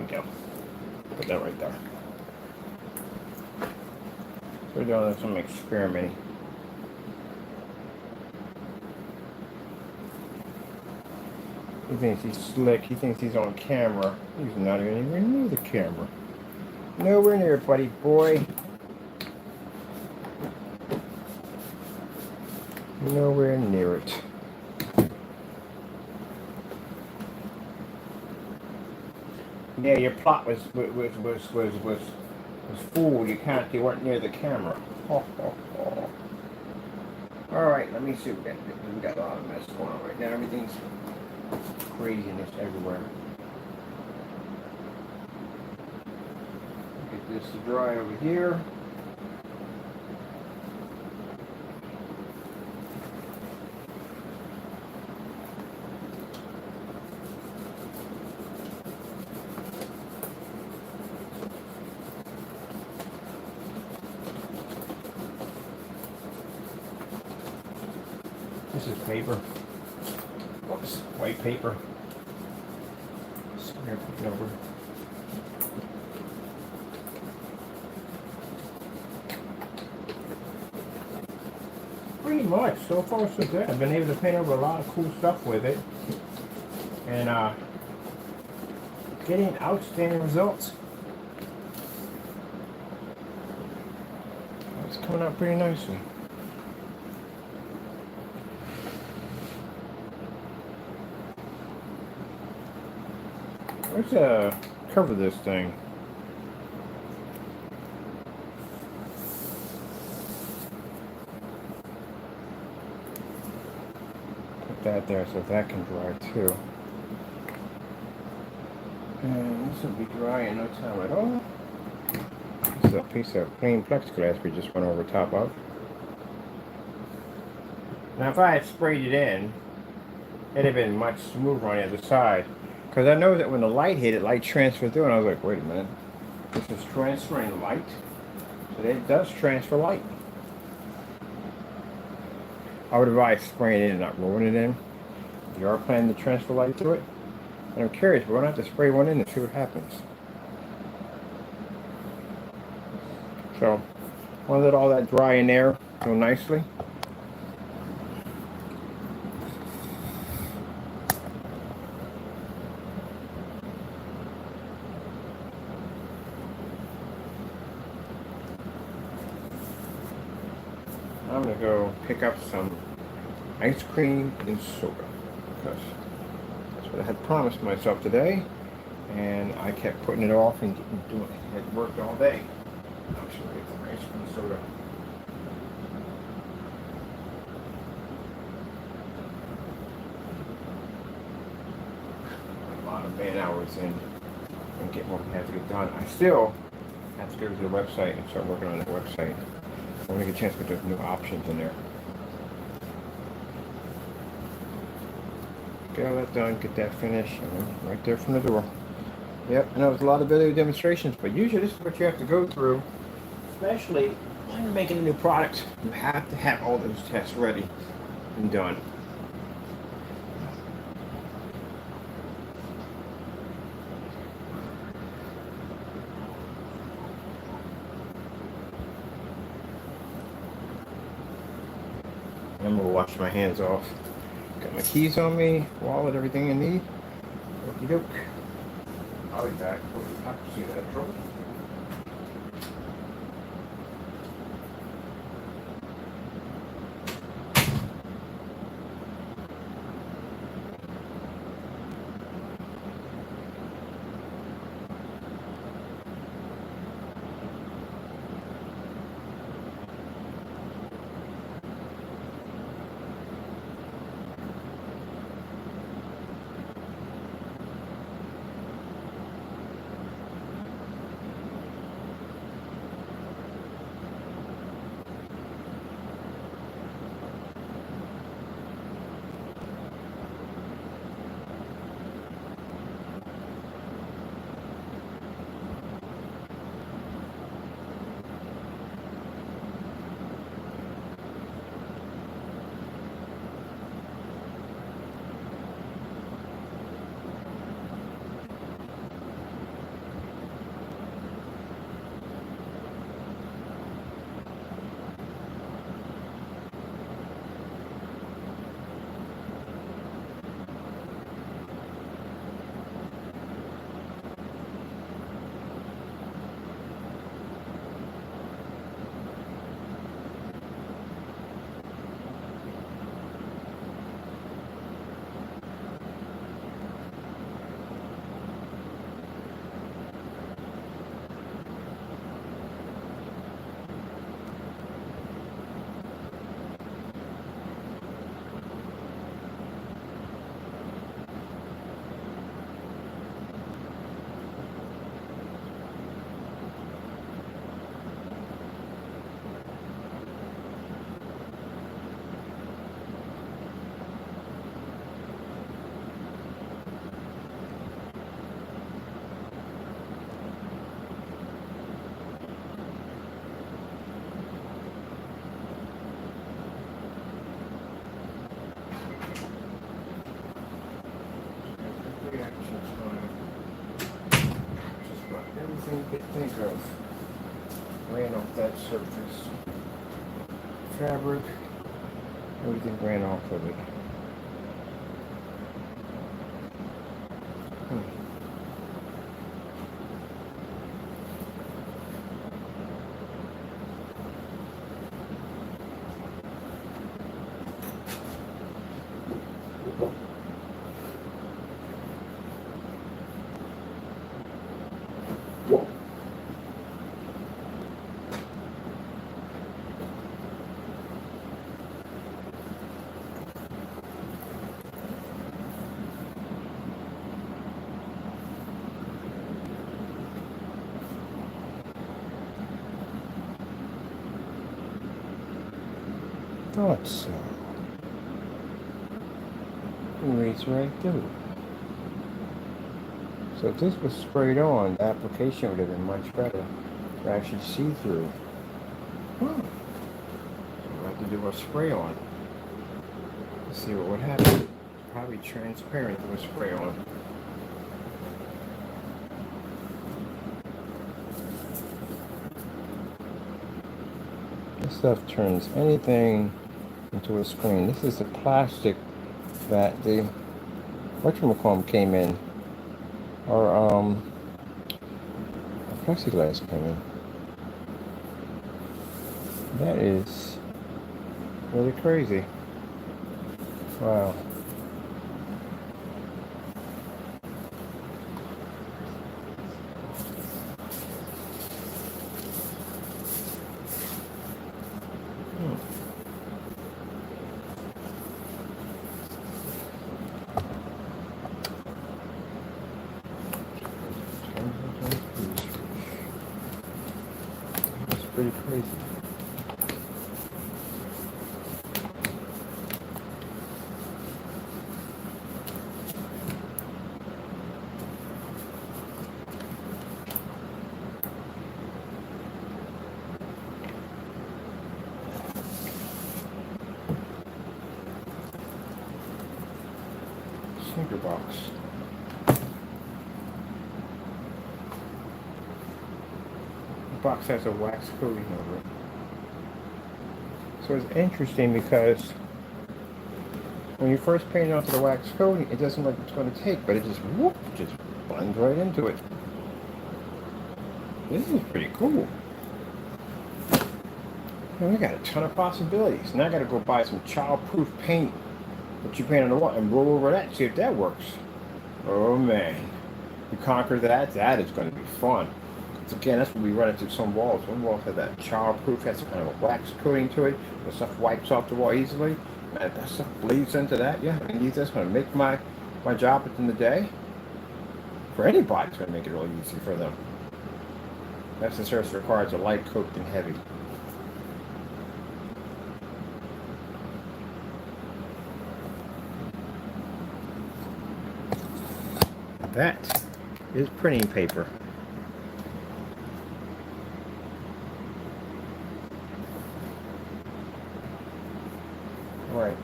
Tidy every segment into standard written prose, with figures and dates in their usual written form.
go. Put that right there. We're doing some experimenting. He thinks he's slick. He thinks he's on camera. He's not even anywhere near the camera. Nowhere near it, buddy boy. Nowhere near it. Yeah, your plot was fooled. You weren't near the camera. Oh. All right, let me see. We got a lot of mess going on right now. Everything's craziness everywhere. Get this to dry over here. This is paper. Whoops, white paper. Smear it over. Pretty much, so far so good. I've been able to paint over a lot of cool stuff with it. And getting outstanding results. It's coming out pretty nicely. Let's cover this thing. Put that there so that can dry too. And this will be dry in no time at all. This is a piece of plain plexiglass we just went over top of. Now if I had sprayed it in, it'd have been much smoother on the other side. Because I know that when the light hit it, light transferred through, and I was like, wait a minute, this is transferring light? So it does transfer light. I would advise spraying it in and not rolling it in. If you are planning to transfer light through it. And I'm curious, we're going to have to spray one in and see what happens. So, I want to let all that dry in there real nicely. I'm going to go pick up some ice cream and soda because that's what I had promised myself today, and I kept putting it off and doing it. It worked all day. I'm sure get some ice cream and soda. A lot of man hours in and get what we have to get done. I still have to go to the website and start working on that website. I want to get a chance to put those new options in there. Get all that done, get that finished, and right there from the door. Yep, I know it's a lot of video demonstrations, but usually this is what you have to go through, especially when you're making a new product. You have to have all those tests ready and done. I'm gonna wash my hands off. Got my keys on me, wallet, everything I need. Okie doke. I'll be back. We'll have to see that trouble. could think of ran off that surface. Fabric, everything ran off of it. Thought so. Reads right through. So if this was sprayed on, the application would have been much better to actually see through. So we'll have to do a spray on to see what would happen. Probably transparent with spray on. This stuff turns anything into a screen. This is the plastic that the whatchamacallit came in, or plexiglass came in. That is really crazy. Wow. That's pretty crazy. Sneaker box. The box has a wax coating over it. So it's interesting because when you first paint it onto the wax coating, it doesn't look like it's going to take, but it just whoop, just blends right into it. This is pretty cool. And we got a ton of possibilities. Now I got to go buy some child-proof paint that you paint on the wall and roll over that and see if that works. Oh man, you conquer that, that is going to be fun. Because again, that's when we run into some walls. Some walls have that child-proof, has some kind of a wax coating to it. The stuff wipes off the wall easily. And that stuff bleeds into that. Yeah, I mean, that's going to make my job at the end of the day. For anybody, it's going to make it really easy for them. That's the service requires a light coat than heavy. That is printing paper. Alright,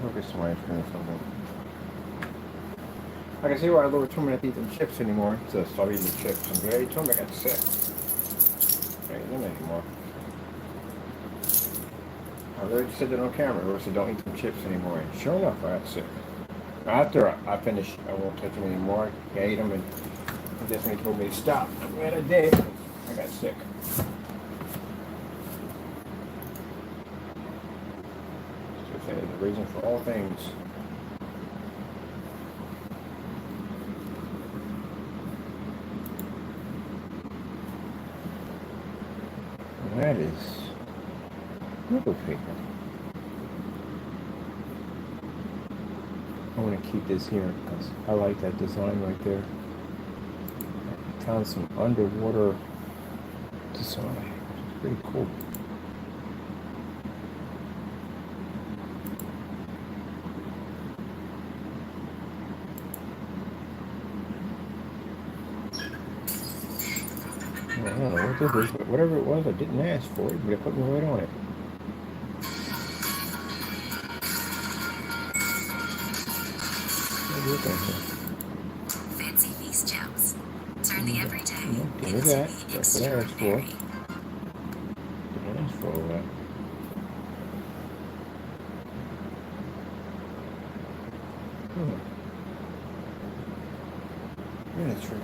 look at some ice cream or something. I can see why Laura told me not to eat them chips anymore. So stop eating the chips. And they told me I got sick. I can't eat them anymore. I literally said that on camera. Laura said don't eat them chips anymore. And sure enough, I got sick. After I finished, I won't touch them anymore. I ate them and just when he told me to stop. I'm glad I did. I got sick. So say the reason for all things. And that is little paper. I want to keep this here because I like that design right there. I found some underwater design, which is pretty cool. I don't know what this is, but whatever it was, I didn't ask for it, but it put me right on it. Fancy feast jams. Turn the everyday Give me that. That's what I asked for. I asked for all that. Hmm. Yeah, that's right.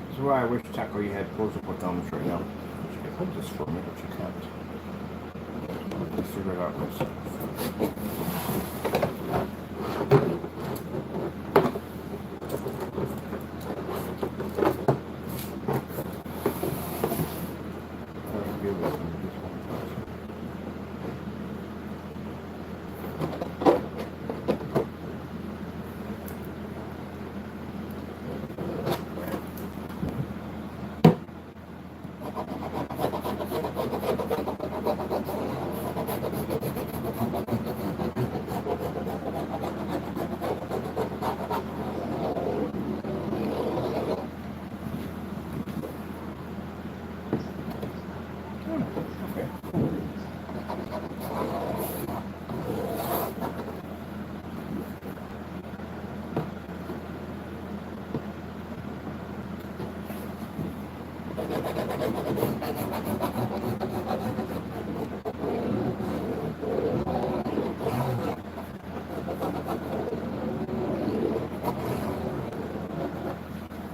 This is why I wish, Taco, you had posable thumbs right now. You could hold this for me, but you can't. I'll figure it out myself.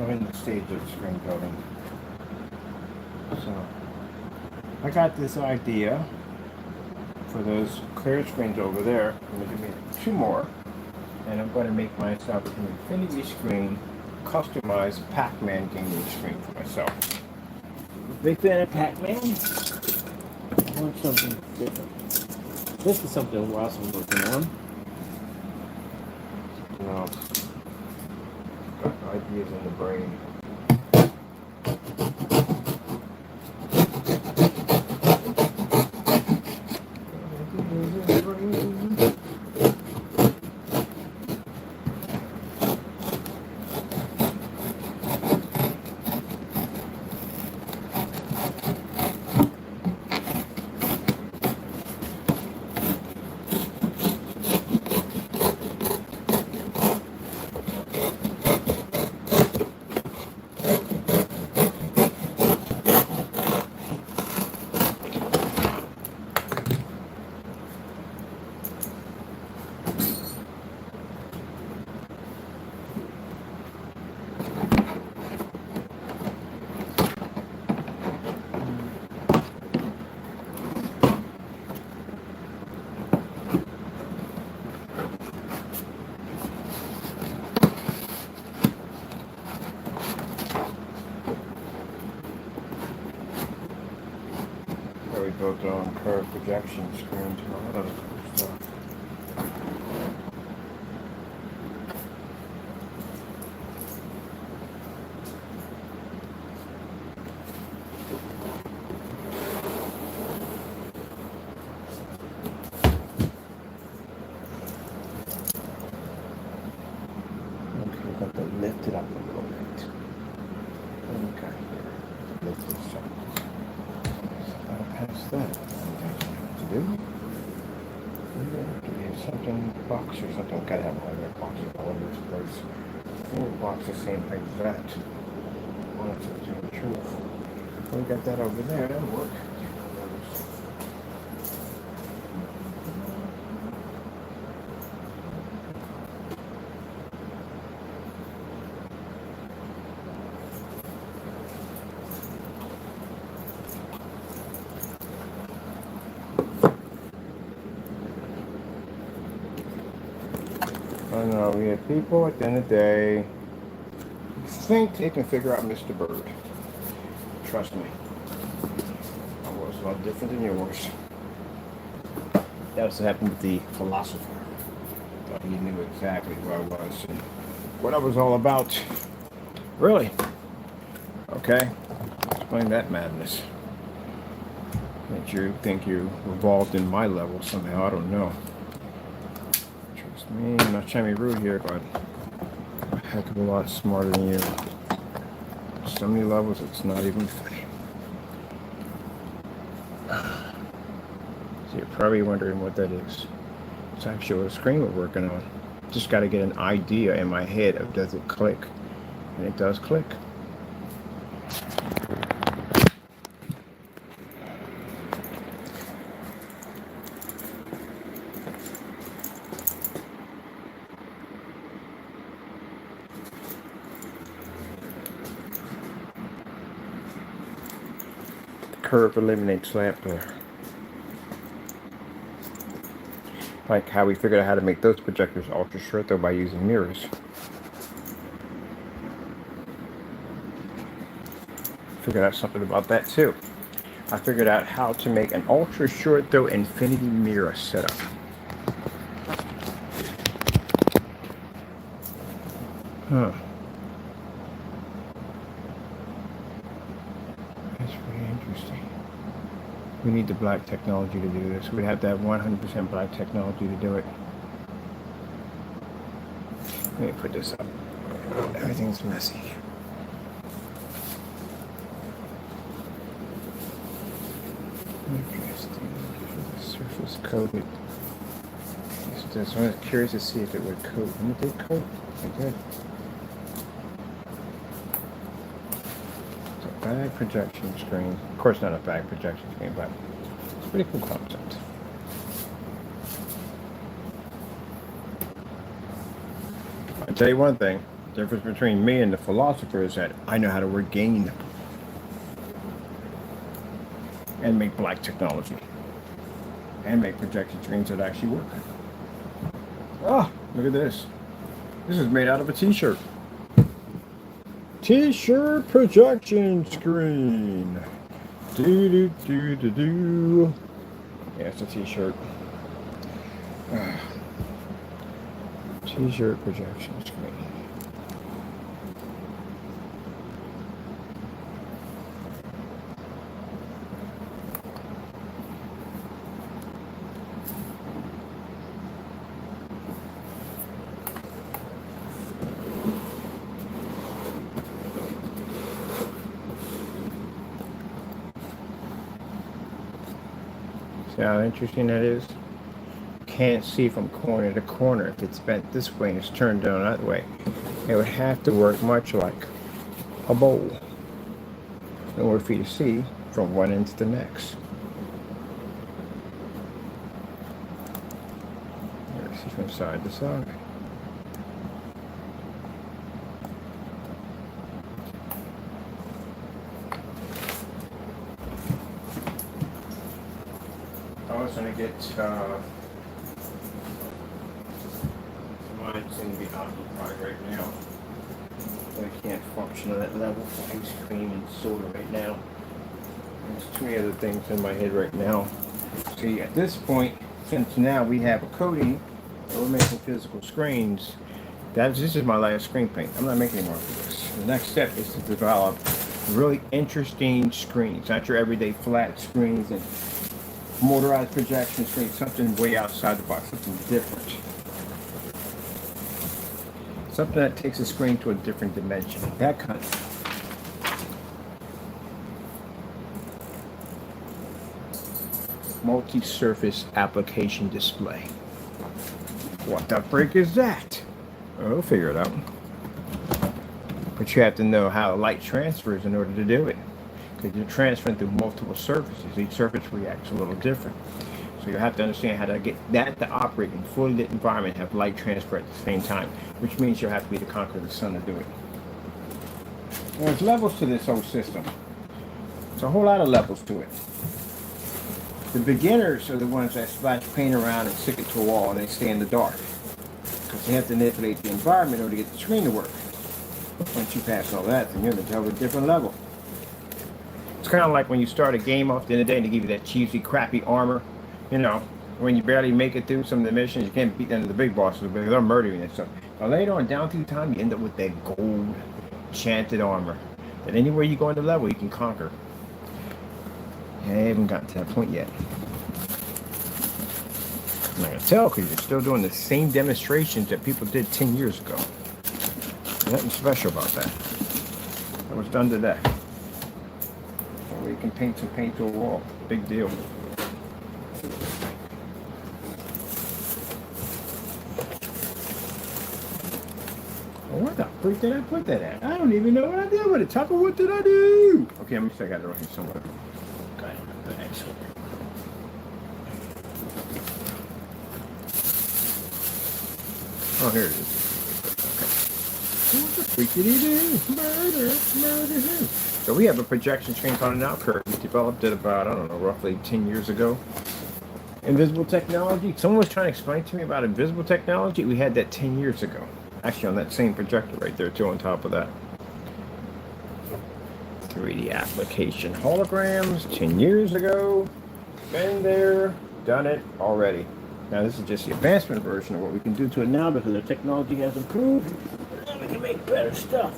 I'm in the stage of screen coating. So I got this idea for those clear screens over there. I'm going to make 2 more, and I'm going to make myself an infinity screen, customized Pac-Man gaming screen for myself. Big fan of Pac-Man? I want something different. This is something else I'm working on. You know, got ideas in the brain. We built our own curved projection screens and all that other cool stuff. do? Something box or something. Gotta have one of their boxes all over this place. Four boxes same height as that. One to the truth. We got that over there. That'll work. I know, we have people at the end of the day think they can figure out Mr. Byrd. Trust me. I was a lot different than yours. That also happened with the philosopher. Thought he knew exactly who I was and what I was all about. Really? Okay. Explain that madness. That you think you're involved in my level somehow, I don't know. Me, I'm not trying to be rude here, but I'm a heck of a lot smarter than you. So many levels, it's not even funny. So you're probably wondering what that is. It's actually a screen we're working on. Just got to get an idea in my head of does it click, and it does click. Curve eliminates lamp glare. Like how we figured out how to make those projectors ultra short though by using mirrors. Figured out something about that too. I figured out how to make an ultra short though infinity mirror setup. Huh. We need the black technology to do this. We have to have 100% black technology to do it. Let me put this up. Everything's messy. Interesting. Surface coated. So I was curious to see if it would coat. And it did coat. It did. Bag projection screen. Of course not a bag projection screen, but it's a pretty cool concept. I'll tell you one thing. The difference between me and the philosopher is that I know how to work gain and make black technology and make projection screens that actually work. Oh, look at this. This is made out of a t-shirt. T-shirt projection screen. Do. Yeah, it's a t-shirt. T-shirt projection screen. See how interesting that is? Can't see from corner to corner if it's bent this way and it's turned down that way. It would have to work much like a bowl in order for you to see from one end to the next. See from side to side. I was going to get mine's going to be occupied right now. I can't function on that level for ice cream and soda right now. There's too many other things in my head right now. See, at this point, since now we have a coating and we're making physical screens, this is my last screen paint. I'm not making any more of this. The next step is to develop really interesting screens, not your everyday flat screens and motorized projection screen, something way outside the box, something different. Something that takes a screen to a different dimension. That kind of thing. multi-surface application display. What the frick is that? Oh, we'll figure it out. But you have to know how light transfers in order to do it, because you're transferring through multiple surfaces. Each surface reacts a little different. So you have to understand how to get that to operate in a fully lit environment, have light transfer at the same time, which means you'll have to be the conqueror of the sun to do it. There's levels to this whole system. There's a whole lot of levels to it. The beginners are the ones that splash paint around and stick it to a wall and they stay in the dark, because they have to manipulate the environment in order to get the screen to work. Once you pass all that, then you're at a different level. It's kind of like when you start a game off the end of the day and they give you that cheesy, crappy armor. You know, when you barely make it through some of the missions, you can't beat them to the big bosses because they're murdering and stuff. But later on, down through time, you end up with that gold, enchanted armor that anywhere you go in the level, you can conquer. And I haven't gotten to that point yet. I'm not going to tell because you're still doing the same demonstrations that people did 10 years ago. Nothing special about that. That was done today. So you can paint some paint to a wall. Big deal. Where the freak did I put that at? I don't even know what I did with it. Tucker, what did I do? Okay, let me see. I got it right here somewhere. Okay, thanks. Oh, here it is. Okay. What the freak did he do? Murder him. So we have a projection screen called an outcurve. We developed it about, I don't know, roughly 10 years ago. Invisible technology. Someone was trying to explain to me about invisible technology. We had that 10 years ago. Actually, on that same projector right there, too, on top of that. 3D application holograms, 10 years ago. Been there, done it already. Now, this is just the advancement version of what we can do to it now because the technology has improved. Now we can make better stuff.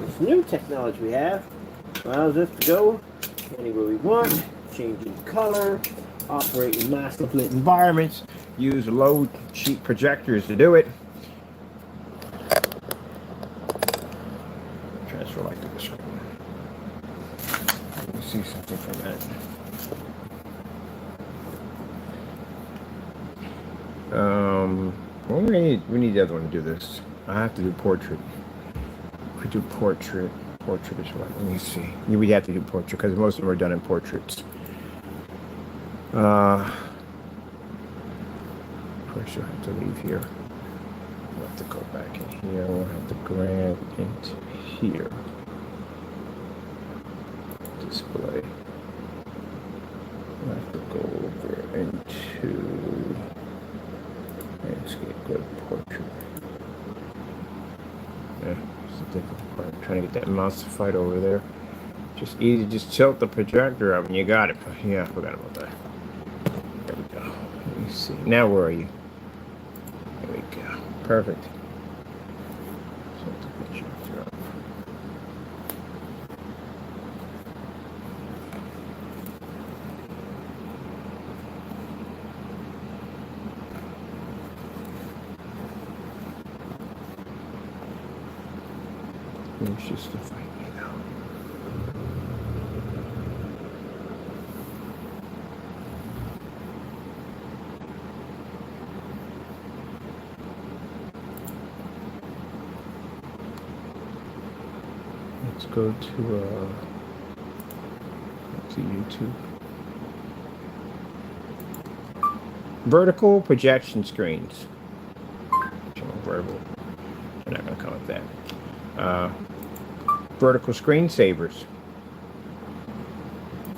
This new technology we have allows us to go anywhere we want, changing color, operate in massive lit environments, use low cheap projectors to do it. Transfer light to the screen. Let me see something from that. Well, we need the other one to do this. I have to do portrait. We do portrait. Portrait is what? Let me see. We have to do portrait because most of them are done in portraits. Of course, you'll have to leave here. We'll have to go back in here. We'll have to grab into here. Display. We'll have to go over into landscape. Go to portrait. Yeah, it's a difficult part. I'm trying to get that mouse to fight over there. Just easy. Just tilt the projector up and you got it. Yeah, I forgot about that. There we go. Let me see. Now where are you? There we go. Perfect. Tilt the projector up. It's just to fight me now. Let's go to YouTube. Vertical projection screens. Vertical. You're not going to come with that. Vertical screensavers.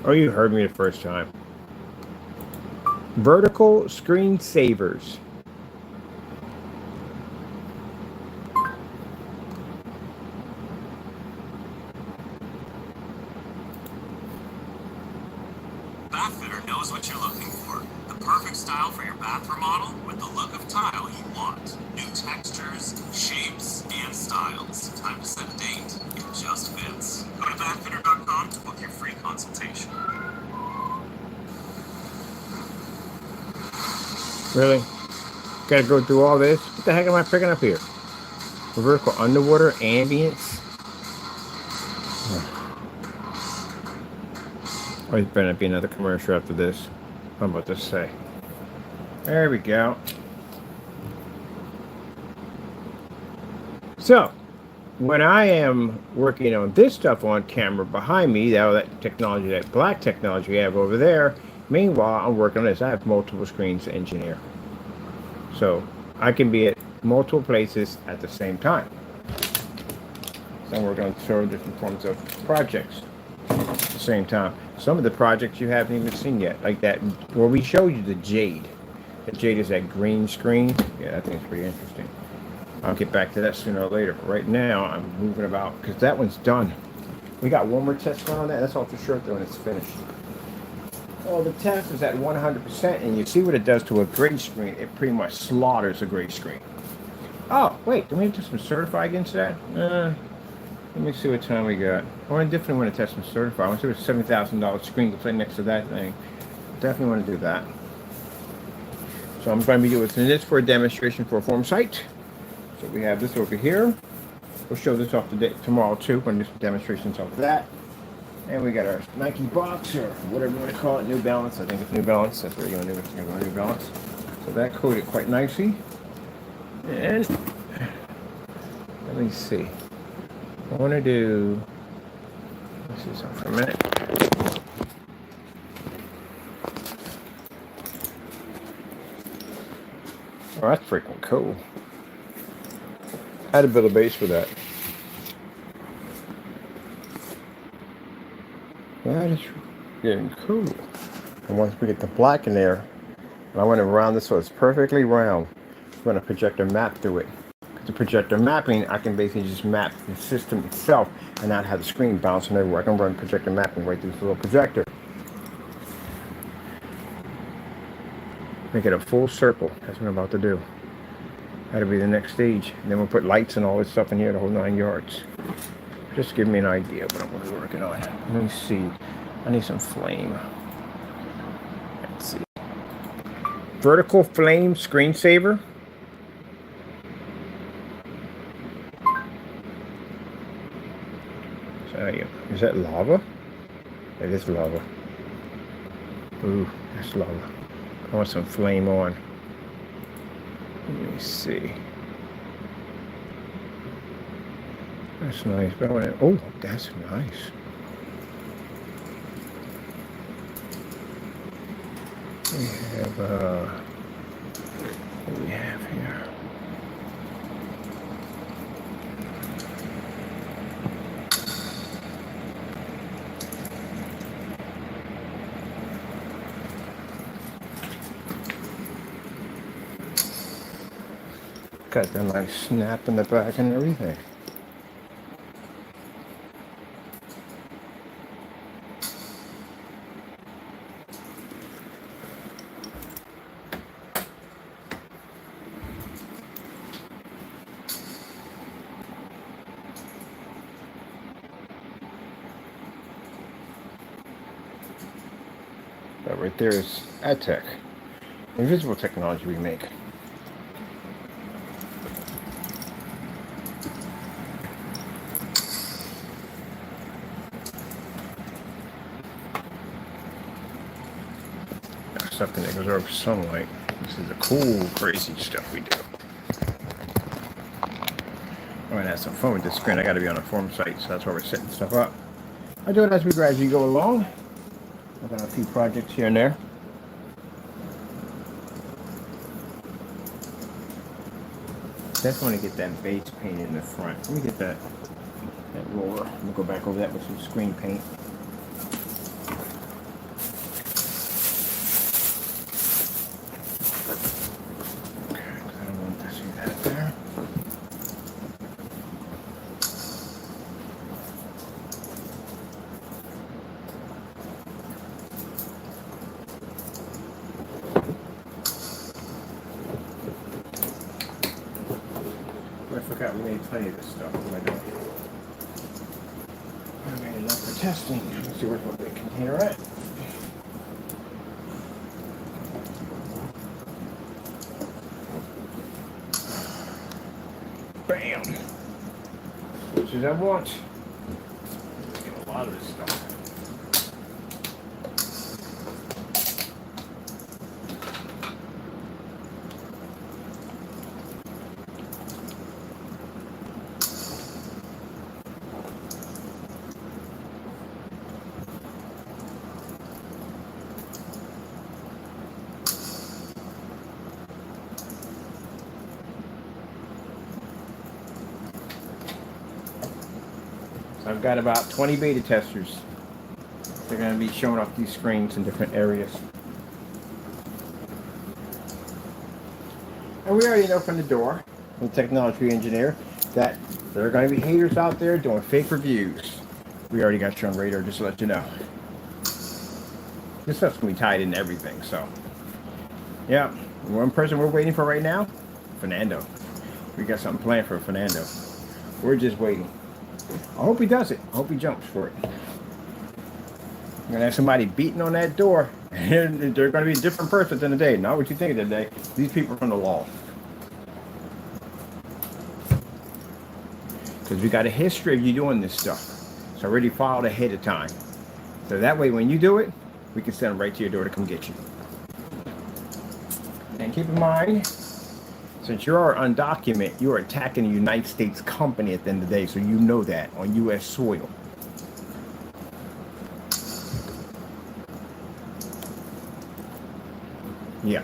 Oh, you heard me the first time. Vertical screensavers. Bathfitter knows what you're looking for. The perfect style for your bath remodel with the look of tile you want. New textures, shapes, and styles. Time to set a date. It just fits. Go to bathfitter.com to book your free consultation. Really? Gotta go through all this? What the heck am I picking up here? Vertical underwater ambience? Oh, there's better be another commercial after this. I'm about to say. There we go. So, when I am working on this stuff on camera behind me, that technology, that black technology we have over there, meanwhile, I'm working on this. I have multiple screens to engineer. So, I can be at multiple places at the same time. So I'm working on several different forms of projects at the same time. Some of the projects you haven't even seen yet, like that, where we showed you the Jade. The Jade is that green screen. Yeah, I think it's pretty interesting. I'll get back to that sooner or later. But right now, I'm moving about, because that one's done. We got one more test run on that. That's all for sure, though, and it's finished. Well, the test is at 100%, and you see what it does to a gray screen. It pretty much slaughters a gray screen. Oh, wait, do we have to do some certify against that? Let me see what time we got. I definitely want to test some certify. I want to see what $7,000 screen to play next to that thing. Definitely want to do that. So I'm going to be doing this for a demonstration for a form site. So we have this over here. We'll show this off today, tomorrow too. We're going to do some demonstrations of that. And we got our Nike box, or whatever you want to call it, New Balance. I think it's New Balance. That's what you're going to do. New Balance. So that coated quite nicely. And let me see. I want to do. Let's see something for a minute. Oh, that's freaking cool. I had to build a base for that. That is getting cool. And once we get the black in there, and I want to round this so it's perfectly round, I'm going to project a map through it. The projector mapping, I can basically just map the system itself and not have the screen bouncing everywhere. I can run projector mapping right through this little projector. Make it a full circle. That's what I'm about to do. That'll be the next stage. And then we'll put lights and all this stuff in here, the whole 9 yards. Just give me an idea of what I'm going to be working on. Let me see. I need some flame. Let's see. Vertical flame screensaver. Is that lava? It is lava. Ooh, that's lava. I want some flame on. Let me see. That's nice. But I want to, oh, that's nice. We have, what do we have here? Got the nice snap in the back and everything. That right there is AdTech, invisible technology we make. Something that absorbs sunlight. This is the cool, crazy stuff we do. I'm gonna have some fun with this screen. I gotta be on a form site, so that's why we're setting stuff up. I do it as we gradually go along. I've got a few projects here and there. Definitely want to get that base paint in the front. Let me get that roller. I'm gonna go back over that with some screen paint. I forgot we made plenty of this stuff. What am I doing? I made enough for testing. Let's see where's my big container at. Bam! Which is I want. Get a lot of this stuff. I've got about 20 beta testers. They're going to be showing off these screens in different areas. And we already know from the door, the technology engineer, that there are going to be haters out there doing fake reviews. We already got you on radar, just to let you know. This stuff's going to be tied into everything, so. Yeah, one person we're waiting for right now, Fernando. We got something planned for Fernando. We're just waiting. I hope he does it. I hope he jumps for it. I'm going to have somebody beating on that door. And they're going to be a different person at the end of the day. Not what you think of the day. These people are from the law. Because we got a history of you doing this stuff. It's already filed ahead of time. So that way when you do it, we can send them right to your door to come get you. And keep in mind, since you are undocumented, you are attacking a United States company at the end of the day. So you know that on U.S. soil. Yeah.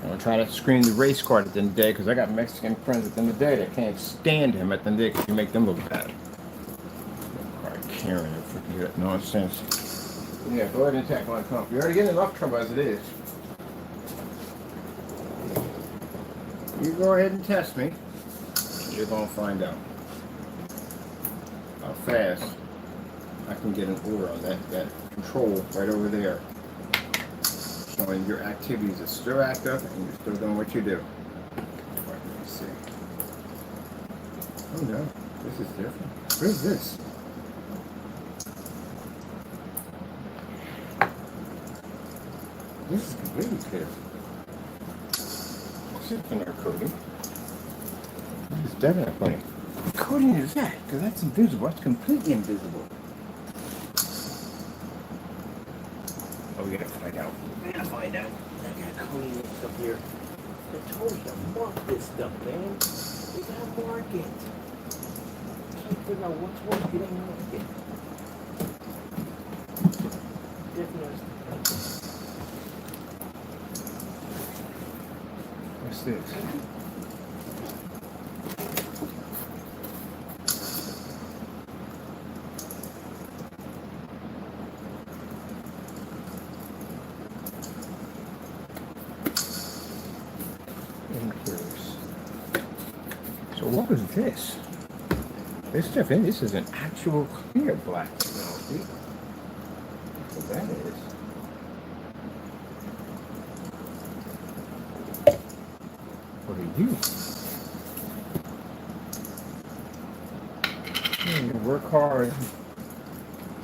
I'm going to try to screen the race card at the end of the day because I got Mexican friends at the end of the day that can't stand him at the end of the day because you make them look bad. Karen, I forget that nonsense. Yeah, go ahead and attack my comp. You're already getting enough trouble as it is. You go ahead and test me. You're going to find out how fast I can get an order on that control right over there. Showing your activities are still active and you're still doing what you do. Let me see. Oh no, this is different. What is this? This is completely clear. Except for our coding. It's definitely. What coding is that? Because that's invisible. That's completely invisible. Oh, we gotta find out. We gotta find out. I got coding mixed up here. I told you to mark this stuff, man. We gotta mark it. Can't figure out what's working and mark it. What's this? So what was this? This stuff in this is an actual clear black technology. What that is. What are you? You work hard,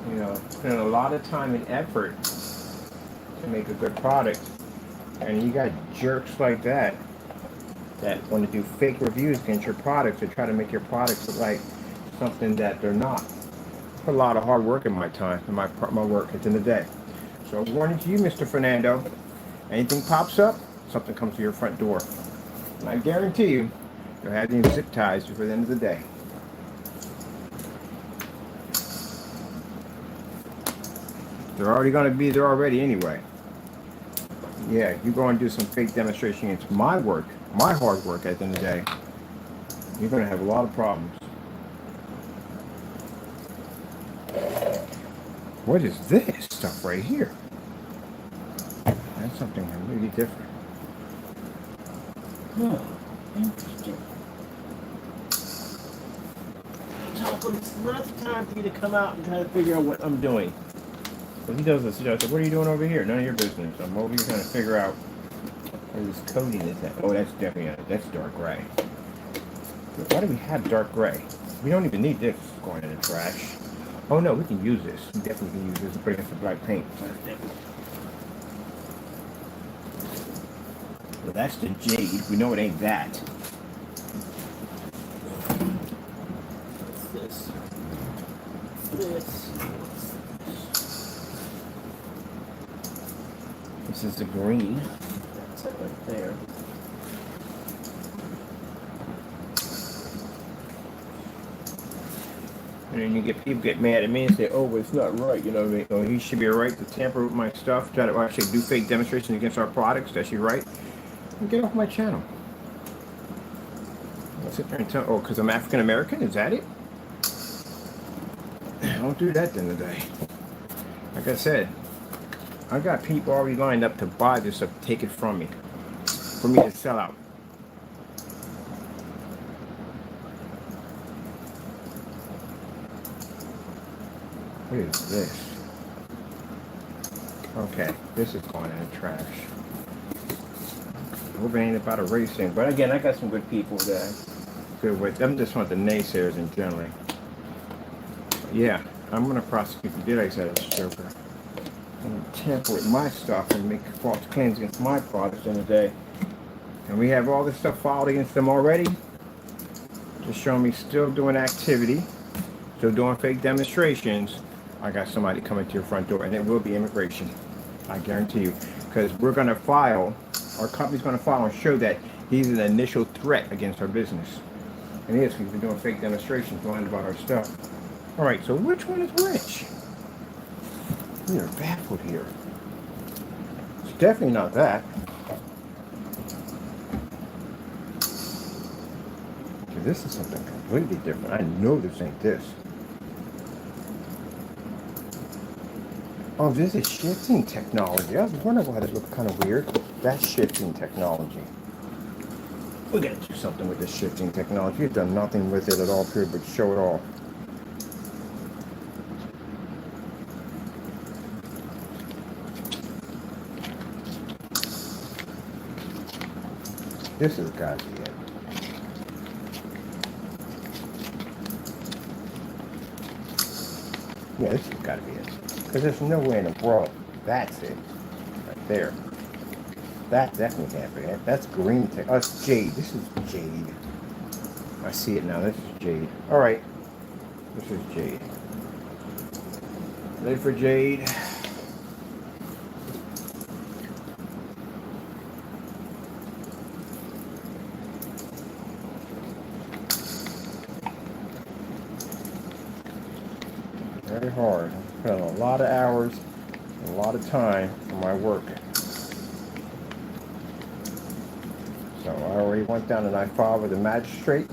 you know, spend a lot of time and effort to make a good product, and you got jerks like that want to do fake reviews against your products to try to make your products look like something that they're not. Put a lot of hard work in my time and my work at the end of the day. So warning to you, Mr. Fernando, anything pops up, something comes to your front door. And I guarantee you, you'll have these zip ties before the end of the day. They're already going to be there already anyway. Yeah, you go and do some fake demonstration against my work, my hard work at the end of the day, you're going to have a lot of problems. What is this stuff right here? That's something really different. Huh, interesting. Malcolm, it's not the time for you to come out and try to figure out what I'm doing. So he does this. I said, what are you doing over here? None of your business. I'm over here trying to figure out where this coding is at. Oh, that's definitely, that's dark gray. Why do we have dark gray? We don't even need this going in the trash. Oh no, we can use this. We definitely can use this and put it in some black paint. Well, that's the jade. We know it ain't that. What's this? This is the green. That's it right there. And then you get people get mad at me and say, oh, well, it's not right. You know what I mean? Oh, he should be right to tamper with my stuff, try to actually do fake demonstrations against our products. That's you right. And get off my channel. Sit there and tell, oh, because I'm African American? Is that it? Don't do that then today. Like I said, I got people already lined up to buy this stuff, take it from me, for me to sell out. What is this? Okay, this is going in the trash. I hope it ain't about a race thing. But again, I got some good people that I'm good with. I'm just want the naysayers in general. Yeah, I'm going to prosecute the did I said it's Joker. And tamper with my stuff and make false claims against my products in the day. And we have all this stuff filed against them already. Just showing me still doing activity, still doing fake demonstrations. I got somebody coming to your front door, and it will be immigration. I guarantee you. Because we're going to file, our company's going to file and show that he's an initial threat against our business. And he is, he's been doing fake demonstrations, lying about our stuff. Alright, so which one is which? We are baffled here. It's definitely not that. Okay, this is something completely different. I know this ain't this. Oh, this is shifting technology. I was wondering why this looked kind of weird. That's shifting technology. We gotta do something with this shifting technology. We've done nothing with it at all, period, but show it off. This has got to be it. Yeah, this has got to be it. Because there's no way in the world. That's it. Right there. That definitely can't be it. That's green tech. Oh, it's jade. This is jade. I see it now. This is jade. Alright. This is jade. Ready for jade? Very hard. I put in a lot of hours, a lot of time for my work. So I already went down and I filed with the magistrate,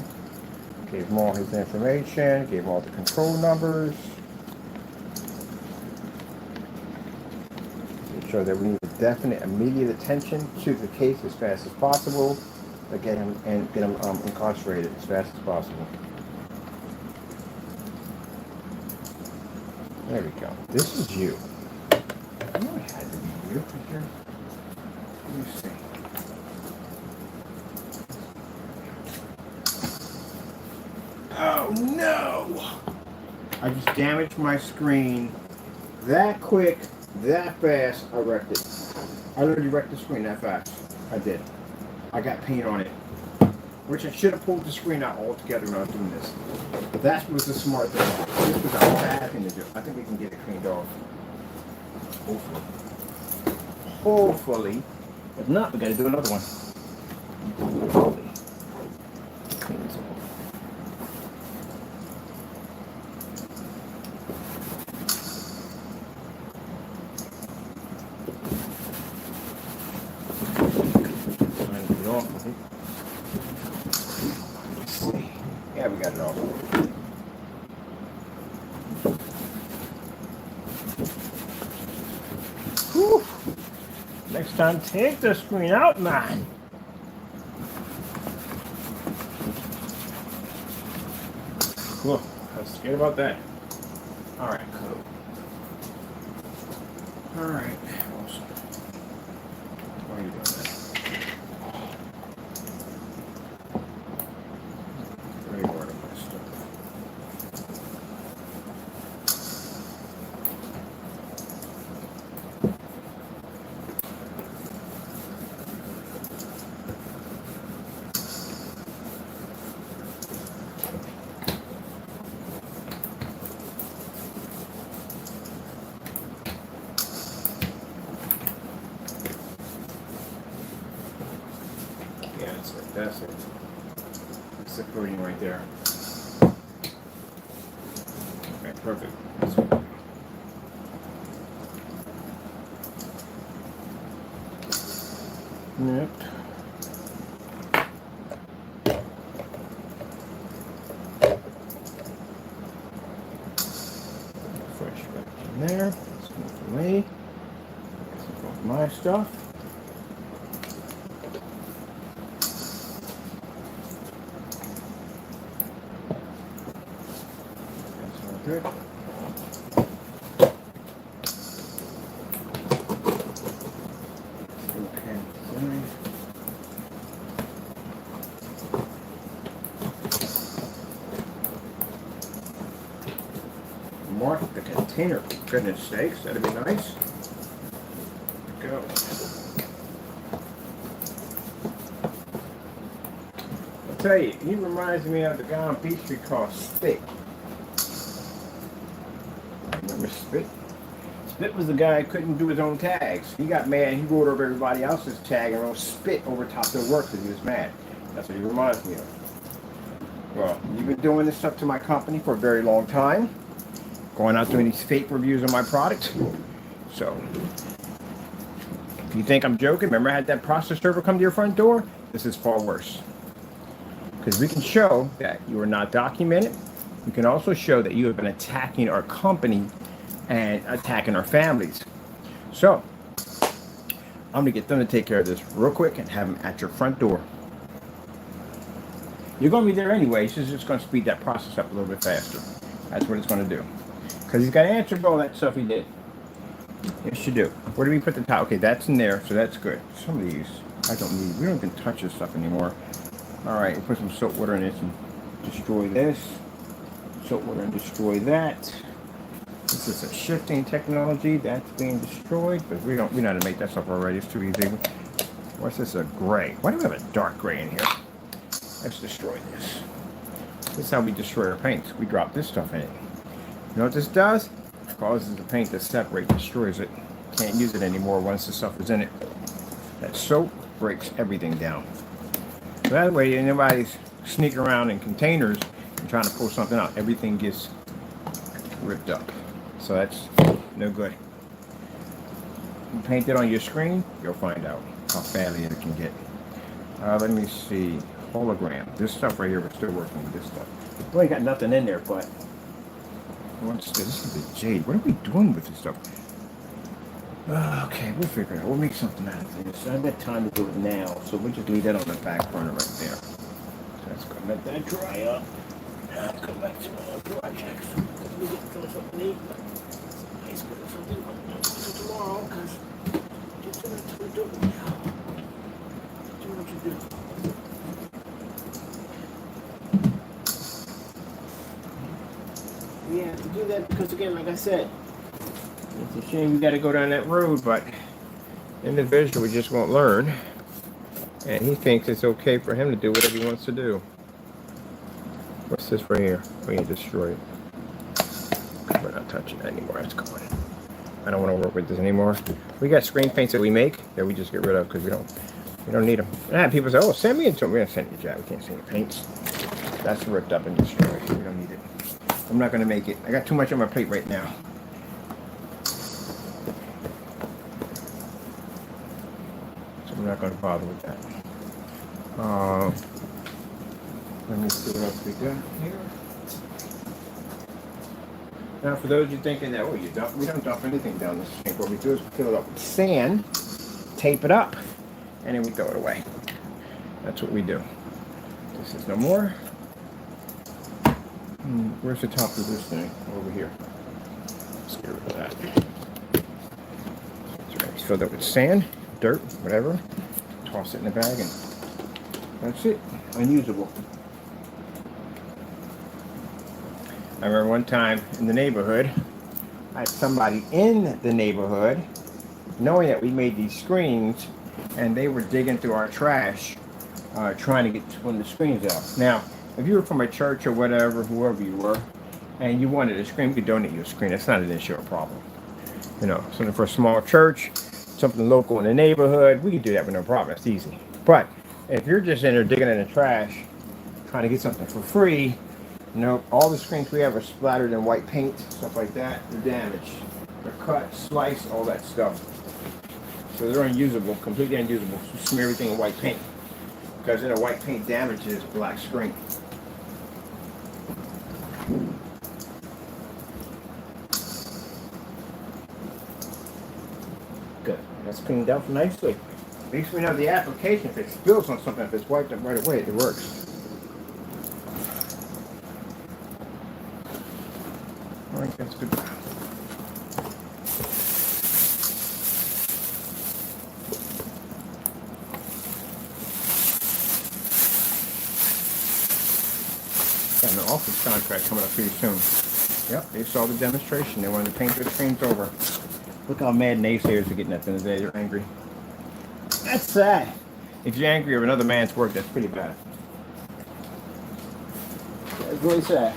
gave him all his information, gave him all the control numbers. To show that we need definite immediate attention to the case as fast as possible to get him incarcerated as fast as possible. There we go. This is you. I know it had to be you here. Let me see. Oh no! I just damaged my screen that quick, that fast. I wrecked it. I literally wrecked the screen that fast. I did. I got paint on it. Which I should have pulled the screen out altogether when I was doing this. But that was the smart thing. This was a bad thing to do. I think we can get it cleaned off. Hopefully. Hopefully. If not, we gotta do another one. Hopefully. Clean this off. Yeah, we got it all. Whew. Next time, take the screen out, man. Cool. I was scared about that. All right, cool. All right, awesome. Why are you doing that? That's it. That's the coding right there. Okay, perfect. Yep. For me. My stuff. That's all good. Mark the container, for goodness sakes, that'd be nice. Go. I'll tell you, he reminds me of the guy on Beach Street called Spit. Remember Spit? Spit was the guy who couldn't do his own tags. He got mad, he wrote over everybody else's tag and wrote Spit over top of their work because he was mad. That's what he reminds me of. Well, you've been doing this stuff to my company for a very long time. Going out doing these fake reviews of my product. So, if you think I'm joking, remember I had that process server come to your front door? This is far worse. Because we can show that you are not documented. We can also show that you have been attacking our company and attacking our families. So, I'm going to get them to take care of this real quick and have them at your front door. You're going to be there anyway, so it's just going to speed that process up a little bit faster. That's what it's going to do. Because he's got to answer for all that stuff he did. Yes, you do. Where do we put the towel? Okay, that's in there, so that's good. Some of these, I don't need. We don't even touch this stuff anymore. All right, we'll put some soap water in it and destroy this. Soap water and destroy that. This is a shifting technology. That's being destroyed, but we know how to make that stuff already. It's too easy. What's this? A gray. Why do we have a dark gray in here? Let's destroy this. This is how we destroy our paints. We drop this stuff in it. You know what this does? It causes the paint to separate, destroys it. Can't use it anymore once the stuff is in it. That soap breaks everything down. So that way, nobody's sneaking around in containers and trying to pull something out. Everything gets ripped up. So that's no good. You paint it on your screen, you'll find out how badly it can get. Let me see. Hologram. This stuff right here, we're still working with this stuff. We ain't got nothing in there, but what's this? This is the jade. What are we doing with this stuff? Okay, we'll figure it out. We'll make something out of this. I have got time to do it now, so we'll just leave that on the back burner right there. So let's go let that dry up. Now let's go back to our projects. We get something to eat. Nice bit of something tomorrow, because just what we're doing now. Do what you do. We have to do that because, again, like I said, it's a shame we got to go down that road, but individual just won't learn, and he thinks it's okay for him to do whatever he wants to do. What's this right here? We can destroy it. We're not touching that anymore. That's gone. I don't want to work with this anymore. We got screen paints that we make that we just get rid of because we don't need them. And I have people say, "Oh, send me into them." We're gonna send you, Jack. We can't send you paints. That's ripped up and destroyed. We don't need it. I'm not going to make it. I got too much on my plate right now. So I'm not going to bother with that. Let me see what else we got here. Now, for those of you thinking that, we don't dump anything down this sink. What we do is we fill it up with sand, tape it up, and then we throw it away. That's what we do. This is no more. Where's the top of this thing? Over here. Let's get rid of that. That's right. Fill that with sand, dirt, whatever. Toss it in the bag, and that's it. Unusable. I remember one time in the neighborhood, I had somebody in the neighborhood, knowing that we made these screens, and they were digging through our trash, trying to get one of the screens out. Now, if you were from a church or whatever, whoever you were, and you wanted a screen, we could donate you a screen. That's not an issue or problem. You know, something for a small church, something local in the neighborhood, we could do that with no problem. It's easy. But if you're just in there digging in the trash, trying to get something for free, you know, all the screens we have are splattered in white paint, stuff like that. They're damaged. They're cut, sliced, all that stuff. So they're unusable, completely unusable. So smear everything in white paint. Because then the white paint damages black screen. good. That's cleaned up nicely. At least we know the application, if it spills on something, if it's wiped up right away, it works. All right, that's good. Got an office contract coming up pretty soon. Yep, they saw the demonstration. They wanted to paint their screens over. Look how mad naysayers are getting at the end of the day. They're angry. That's sad. If you're angry over another man's work, that's pretty bad. That's really sad.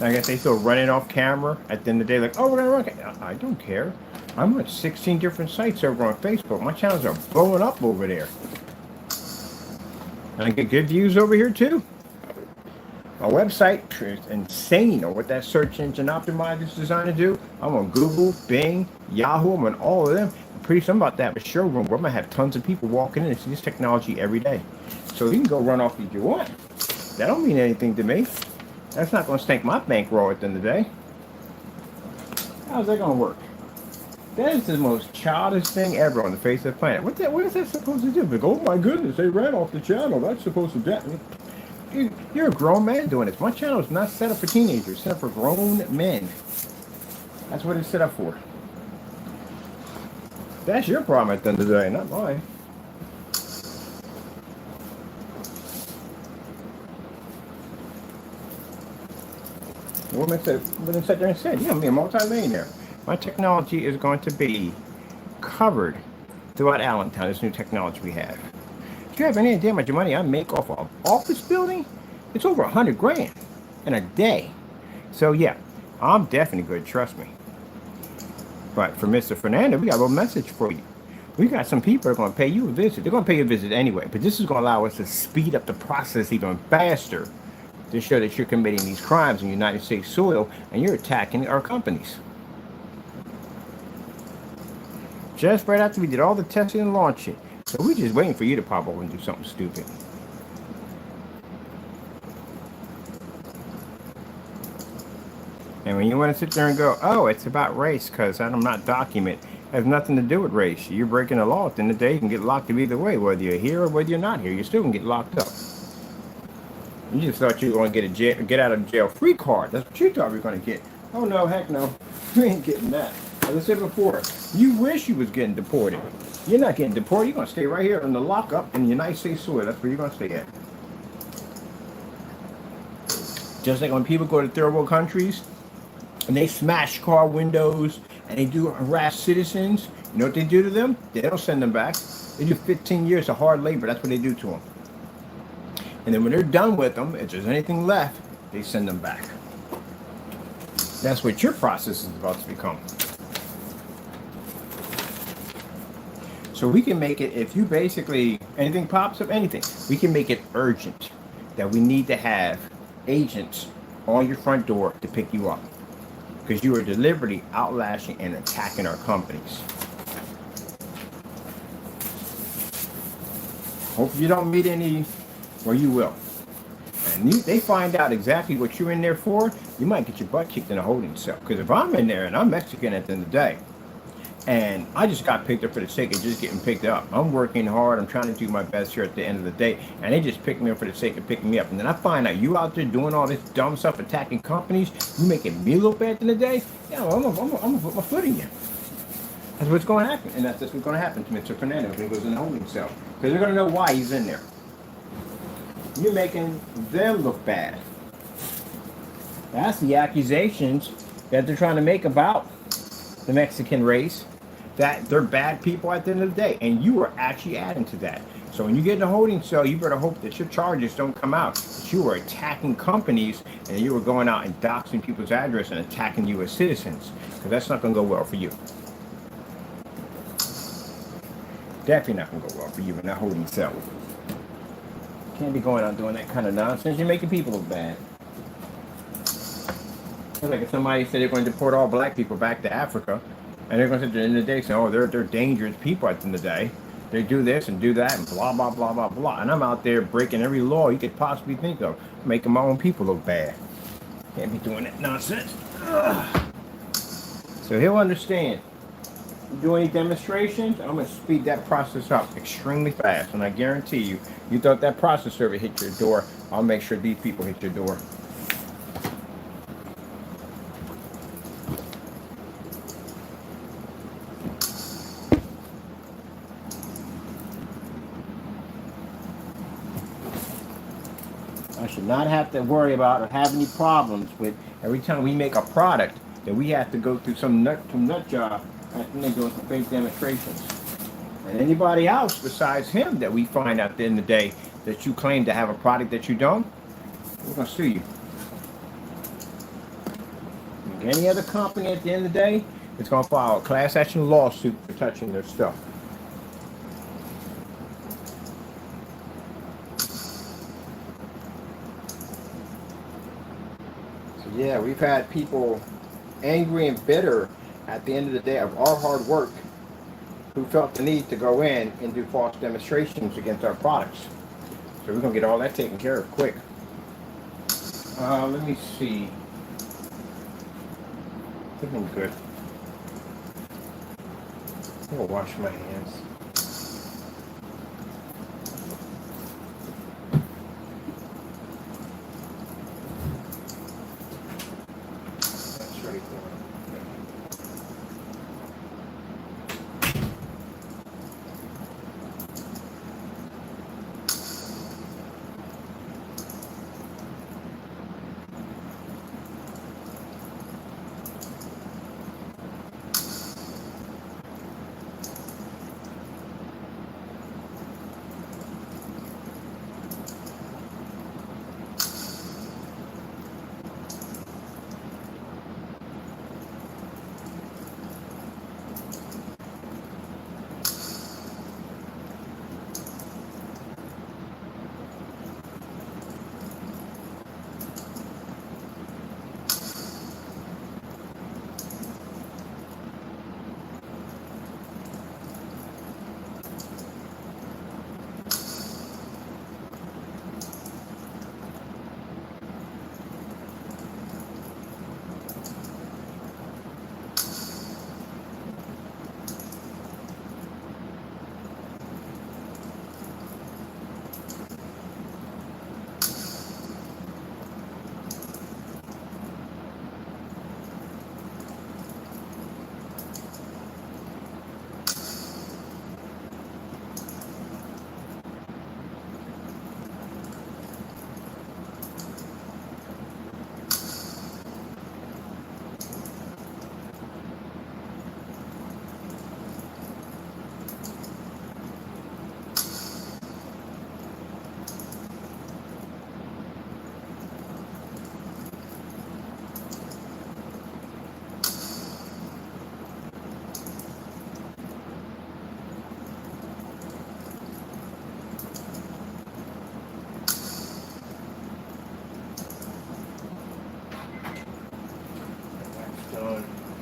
I guess they still running off camera at the end of the day, like, oh, we're gonna run. I don't care. I'm on 16 different sites over on Facebook. My channels are blowing up over there. And I get good views over here too. My website is insane on what that search engine optimizer is designed to do. I'm on Google, Bing, Yahoo, I'm on all of them. I'm pretty sure about that, but showroom where I'm gonna have tons of people walking in and see this technology every day. So you can go run off if you want. That don't mean anything to me. That's not gonna stink my bankroll at the end of the day. How's that gonna work? That is the most childish thing ever on the face of the planet. What is that supposed to do? Like, oh my goodness, they ran off the channel. That's supposed to do. You're a grown man doing this. My channel is not set up for teenagers. It's set up for grown men. That's what it's set up for. That's your problem at the end of the day, not mine. The woman sat there and said, yeah, I'm a multi-millionaire. My technology is going to be covered throughout Allentown, this new technology we have. Do you have any idea how much money I make off of an office building? It's over 100 grand in a day. So yeah, I'm definitely good, trust me. But for Mr. Fernando, we got a little message for you. We got some people that are going to pay you a visit. They're going to pay you a visit anyway, but this is going to allow us to speed up the process even faster to show that you're committing these crimes in United States soil and you're attacking our companies. Just right after we did all the testing and launch it. So we're just waiting for you to pop over and do something stupid. And when you want to sit there and go, oh, it's about race because I'm not documented. It has nothing to do with race. You're breaking the law. At the end of the day, you can get locked up either way. Whether you're here or whether you're not here, you still can get locked up. You just thought you were going to get a get out of jail free card. That's what you thought we were going to get. Oh, no, heck no. You ain't getting that. As I said before, you wish you was getting deported. You're not getting deported. You're going to stay right here in the lockup in the United States soil. That's where you're going to stay at. Just like when people go to third world countries and they smash car windows and they do harass citizens, you know what they do to them? They don't send them back. They do 15 years of hard labor. That's what they do to them. And then when they're done with them, if there's anything left, they send them back. That's what your process is about to become. So we can make it, if you basically, anything pops up, anything, we can make it urgent that we need to have agents on your front door to pick you up. Because you are deliberately outlashing and attacking our companies. Hope you don't meet any, or you will. And they find out exactly what you're in there for, you might get your butt kicked in a holding cell. Because if I'm in there and I'm Mexican at the end of the day, and I just got picked up for the sake of just getting picked up. I'm working hard. I'm trying to do my best here at the end of the day. And they just pick me up for the sake of picking me up. And then I find out you out there doing all this dumb stuff, attacking companies. You making me look bad at the end of the day. Yeah, well, I'm going to put my foot in you. That's what's going to happen. And that's what's going to happen to Mr. Fernando when he goes in the holding cell. Because they're going to know why he's in there. You're making them look bad. That's the accusations that they're trying to make about the Mexican race, that they're bad people at the end of the day, and you are actually adding to that. So when you get in a holding cell, you better hope that your charges don't come out, that you are attacking companies and you are going out and doxing people's address and attacking you as citizens, because that's not going to go well for you. Definitely not going to go well for you in that holding cell. Can't be going out doing that kind of nonsense. You're making people look bad. It's like if somebody said they're going to deport all black people back to Africa, and they're going to sit there in the day say, oh, they're dangerous people at the end of the day. They do this and do that and blah, blah, blah, blah, blah. And I'm out there breaking every law you could possibly think of, making my own people look bad. Can't be doing that nonsense. Ugh. So he'll understand. You do any demonstrations, I'm going to speed that process up extremely fast. And I guarantee you, you thought that process server hit your door, I'll make sure these people hit your door. I should not have to worry about or have any problems with every time we make a product that we have to go through some nut job and then doing some fake demonstrations. And anybody else besides him that we find out at the end of the day that you claim to have a product that you don't, we're going to sue you. Like any other company at the end of the day, it's going to file a class action lawsuit for touching their stuff. Yeah, we've had people angry and bitter at the end of the day of our hard work who felt the need to go in and do false demonstrations against our products. So we're going to get all that taken care of quick. Let me see. I think I'm good. I'm going to wash my hands.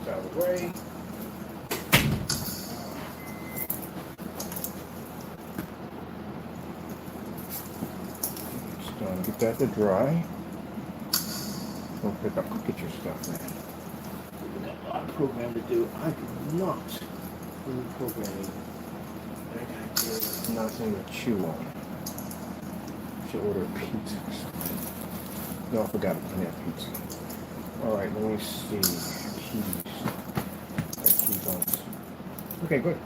Out of the way. Just get that to dry. Go pick up, get your stuff, man. We got a lot of programming to do. I do not do programming. I gotta get nothing to chew on. Should order a pizza or something. No, I forgot to have pizza. Alright, let me see. Cheese. Okay, good.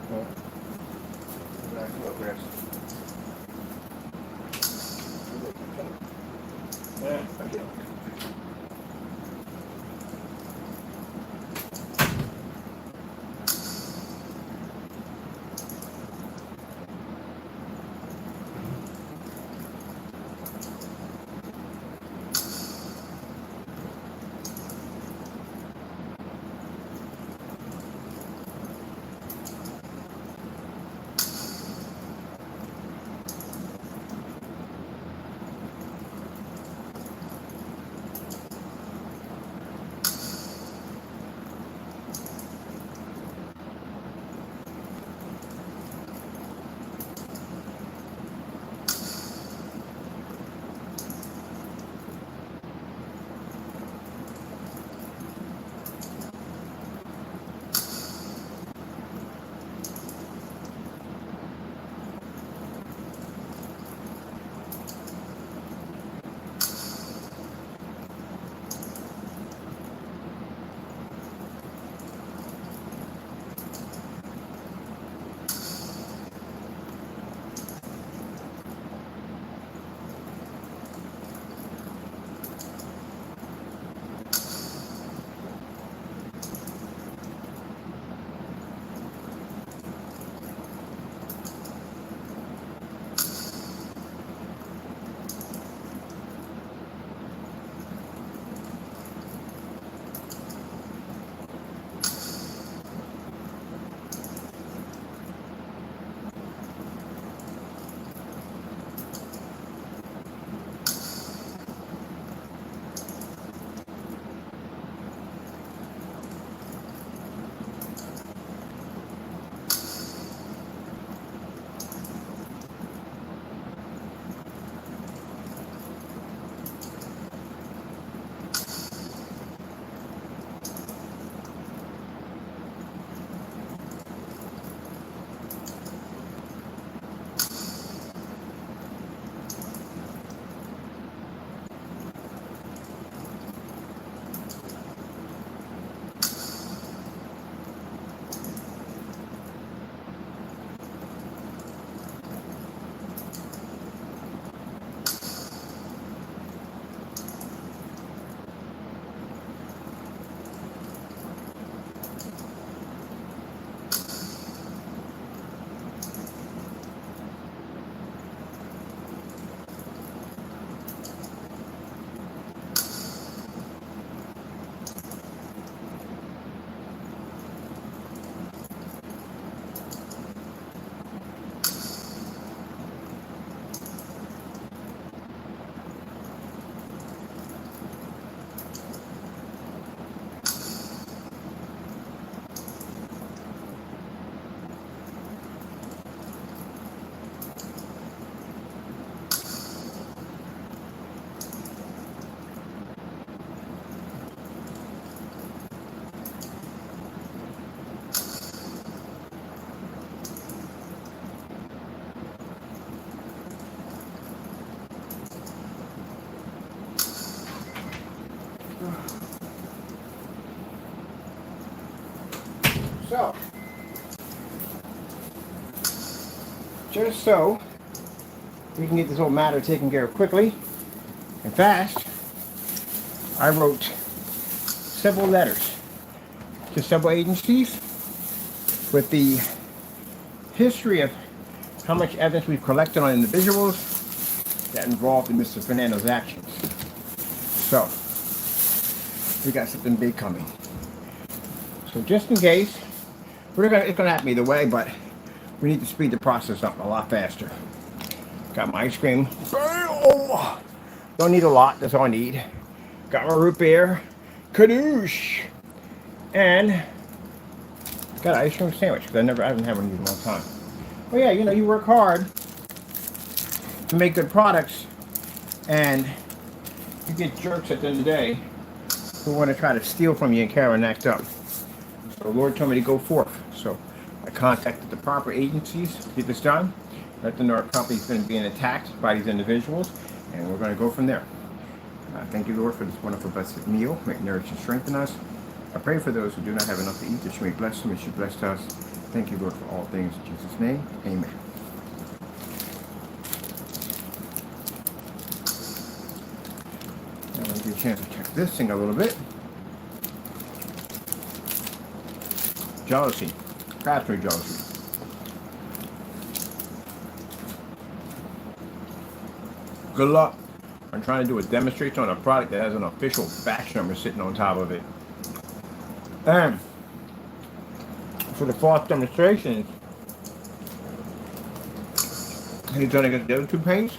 So, just so we can get this whole matter taken care of quickly and fast, I wrote several letters to several agencies with the history of how much evidence we've collected on individuals that involved in Mr. Fernando's actions. So, we got something big coming. So just in case, it's gonna happen either way, but we need to speed the process up a lot faster. Got my ice cream. Don't need a lot, that's all I need. Got my root beer, kadoosh, and got an ice cream sandwich because I haven't had one in a long time. Well, yeah, you know, you work hard to make good products, and you get jerks at the end of the day who want to try to steal from you and carry and act up. So the Lord told me to go forth. So I contacted the proper agencies to get this done. Let them know our company's been being attacked by these individuals, and we're going to go from there. Thank you, Lord, for this wonderful blessed meal. May it nourish and strengthen us. I pray for those who do not have enough to eat, that you may bless them as you blessed us. Thank you, Lord, for all things. In Jesus' name, amen. Now I'll give you a chance to check this thing a little bit. Jealousy. Pastor jealousy. Good luck on trying to do a demonstration on a product that has an official batch number sitting on top of it. And for the false demonstrations, he's done against the other two paints.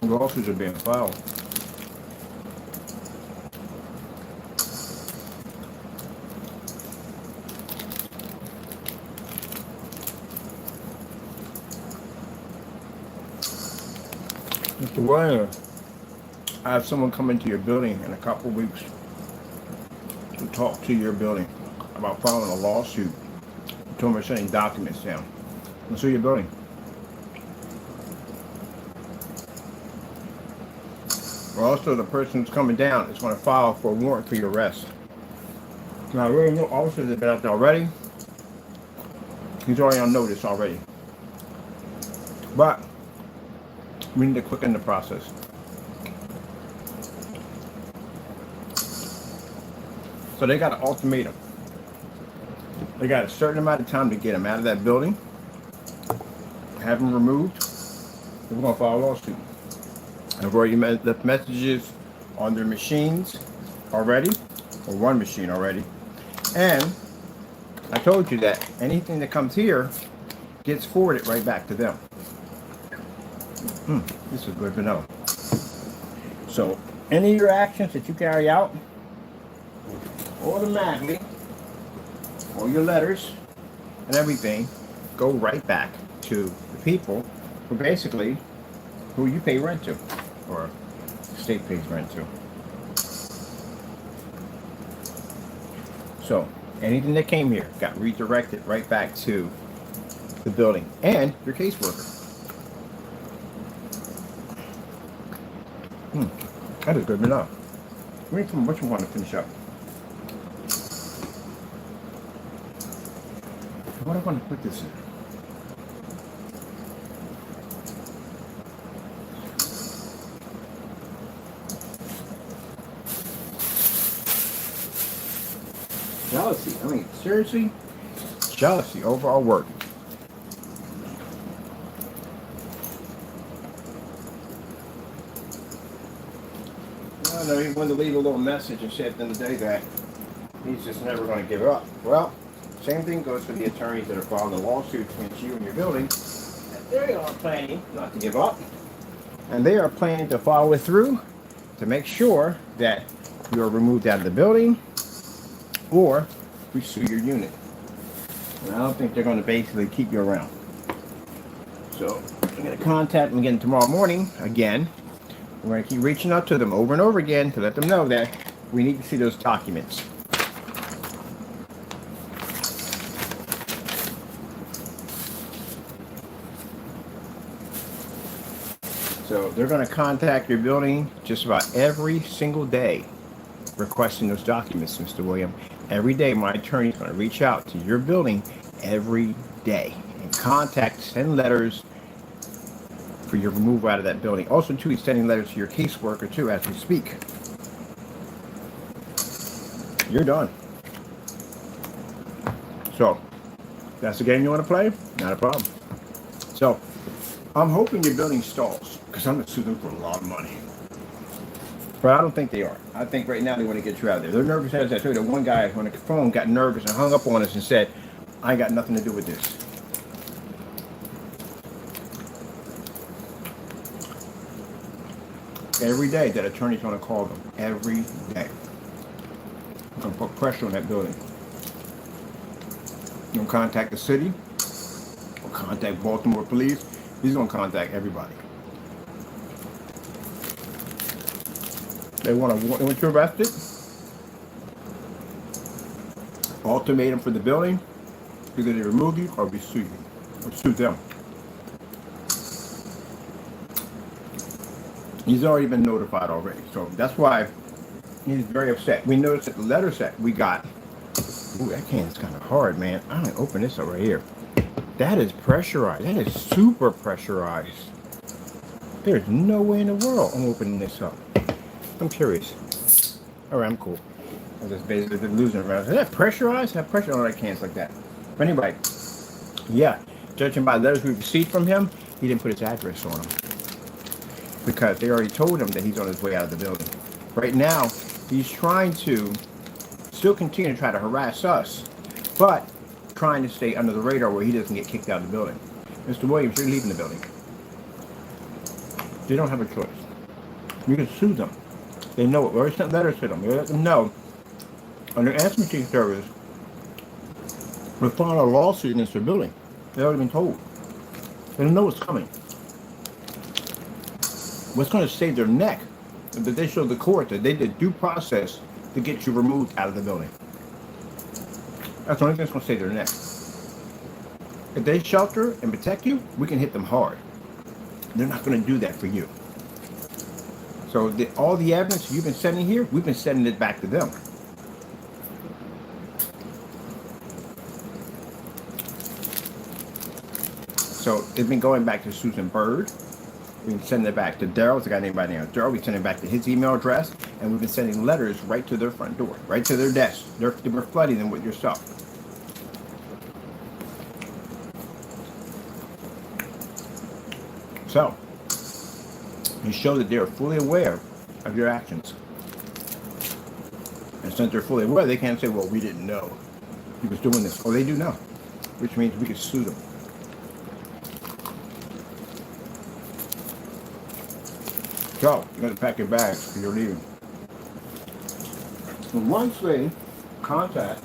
Lawsuits are being filed. Mr. Williams, I have someone come into your building in a couple of weeks to talk to your building about filing a lawsuit. You told me we're sending documents down. Let's see your building. Well, also the person who's coming down is going to file for a warrant for your arrest. Now, I really know officers have been out there already. He's already on notice already. But we need to quicken the process. So they got an ultimatum. They got a certain amount of time to get him out of that building, have him removed, and we're going to file a lawsuit. I've already left messages on their machines already, or one machine already. And I told you that anything that comes here gets forwarded right back to them. This is good to know. So any of your actions that you carry out, automatically, all your letters and everything go right back to the people who basically, who you pay rent to, or the state pays rent to. So anything that came here got redirected right back to the building and your caseworker. That is good enough. What you want to finish up? What do I want to put this in? Jealousy. I mean, seriously? Jealousy over our work. No, he wanted to leave a little message and say at the end of the day that he's just never going to give up. Well, same thing goes for the attorneys that are filing the lawsuits against you and your building. They are planning not to give up, and they are planning to follow it through to make sure that you are removed out of the building or we sue your unit. And I don't think they're going to basically keep you around. So I'm going to contact them again tomorrow morning again. We're going to keep reaching out to them over and over again to let them know that we need to see those documents. So they're going to contact your building just about every single day requesting those documents, Mr. William. Every day, my attorney is going to reach out to your building every day and contact, send letters for your removal out of that building. Also, too, he's sending letters to your caseworker, too, as we speak. You're done. So, that's the game you want to play? Not a problem. So, I'm hoping your building stalls, because I'm going to sue them for a lot of money. But I don't think they are. I think right now they want to get you out of there. They're nervous as I told you. One guy on the phone got nervous and hung up on us and said, I ain't got nothing to do with this. Every day that attorney's going to call them. Every day. I'm going to put pressure on that building. You're going to contact the city. Or contact Baltimore police. He's going to contact everybody. They want you arrested. Ultimatum for the building. Either they remove you or we sue you. Or sue them. He's already been notified already. So that's why he's very upset. We noticed that the letter set we got. Ooh, that can's kind of hard, man. I'm going to open this up right here. That is pressurized. That is super pressurized. There's no way in the world I'm opening this up. I'm curious. Alright, I'm cool. I'm just basically losing it around. Is that pressurized? Have pressure on that cans like that. But anyway, yeah. Judging by letters we received from him, he didn't put his address on them. Because they already told him that he's on his way out of the building. Right now, he's trying to still continue to try to harass us, but trying to stay under the radar where he doesn't get kicked out of the building. Mr. Williams, you're leaving the building. They don't have a choice. You can sue them. They know it. We already sent letters to them. We let them know under answer machine service, we're filing a lawsuit against their building. They've already been told. They don't know what's coming. What's going to save their neck is that they show the court that they did due process to get you removed out of the building. That's the only thing that's going to save their neck. If they shelter and protect you, we can hit them hard. They're not going to do that for you. So all the evidence you've been sending here, we've been sending it back to them. So it's been going back to Susan Byrd. We've been sending it back to Daryl. It's a guy named by the name of Daryl. We've been sending it back to his email address. And we've been sending letters right to their front door, right to their desk. We're flooding them with your stuff. So, you show that they're fully aware of your actions. And since they're fully aware, they can't say, well, we didn't know he was doing this. Oh, they do know, which means we could sue them. So, you're going to pack your bags because you're leaving. And once they contact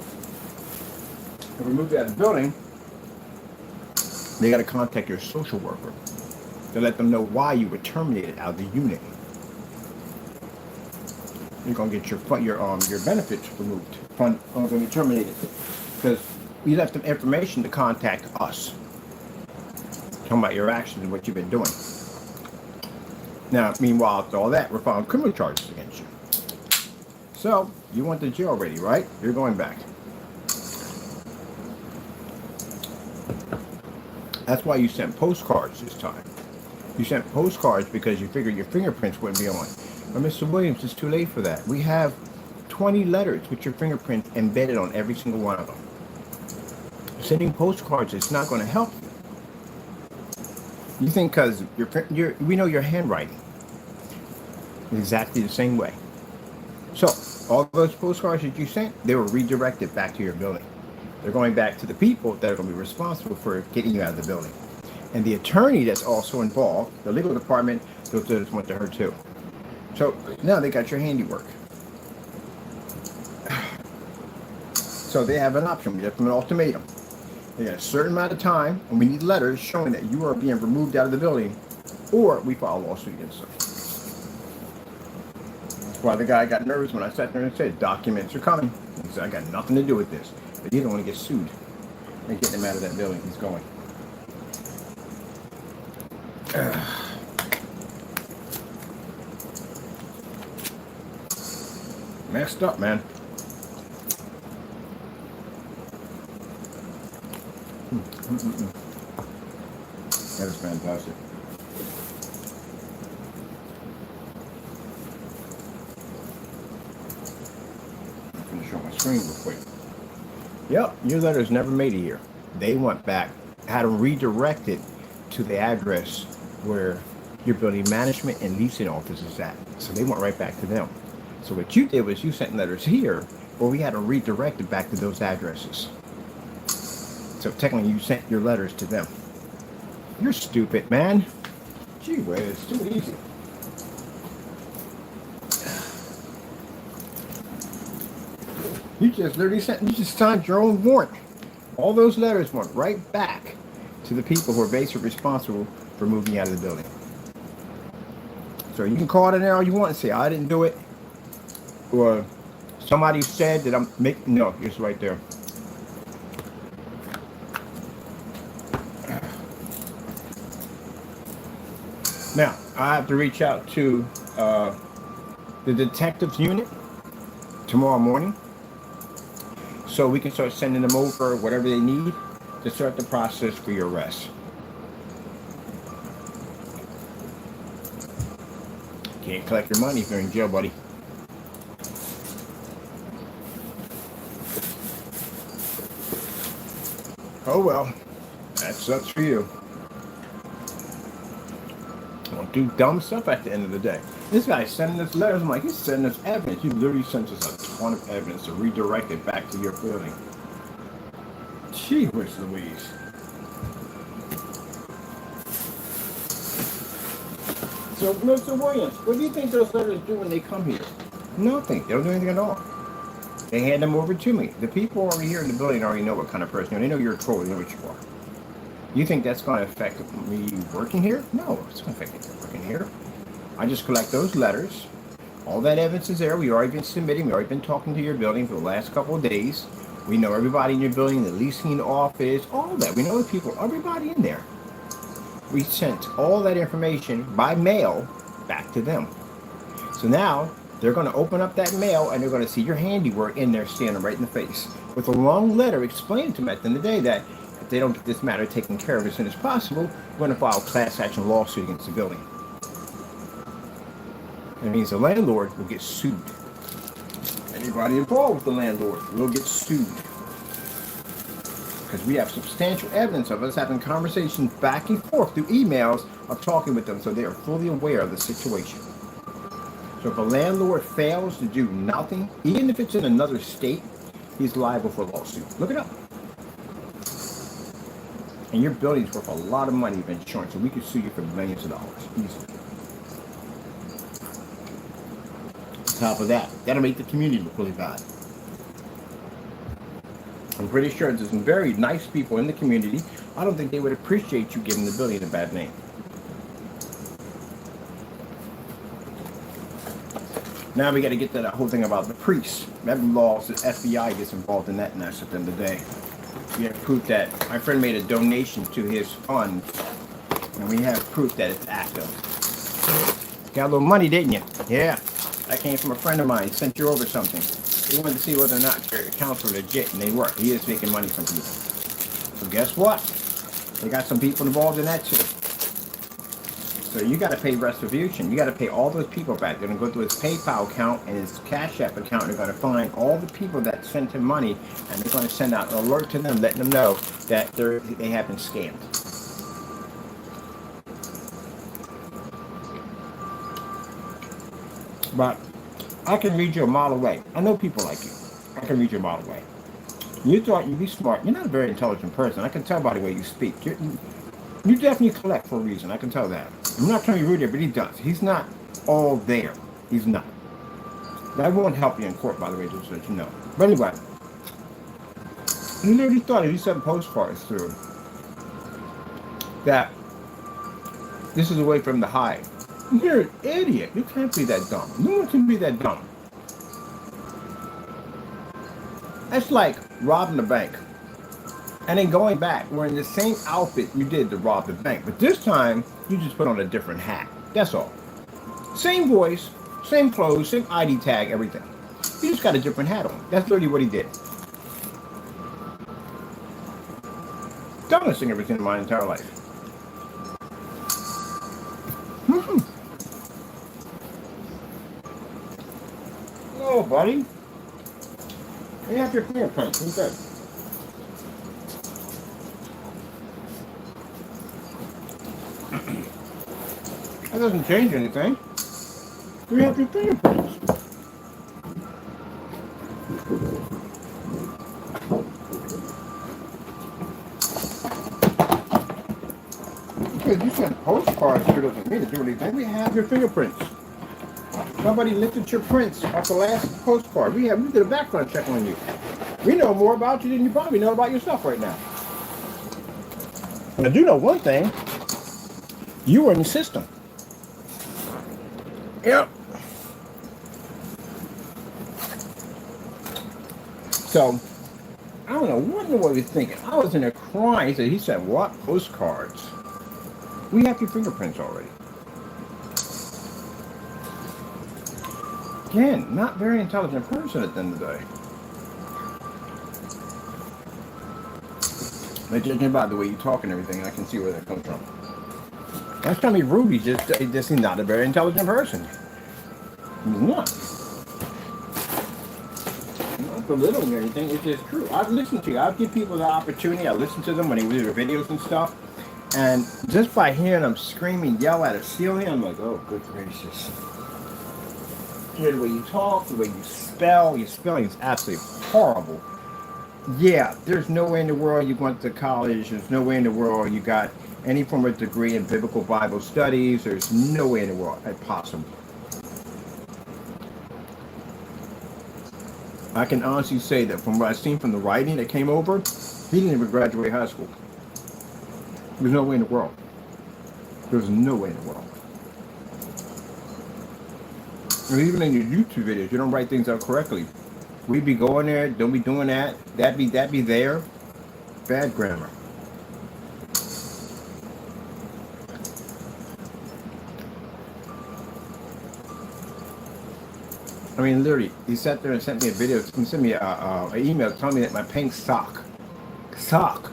and remove you out of the building, they got to contact your social worker to let them know why you were terminated out of the unit. You're gonna get your benefits removed. Fund are gonna be terminated because you left them information to contact us, talking about your actions and what you've been doing. Now, meanwhile, after all that, we're filing criminal charges against you. So you went to jail already, right? You're going back. That's why you sent postcards this time. You sent postcards because you figured your fingerprints wouldn't be on. But Mr. Williams, it's too late for that. We have 20 letters with your fingerprint embedded on every single one of them. Sending postcards is not going to help you. You think because we know your handwriting exactly the same way. So all those postcards that you sent, they were redirected back to your building. They're going back to the people that are going to be responsible for getting you out of the building. And the attorney that's also involved, the legal department, those letters went to her too. So now they got your handiwork. So they have an option. We have an ultimatum. They got a certain amount of time, and we need letters showing that you are being removed out of the building, or we file a lawsuit against them. That's why the guy got nervous when I sat there and said, documents are coming. He said, I got nothing to do with this. But he don't want to get sued. They're getting him out of that building. He's going. Messed up, man. That is fantastic. I'm going to show my screen real quick. Yep, your letters never made it here. They went back, had them redirected to the address where your building management and leasing office is at. So they went right back to them. So what you did was you sent letters here, where we had them redirected back to those addresses. So technically you sent your letters to them. You're stupid, man. Gee whiz, it's too easy. You just signed your own warrant. All those letters went right back to the people who are basically responsible for moving you out of the building. So you can call it an error you want and say, I didn't do it. Or somebody said that I'm making, no, it's right there. Now, I have to reach out to the detectives unit tomorrow morning so we can start sending them over whatever they need to start the process for your arrest. Can't collect your money if you're in jail, buddy. Oh well, that sucks for you. Don't do dumb stuff at the end of the day. This guy's sending us letters. I'm like, he's sending us evidence. You literally sent us a ton of evidence to redirect it back to your building. Gee whiz Louise. So, Mr. Williams, what do you think those letters do when they come here? Nothing. They don't do anything at all. They hand them over to me. The people over here in the building already know what kind of person you are. They know you're a troll. They know what you are. You think that's going to affect me working here? No, it's going to affect me working here. I just collect those letters. All that evidence is there. We already been submitting. We already been talking to your building for the last couple of days. We know everybody in your building, the leasing office, all that. We know the people, everybody in there. We sent all that information by mail back to them. So now they're going to open up that mail and they're going to see your handiwork in there standing right in the face with a long letter explaining to them at the end of the day that if they don't get this matter taken care of as soon as possible, we're going to file a class action lawsuit against the building. That means the landlord will get sued. Anybody involved with the landlord will get sued. Because we have substantial evidence of us having conversations back and forth through emails of talking with them so they are fully aware of the situation. So if a landlord fails to do nothing, even if it's in another state, he's liable for a lawsuit. Look it up. And your building's worth a lot of money of insurance, so we could sue you for millions of dollars. Easily. On top of that, that'll make the community look really bad. I'm pretty sure there's some very nice people in the community. I don't think they would appreciate you giving the building a bad name. Now we got to get to that whole thing about the priests. That law says FBI gets involved in that mess at the end of the day. We have proof that my friend made a donation to his fund, and we have proof that it's active. Got a little money, didn't you? Yeah, that came from a friend of mine. He sent you over something. He wanted to see whether or not your accounts were legit, and they were. He is making money from people. So guess what? They got some people involved in that too. So you got to pay restitution. You got to pay all those people back. They're going to go to his PayPal account and his Cash App account. They're going to find all the people that sent him money, and they're going to send out an alert to them, letting them know that they have been scammed. But I can read you a mile away. I know people like you. I can read you a mile away. You thought you'd be smart. You're not a very intelligent person. I can tell by the way you speak. You definitely collect for a reason. I can tell that. I'm not trying to be rude here, but he does. He's not all there. He's not. That won't help you in court, by the way, just so that you know. But anyway, he literally thought if you sent postcards through that this is a way for him to hide. You're an idiot. You can't be that dumb. No one can be that dumb. That's like robbing the bank and then going back wearing the same outfit you did to rob the bank. But this time, you just put on a different hat. That's all. Same voice, same clothes, same ID tag, everything. You just got a different hat on. That's literally what he did. done listing everything in my entire life. Hello, buddy. You have your fingerprints. Who's that? That doesn't change anything. We have your fingerprints. Because you sent postcards to us me to do anything. We have your fingerprints. Somebody lifted your prints off the last postcard. We did a background check on you. We know more about you than you probably know about yourself right now. I do know one thing. You were in the system. Yep. So, I don't know what in the world he's thinking. I was in there crying. He said, what? Postcards? We have your fingerprints already. Again, not very intelligent person at the end of the day. But judging by the way you talk and everything, I can see where that comes from. Last time he rude, he's just not a very intelligent person. He's not. Not belittling or anything, it's just true. I've listened to you. I'll give people the opportunity. I listen to them when they do their videos and stuff. And just by hearing them screaming, yell at a ceiling, I'm like, oh, good gracious. Hear the way you talk, the way you spell, your spelling is absolutely horrible. Yeah, there's no way in the world you went to college. There's no way in the world you got any form of degree in biblical Bible studies. There's no way in the world that's possible. I can honestly say that from what I've seen from the writing that came over, he didn't even graduate high school. There's no way in the world. There's no way in the world. And even in your YouTube videos, you don't write things out correctly. We be going there, don't be doing that. That be there. Bad grammar. I mean, literally, he sat there and sent me a video. He sent me an email telling me that my paint sock. Sock.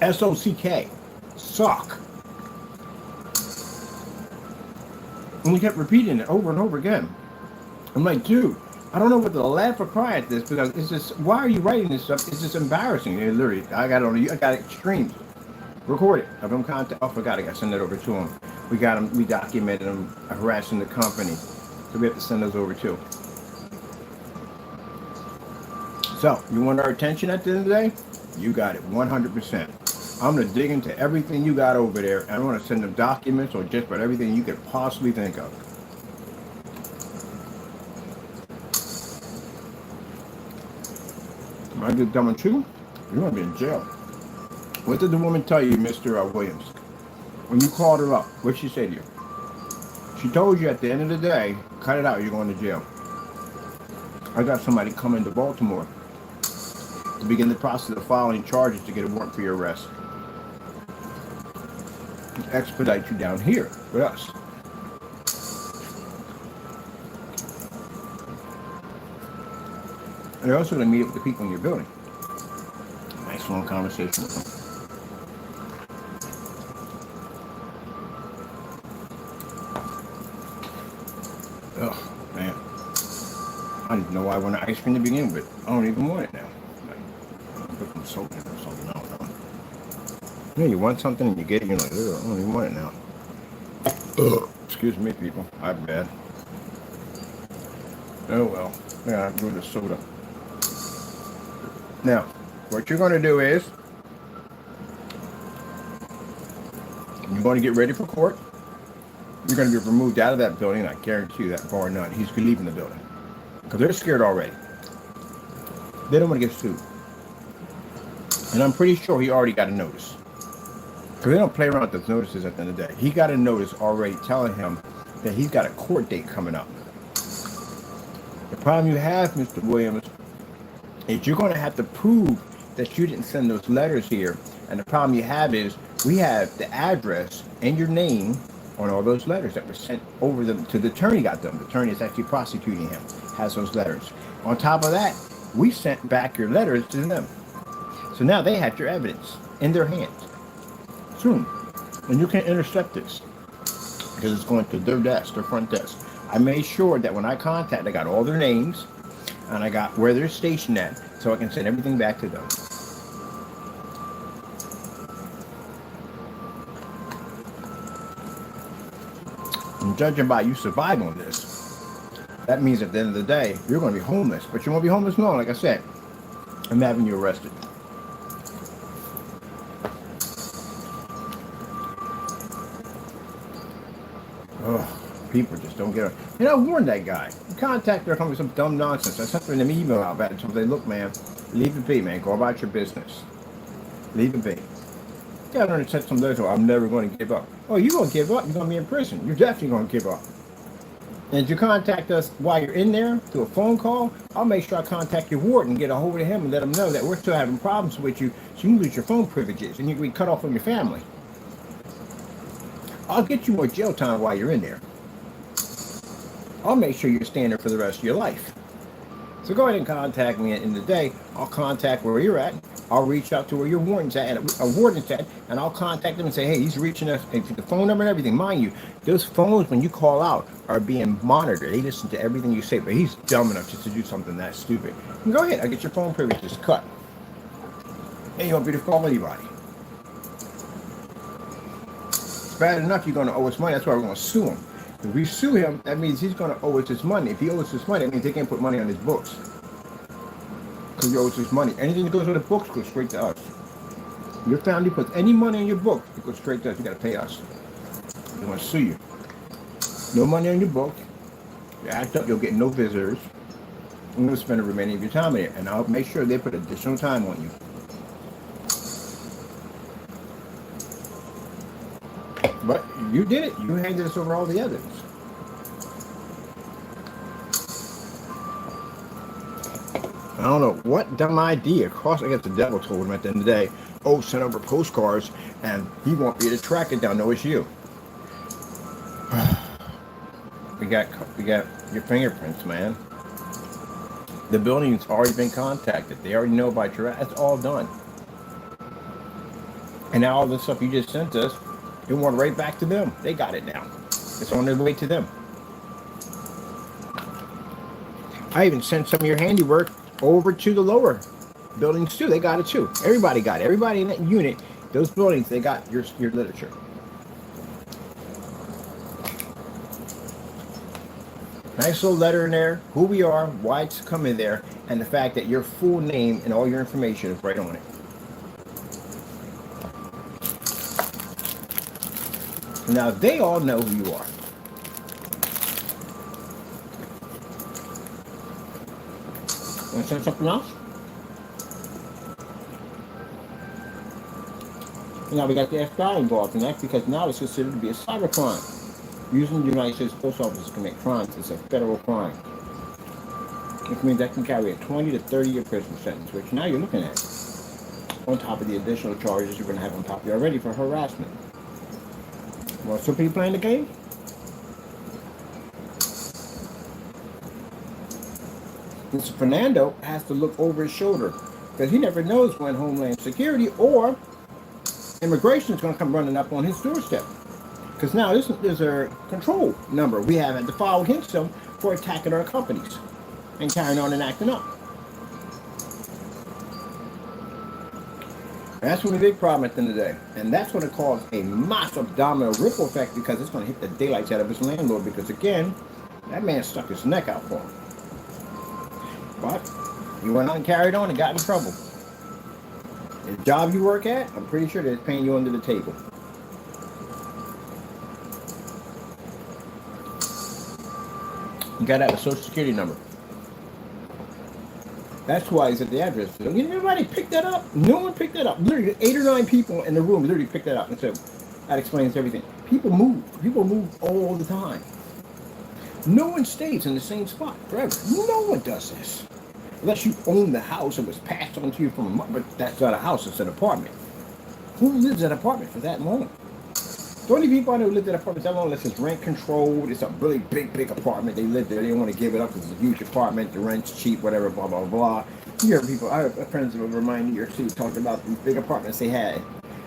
S-O-C-K. Sock. And we kept repeating it over and over again. I'm like, dude, I don't know what to laugh or cry at this because it's just, why are you writing this stuff? It's just embarrassing. And literally, I got it streamed. Record it. Of him contact. Oh, I forgot. I got to send it over to him. We got him. We documented him harassing the company. So we have to send those over too. So, you want our attention at the end of the day? You got it, 100%. I'm going to dig into everything you got over there, and I want to send them documents or just about everything you could possibly think of. Am I just dumb too? You're going to be in jail. What did the woman tell you, Mr. Williams? When you called her up, what did she say to you? She told you at the end of the day, cut it out, you're going to jail. I got somebody coming to Baltimore to begin the process of filing charges to get a warrant for your arrest. To expedite you down here with us. And they're also going to meet up with the people in your building. Nice long conversation with them. Oh, man. I didn't know I wanted ice cream to begin with. I don't even want it now. I put some soap in it or something. I don't know. You know, you want something and you get it, you're like, ugh, I don't even want it now. Ugh. Excuse me, people. I'm bad. Oh, well. Yeah, I'm going to soda. Now, what you're going to do is, you're going to get ready for court. You're going to be removed out of that building, I guarantee you that, bar none. He's leaving the building. Because they're scared already. They don't want to get sued. And I'm pretty sure he already got a notice. Because they don't play around with those notices at the end of the day. He got a notice already telling him that he's got a court date coming up. The problem you have, Mr. Williams, is you're going to have to prove that you didn't send those letters here. And the problem you have is we have the address and your name on all those letters that were sent over them to the attorney got them. The attorney is actually prosecuting him, has those letters. On top of that, we sent back your letters to them. So now they have your evidence. in their hands soon. And you can intercept this because it's going to their desk, their front desk. I made sure that when I contact, I got all their names and I got where they're stationed at so I can send everything back to them. And judging by you survive on this, that means at the end of the day, you're going to be homeless. But you won't be homeless long, like I said. I'm having you arrested. Oh, people just don't get it. You know, I warned that guy. You contact their company with some dumb nonsense. I sent them an email out about it. So they look, man, leave it be, man. Go about your business. Leave it be. Yeah, I learned to set some letters. I'm never going to give up. Oh, you're going to give up? You're going to be in prison. You're definitely going to give up. And if you contact us while you're in there through a phone call, I'll make sure I contact your warden and get a hold of him and let him know that we're still having problems with you, so you can lose your phone privileges and you can be cut off from your family. I'll get you more jail time while you're in there. I'll make sure you're staying there for the rest of your life. So go ahead and contact me at the end of the day. I'll contact where you're at. I'll reach out to where your warden's at, and I'll contact them and say, hey, he's reaching us, and the phone number and everything. Mind you, those phones, when you call out, are being monitored. They listen to everything you say, but he's dumb enough just to do something that stupid. And go ahead, I'll get your phone privileges cut. And you won't be to call anybody. It's bad enough you're going to owe us money. That's why we're going to sue him. If we sue him, that means he's going to owe us his money. If he owes us his money, that means they can't put money on his books. Because he owes us money. Anything that goes on the books goes straight to us. Your family puts any money on your book, it goes straight to us. You got to pay us. They want to sue you. No money on your book. You act up, you'll get no visitors. I'm going to spend the remaining of your time in it, and I'll make sure they put additional time on you. But you did it. You handed us over all the evidence. I don't know what dumb idea. Of course, I guess the devil told him at the end of the day, oh, send over postcards, and he won't be able to track it down. No, it's you. We got your fingerprints, man. The building's already been contacted. They already know about your ass. That's all done. And now all this stuff you just sent us, it went right back to them. They got it now. It's on their way to them. I even sent some of your handiwork over to the lower buildings too. They got it too. Everybody got it. Everybody in that unit, those buildings, they got your literature. Nice little letter in there, who we are, why it's coming there, and the fact that your full name and all your information is right on it. Now they all know who you are. Want to say something else? Now we got the FBI involved in that because now it's considered to be a cyber crime. Using the United States Post Office to commit crimes is a federal crime. Which means that can carry a 20 to 30-year prison sentence, which now you're looking at. On top of the additional charges you're going to have on top of you already for harassment. Well, so people playing the game? Mr. Fernando has to look over his shoulder because he never knows when Homeland Security or Immigration is going to come running up on his doorstep. Because now this is a control number we have to file against them for attacking our companies and carrying on and acting up. That's going to be a big problem at the end of the day. And that's going to cause a massive domino ripple effect because it's going to hit the daylights out of his landlord because, again, that man stuck his neck out for him. But he went on and carried on and got in trouble. The job you work at, I'm pretty sure they're paying you under the table. You got to have a social security number. That's why he's at the address. Everybody picked that up. No one picked that up. Literally 8 or 9 people in the room literally picked that up and said, that explains everything. People move. People move all the time. No one stays in the same spot forever. No one does this. Unless you own the house and was passed on to you from a mother. But that's not a house, it's an apartment. Who lives in an apartment for that long? The only people I know who live in apartments that long unless it's rent controlled. It's a really big apartment. They live there. They don't want to give it up because it's a huge apartment. The rent's cheap, whatever, blah, blah, blah. You hear people, I have friends who remind New York City talked about these big apartments they had.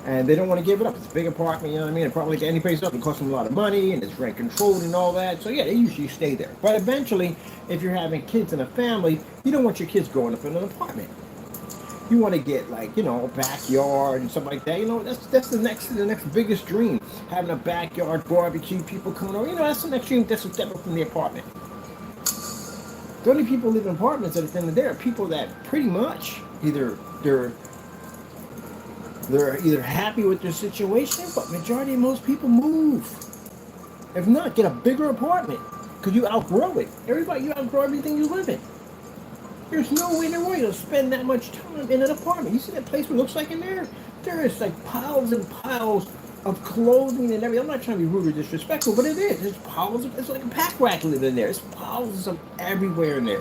And they don't want to give it up. It's a big apartment, you know what I mean? Probably like any place else, it costs them a lot of money and it's rent controlled and all that. So yeah, they usually stay there. But eventually, if you're having kids in a family, you don't want your kids growing up in an apartment. You want to get like, you know, a backyard and stuff like that. You know, that's the next biggest dream. Having a backyard barbecue, people coming over. You know, that's the next dream. That's a step up from the apartment. The only people who live in apartments at the end of the day are people that pretty much they're either happy with their situation, but majority of most people move. If not, get a bigger apartment because you outgrow it. You outgrow everything you live in. There's no way in the world you'll spend that much time in an apartment. You see that place what it looks like in there? There is like piles and piles of clothing and everything. I'm not trying to be rude or disrespectful, but it is. There's piles of, it's like a pack rat living in there. There's piles of everywhere in there.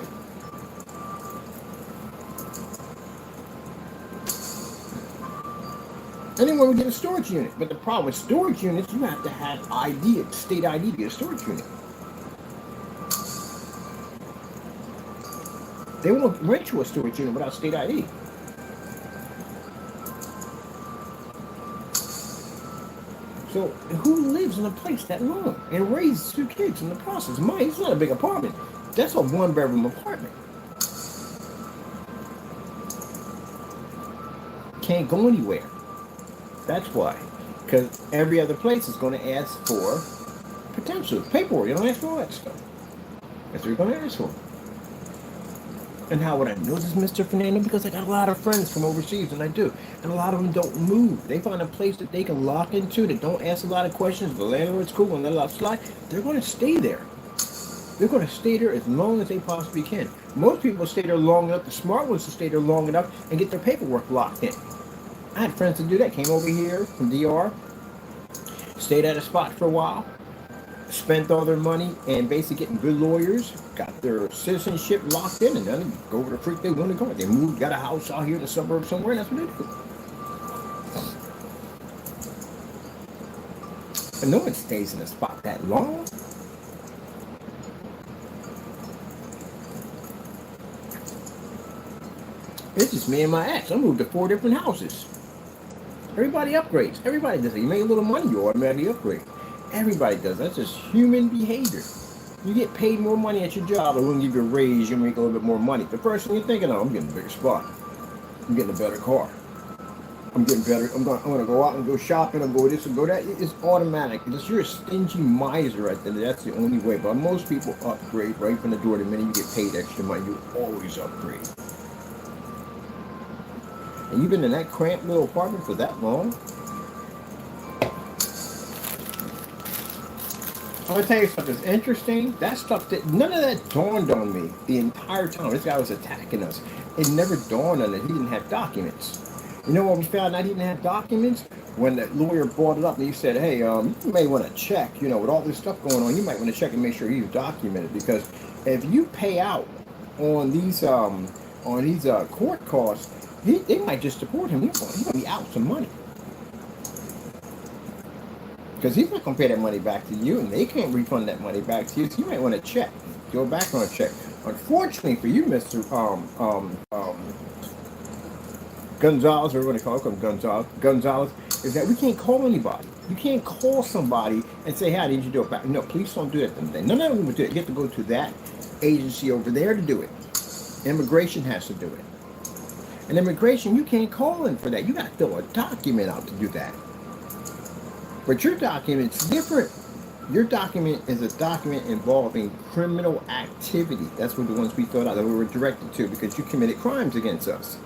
Anyone would get a storage unit, but the problem with storage units, you have to have ID, state ID to get a storage unit. They won't rent you a storage unit without state ID. So who lives in a place that long and raises 2 kids in the process? Mine, it's not a big apartment. That's a 1-bedroom apartment. Can't go anywhere. That's why. Because every other place is going to ask for potential paperwork. You don't ask for all that stuff. That's what you're going to ask for. And how would I know this, Mr. Fernando? Because I got a lot of friends from overseas, and I do. And a lot of them don't move. They find a place that they can lock into, that don't ask a lot of questions. The landlord's cool, and they let slide. They're going to stay there. They're going to stay there as long as they possibly can. Most people stay there long enough, the smart ones to stay there long enough and get their paperwork locked in. I had friends that do that. Came over here from DR, stayed at a spot for a while, spent all their money and basically getting good lawyers, got their citizenship locked in, and then they go over the creek they want to go. They moved, got a house out here in the suburbs somewhere, and that's what they do. But no one stays in a spot that long. It's just me and my ex. I moved to 4 different houses. Everybody upgrades. Everybody does it. You make a little money, you automatically upgrade. Everybody does. That's just human behavior. You get paid more money at your job, and we'll give you a raise, you make a little bit more money. The first thing you're thinking, oh, I'm getting a bigger spot. I'm getting a better car. I'm getting better. I'm gonna go out and go shopping and go this and go that. It's automatic. It's you're a stingy miser at the end. That's the only way. But most people upgrade right from the door. The minute you get paid extra money, you always upgrade. And you've been in that cramped little apartment for that long? I'm gonna tell you something that's interesting. That stuff that none of that dawned on me the entire time this guy was attacking us. It never dawned on it. He didn't have documents. You know what we found out he didn't have documents? When the lawyer brought it up and he said, hey, you may want to check, you know, with all this stuff going on, you might want to check and make sure he's documented, because if you pay out on these court costs, they might just deport him. He's gonna be out some money. Because he's not going to pay that money back to you, and they can't refund that money back to you. So you might want to check, do a background check. Unfortunately for you, Mr. Gonzalez, or what do they call him, Gonzalez, is that we can't call anybody. You can't call somebody and say, hey, I need you to do it back. No, police don't do that. None of them would do it. You have to go to that agency over there to do it. Immigration has to do it. And immigration, you can't call in for that. You got to fill a document out to do that. But your document's different. Your document is a document involving criminal activity. That's what the ones we filled out that we were directed to, because you committed crimes against us.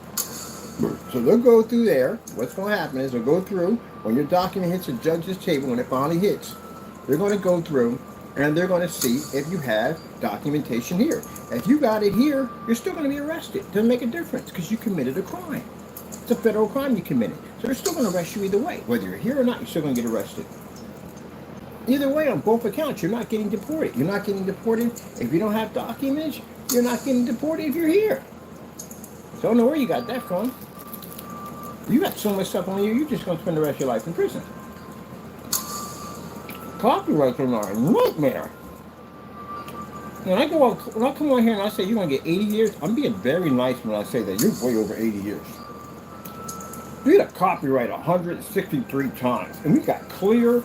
So they'll go through there. What's going to happen is they'll go through, when your document hits the judge's table, when it finally hits, they're going to go through and they're going to see if you have documentation here. If you got it here, you're still going to be arrested. Doesn't make a difference because you committed a crime. It's a federal crime you committed. So they're still going to arrest you either way. Whether you're here or not, you're still going to get arrested. Either way, on both accounts, you're not getting deported. You're not getting deported if you don't have documents. You're not getting deported if you're here. So I don't know where you got that from. You got so much stuff on you, you're just going to spend the rest of your life in prison. Copyrights are not a nightmare. when I come on here and I say you're gonna get 80 years, I'm being very nice when I say that you're way over 80 years. We got a copyright 163 times, and we got clear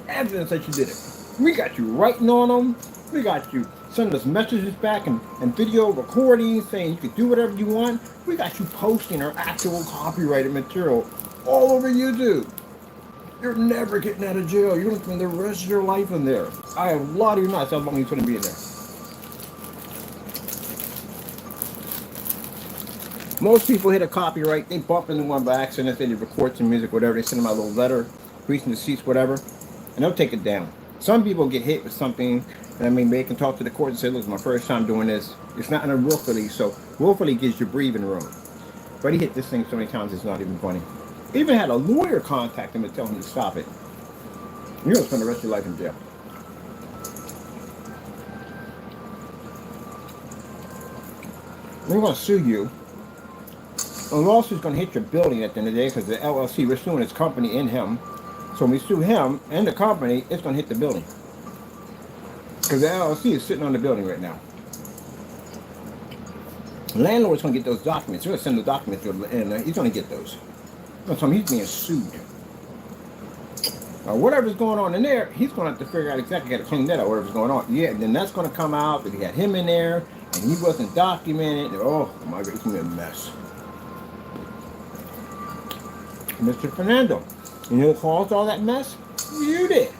evidence that you did it. We got you writing on them. We got you sending us messages back and video recordings saying you can do whatever you want. We got you posting our actual copyrighted material all over YouTube. You're never getting out of jail. You're going to spend the rest of your life in there. I have a lot of you not how long you're going to be in there. Most people hit a copyright, they bump into one by accident, they record some music, whatever, they send them a little letter, greasing the seats, whatever, and they'll take it down. Some people get hit with something, and I mean, they can talk to the court and say, look, it's my first time doing this. It's not in a willfully, so willfully gives you breathing room. But he hit this thing so many times, it's not even funny. He even had a lawyer contact him and tell him to stop it. You're going to spend the rest of your life in jail. We're going to sue you. A lawsuit's going to hit your building at the end of the day because the LLC, we're suing his company and him. So when we sue him and the company, it's going to hit the building. Because the LLC is sitting on the building right now. The landlord's going to get those documents. They're going to send the documents to him, and he's going to get those. So he's being sued. Whatever's going on in there, he's going to have to figure out exactly how to clean that out, whatever's going on. Yeah, and then that's going to come out that he had him in there, and he wasn't documented. And, oh my God, it's going to be a mess. Mr. Fernando, you know who caused all that mess? You did.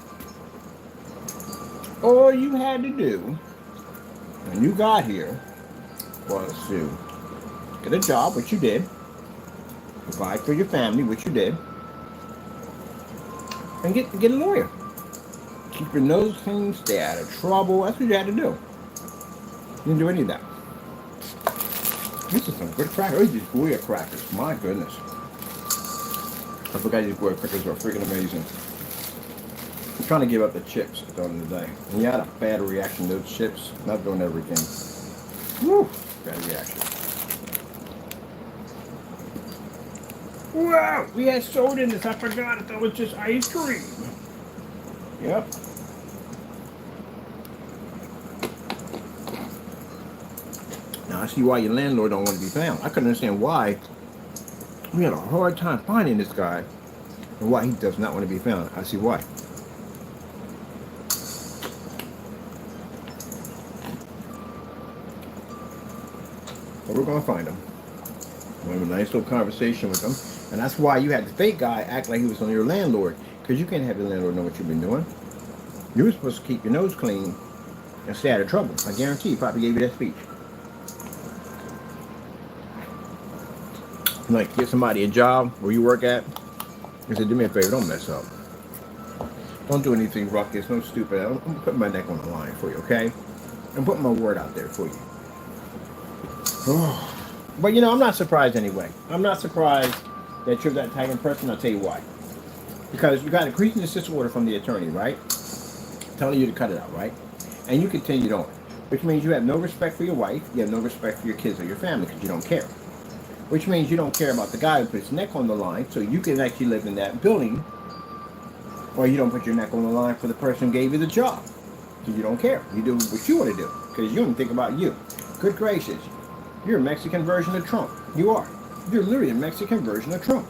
All you had to do when you got here was to get a job, which you did, provide for your family, which you did, and get a lawyer. Keep your nose clean, stay out of trouble. That's what you had to do. You didn't do any of that. This is some good crackers. These Goya crackers, my goodness. I forgot these Goya crackers are freaking amazing. I'm trying to give up the chips at the end of the day. And you had a bad reaction to those chips. Not doing everything. Woo! Bad reaction. Wow! We had soda in this. I forgot it. That was just ice cream. Yep. Now I see why your landlord don't want to be found. I couldn't understand why. We had a hard time finding this guy and why he does not want to be found. I see why. But we're going to find him. We'll have a nice little conversation with him. And that's why you had the fake guy act like he was on your landlord. Because you can't have your landlord know what you've been doing. You were supposed to keep your nose clean and stay out of trouble. I guarantee he probably gave you that speech. Like, get somebody a job where you work at. He said, do me a favor, don't mess up. Don't do anything ruckus, no stupid. I'm putting my neck on the line for you, okay? I'm putting my word out there for you. But, you know, I'm not surprised anyway. I'm not surprised that you're that type of person. I'll tell you why. Because you got a cease and desist order from the attorney, right? Telling you to cut it out, right? And you continued on. Which means you have no respect for your wife. You have no respect for your kids or your family because you don't care. Which means you don't care about the guy who put his neck on the line so you can actually live in that building. Or you don't put your neck on the line for the person who gave you the job. Because you don't care. You do what you want to do. Because you don't think about you. Good gracious. You're a Mexican version of Trump. You are. You're literally a Mexican version of Trump.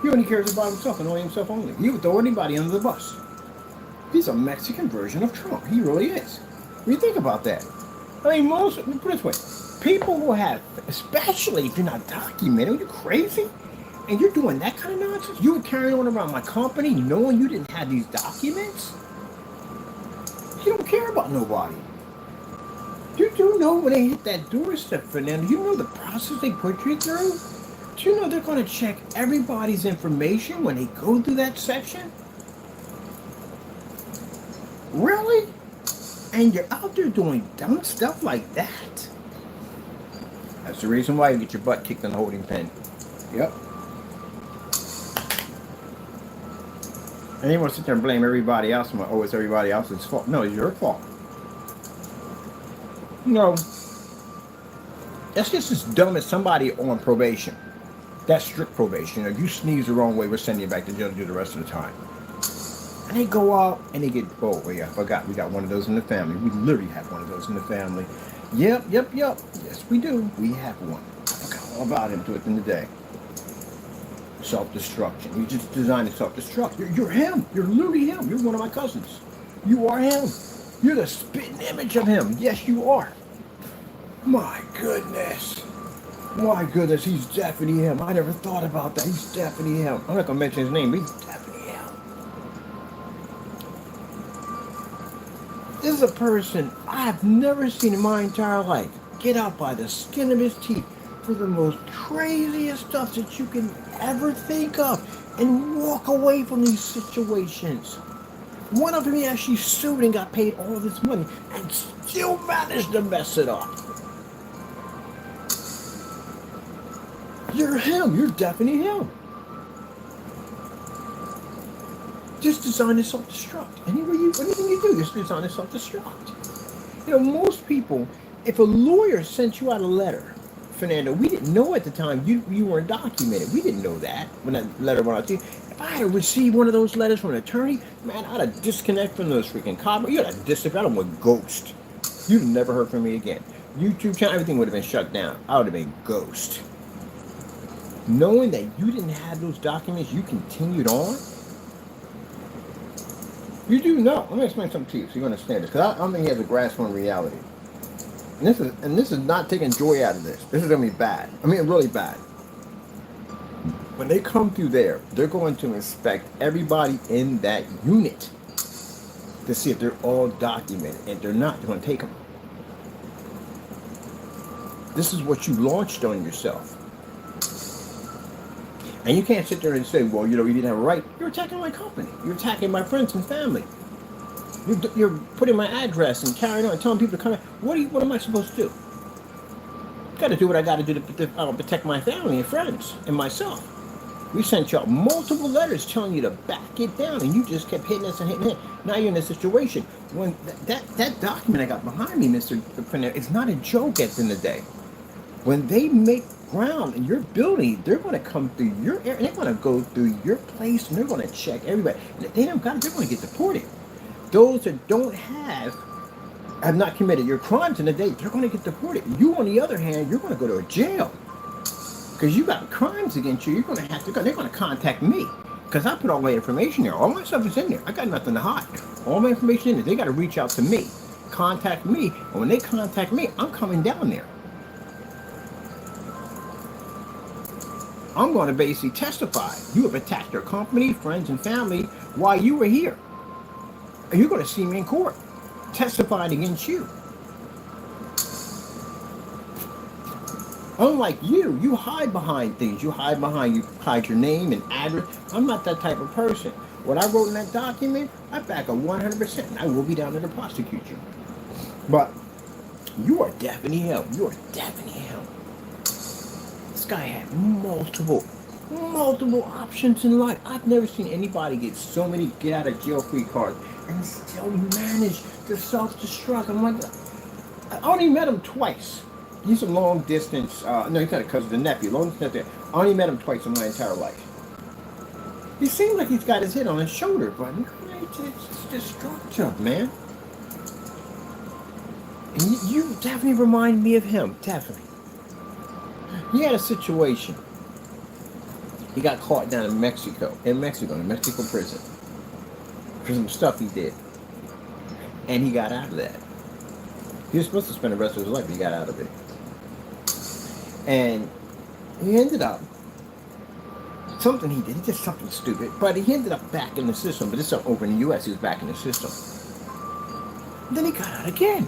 He only cares about himself and only himself only. You would throw anybody under the bus. He's a Mexican version of Trump. He really is. When you think about that. I mean, put it this way. People who have, especially if you're not documented, are you crazy? And you're doing that kind of nonsense? You were carrying on around my company knowing you didn't have these documents? You don't care about nobody. You do know when they hit that doorstep, Fernando, you know the process they put you through? Do you know they're going to check everybody's information when they go through that section? Really? And you're out there doing dumb stuff like that? That's the reason why you get your butt kicked in the holding pen. Yep. And you want to sit there and blame everybody else and oh, it's everybody else's fault. No, it's your fault. No. That's just as dumb as somebody on probation. That's strict probation. If you sneeze the wrong way, we're sending you back to jail to do the rest of the time. And they go out and they get, oh, yeah, I forgot. We got one of those in the family. We literally have one of those in the family. Yep. Yes, we do. We have one. I forgot all about him to it in the day. Self-destruction. You just designed to self-destruct. You're him. You're literally him. You're one of my cousins. You are him. You're the spitting image of him. Yes, you are. My goodness. My goodness, he's definitely him. I never thought about that. He's definitely him. I'm not going to mention his name, but he's definitely him. This is a person I've never seen in my entire life get out by the skin of his teeth for the most craziest stuff that you can ever think of and walk away from these situations. One of them, he actually sued and got paid all this money and still managed to mess it up. You're him. You're definitely him. Just designed to self-destruct. Anything you do, just designed to self-destruct. You know, most people, if a lawyer sent you out a letter, Fernando, we didn't know at the time you weren't documented. We didn't know that when that letter went out to you. If I had received one of those letters from an attorney, man, I'd have disconnected from those freaking cops. You'd have disappeared. I'd have went ghost. You'd never heard from me again. YouTube channel, everything would have been shut down. I would have been ghost. Knowing that you didn't have those documents, you continued on. You do know. Let me explain something to you so you understand this. Because I don't think he has a grasp on reality. And this is not taking joy out of this. This is going to be bad. I mean, really bad. When they come through there, they're going to inspect everybody in that unit to see if they're all documented. And if they're not, they're going to take them. This is what you launched on yourself. And you can't sit there and say, well, you know, you didn't have a right. You're attacking my company. You're attacking my friends and family. You're putting my address and carrying on and telling people to come in. What am I supposed to do? Got to do what I got to do to protect my family and friends and myself. We sent y'all multiple letters telling you to back it down, and you just kept hitting us and hitting it. Now you're in a situation when that document I got behind me, Mr. Preneur, it's not a joke at the end of the day. When they make ground in your building, they're going to come through your area, they're going to go through your place, and they're going to check everybody. And if they don't got it, they're going to get deported. Those that don't have not committed your crimes in the day, they're going to get deported. You, on the other hand, you're going to go to a jail because you got crimes against you. You're going to have to go. They're going to contact me because I put all my information there. All my stuff is in there. I got nothing to hide. All my information in there. They got to reach out to me, contact me, and when they contact me, I'm coming down there. I'm going to basically testify. You have attacked your company, friends, and family while you were here. And you're going to see me in court, testifying against you. Unlike you hide behind things. You hide your name and address. I'm not that type of person. What I wrote in that document, I back up 100%, and I will be down there to prosecute you. But you are definitely him. You are definitely him. This guy had multiple options in life. I've never seen anybody get so many get out of jail free cards and still manage to self-destruct. I'm like, I only met him twice. He's a long distance, no, he's not a cousin, a nephew, long distance. I only met him twice in my entire life. He seems like he's got his head on his shoulder, but it's destructive, man. And you definitely remind me of him, definitely. He had a situation. He got caught down in Mexico prison, for some stuff he did. And he got out of that. He was supposed to spend the rest of his life, but he got out of it. And he ended up, something he did, he did something stupid, but he ended up back in the system. But this is over in the U.S., he was back in the system. And then he got out again.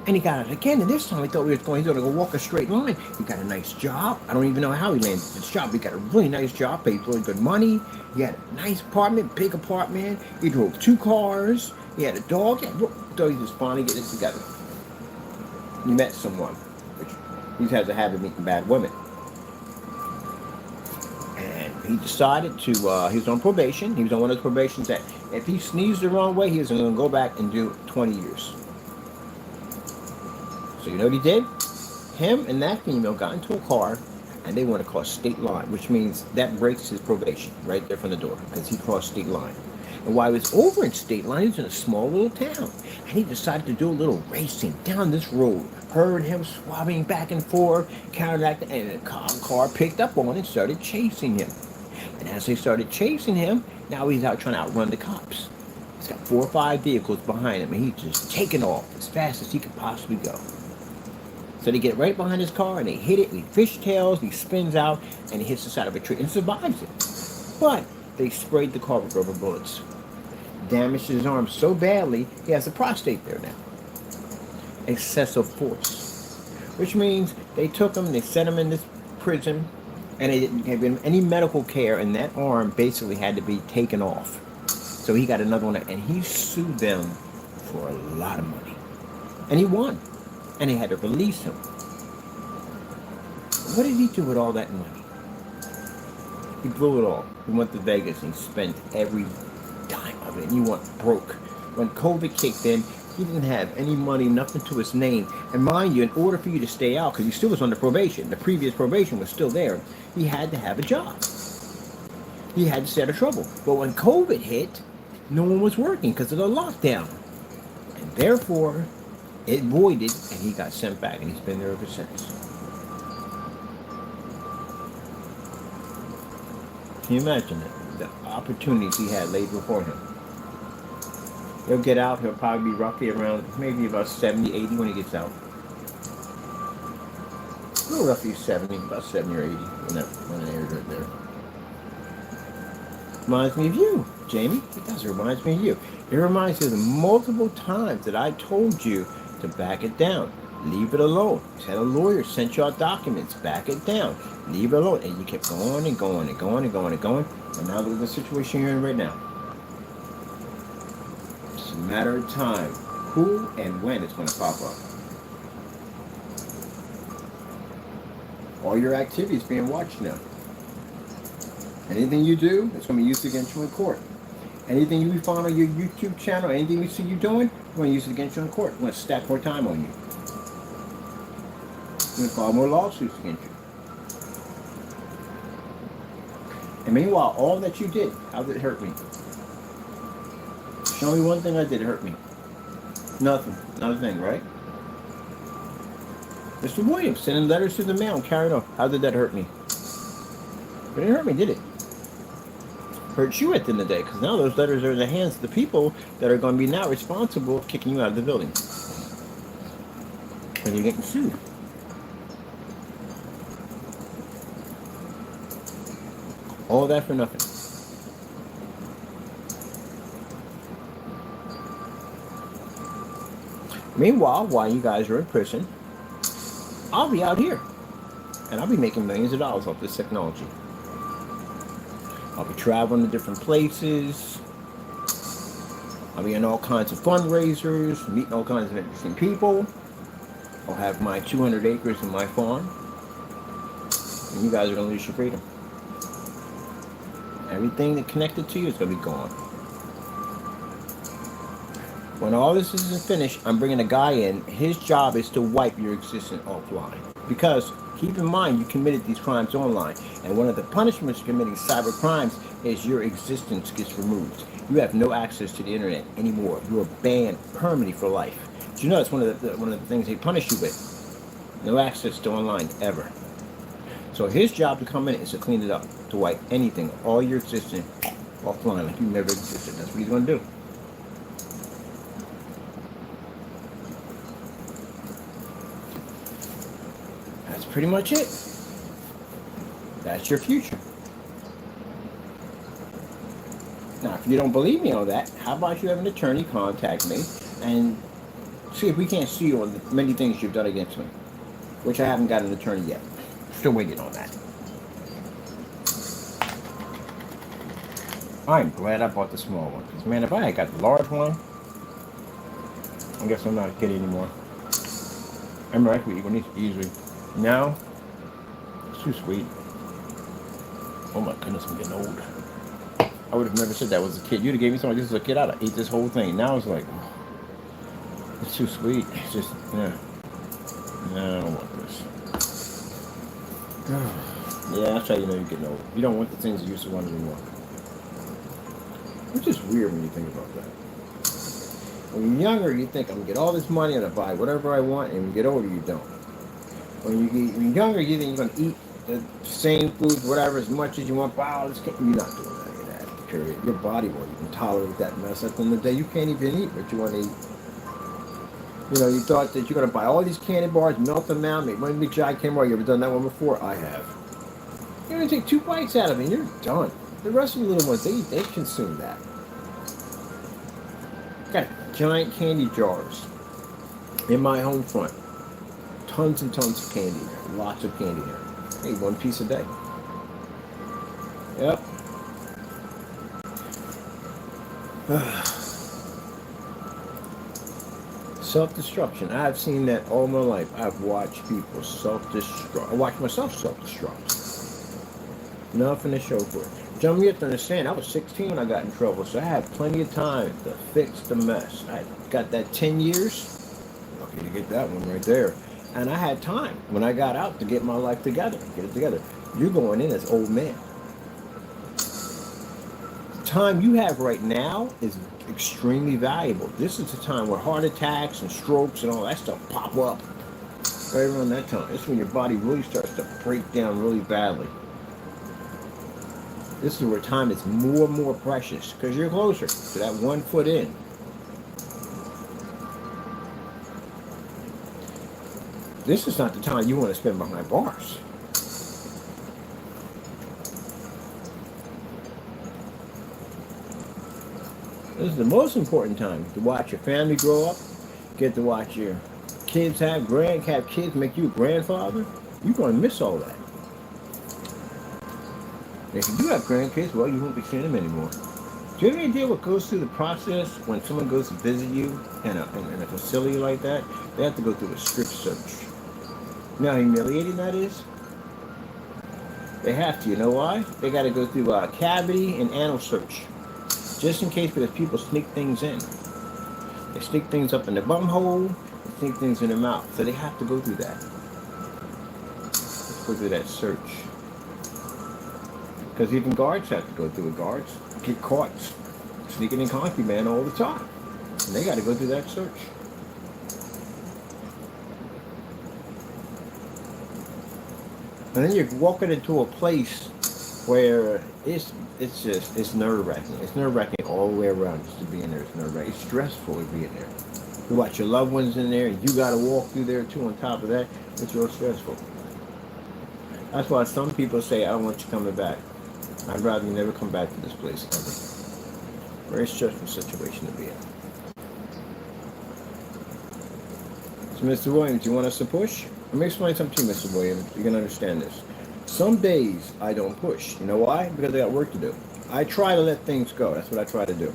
And he got out again, and this time he thought he was going to go walk a straight line. He got a nice job. I don't even know how he landed this job. He got a really nice job, paid really good money. He had a nice apartment, big apartment. He drove 2 cars. He had a dog. He thought he was finally getting it together. He met someone, which he has a habit of meeting bad women. And he decided to, he was on probation. He was on one of those probations that if he sneezed the wrong way, he was going to go back and do 20 years. So you know what he did? Him and that female got into a car, and they went across state line, which means that breaks his probation right there from the door, because he crossed state line. And while he was over in State Line, he was in a small little town. And he decided to do a little racing down this road. Heard him swabbing back and forth, counteracting, and a car picked up on and started chasing him. And as they started chasing him, now he's out trying to outrun the cops. He's got 4 or 5 vehicles behind him, and he's just taking off as fast as he could possibly go. So they get right behind his car, and they hit it, and he fishtails, he spins out, and he hits the side of a tree and survives it. But they sprayed the car with rubber bullets. Damaged his arm so badly, he has a prostate there now. Excessive force. Which means they took him, they sent him in this prison, and they didn't give him any medical care, and that arm basically had to be taken off. So he got another one, and he sued them for a lot of money. And he won. And they had to release him. What did he do with all that money? He blew it all. He went to Vegas and he spent every dime of it. And he went broke. When COVID kicked in, he didn't have any money, nothing to his name. And mind you, in order for you to stay out, because he still was under probation, the previous probation was still there, he had to have a job. He had to stay out of trouble. But when COVID hit, no one was working because of the lockdown. And therefore, it voided, and he got sent back, and he's been there ever since. Can you imagine it? The opportunities he had laid before him. He'll get out, he'll probably be roughly around maybe about 70, 80 when he gets out. Well, roughly 70, about 70 or 80 in that area right there. Reminds me of you, Jamie. It does remind me of you. It reminds me of the multiple times that I told you to back it down. Leave it alone. Had a lawyer sent you out documents. Back it down. Leave it alone. And you kept going and going and going and going and going. And now look at the situation you're in right now. It's a matter of time. Who and when it's going to pop up. All your activities being watched now. Anything you do, it's going to be used against you in court. Anything you find on your YouTube channel, anything we see you doing, we're going to use it against you in court. We're going to stack more time on you. We're going to file more lawsuits against you. And meanwhile, all that you did, how did it hurt me? Show me one thing I did that hurt me. Nothing. Not a thing, right? Mr. Williams, sending letters to the mail and carrying on. How did that hurt me? It didn't hurt me, did it? Hurt you at the end of the day, because now those letters are in the hands of the people that are going to be now responsible for kicking you out of the building. And you're getting sued. All that for nothing. Meanwhile, while you guys are in prison, I'll be out here. And I'll be making millions of dollars off this technology. I'll be traveling to different places. I'll be in all kinds of fundraisers, meeting all kinds of interesting people. I'll have my 200 acres in my farm. And you guys are going to lose your freedom. Everything that connected to you is going to be gone. When all this is finished, I'm bringing a guy in. His job is to wipe your existence offline. Because keep in mind, you committed these crimes online. And one of the punishments for committing cyber crimes is your existence gets removed. You have no access to the internet anymore. You are banned permanently for life. Do you know that's one of the things they punish you with? No access to online ever. So his job to come in is to clean it up, to wipe anything, all your existence offline, like you never existed. That's what he's going to do. That's pretty much it. That's your future. Now, if you don't believe me on that, how about you have an attorney contact me and see if we can't sue you on the many things you've done against me, which I haven't got an attorney yet. Still waiting on that. I'm glad I bought the small one, because man, if I had got the large one, I guess I'm not a kid anymore. I'm right with you when it's easy. Now, it's too sweet. Oh my goodness, I'm getting old. I would have never said that was a kid. You'd have gave me something like this as a kid, I'd have ate this whole thing. Now it's like, oh, it's too sweet. It's just, yeah. No, I don't want this. Yeah, that's how you know you're getting old. You don't want the things you used to want anymore. Which is weird when you think about that. When you're younger, you think, I'm going to get all this money and I buy whatever I want, and when you get older, you don't. When you're younger, you think you're going to eat the same foods, whatever, as much as you want, buy all this cake. You're not doing any of that, period. Your body won't even tolerate that mess. At the end of the day, you can't even eat what you want to eat. You know, you thought that you're going to buy all these candy bars, melt them out, make one big giant candy bar. You ever done that one before? I have. You're going to take 2 bites out of it and you're done. The rest of the little ones, they consume that. Got giant candy jars in my home front. Tons and tons of candy there. Lots of candy there. Hey, 1 piece a day. Yep. Self-destruction. I've seen that all my life. I've watched people self-destruct. I watched myself self-destruct. Nothing to show for it. John, you have to understand, I was 16 when I got in trouble, so I had plenty of time to fix the mess. I got that 10 years. Lucky to get that one right there. And I had time when I got out to get my life together, get it together. You're going in as old man. The time you have right now is extremely valuable. This is the time where heart attacks and strokes and all that stuff pop up. Right around that time. It's when your body really starts to break down really badly. This is where time is more and more precious because you're closer to that 1 foot in. This is not the time you want to spend behind bars. This is the most important time to watch your family grow up, get to watch your kids have kids, make you a grandfather. You're going to miss all that. And if you do have grandkids, well, you won't be seeing them anymore. Do you have any idea what goes through the process when someone goes to visit you in a facility like that? They have to go through a strip search. You know how humiliating that is? They have to. You know why? They got to go through a cavity and anal search. Just in case because people sneak things in. They sneak things up in the bum hole, they sneak things in their mouth. So they have to go through that. Let's go through that search. Because even guards have to go through it. Guards get caught sneaking in contraband all the time. And they got to go through that search. And then you're walking into a place where it's nerve-wracking. It's nerve-wracking all the way around just to be in there. It's nerve-wracking. It's stressful to be in there. You watch your loved ones in there, and you got to walk through there too on top of that. It's real stressful. That's why some people say, I don't want you coming back. I'd rather you never come back to this place ever. Very stressful situation to be in. So, Mr. Williams, you want us to push? Let me explain something to you, Mr. Williams. You can understand this. Some days I don't push. You know why? Because I got work to do. I try to let things go. That's what I try to do.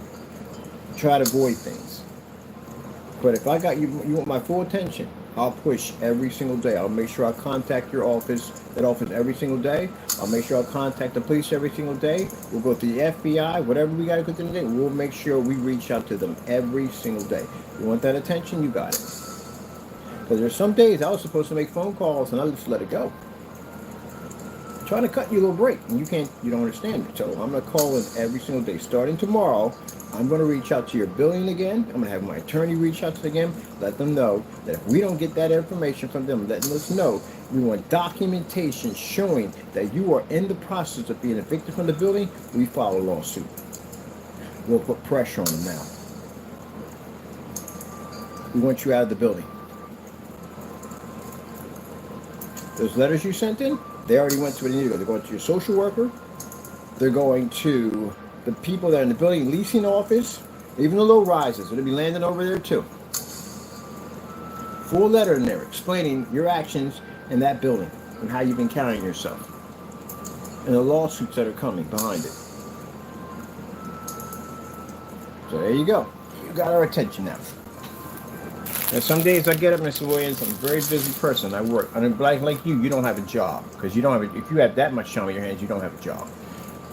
Try to avoid things. But if I got you want my full attention, I'll push every single day. I'll make sure I contact your office, that office every single day. I'll make sure I contact the police every single day. We'll go to the FBI, whatever we got to go to today. We'll make sure we reach out to them every single day. You want that attention? You got it. Because there's some days I was supposed to make phone calls and I just let it go. Trying to cut you a little break, and you don't understand it. So I'm going to call in every single day. Starting tomorrow, I'm going to reach out to your building again. I'm going to have my attorney reach out to them again, let them know that if we don't get that information from them, letting us know, we want documentation showing that you are in the process of being evicted from the building, we file a lawsuit. We'll put pressure on them now. We want you out of the building. Those letters you sent in, they already went to where they need to go. They're going to your social worker. They're going to the people that are in the building leasing office, even the low rises. They'll be landing over there too. Full letter in there explaining your actions in that building and how you've been carrying yourself. And the lawsuits that are coming behind it. So there you go. You got our attention now. And some days I get up, Mr. Williams, I'm a very busy person. I work. And like you don't have a job. Because you don't have if you have that much time on your hands, you don't have a job.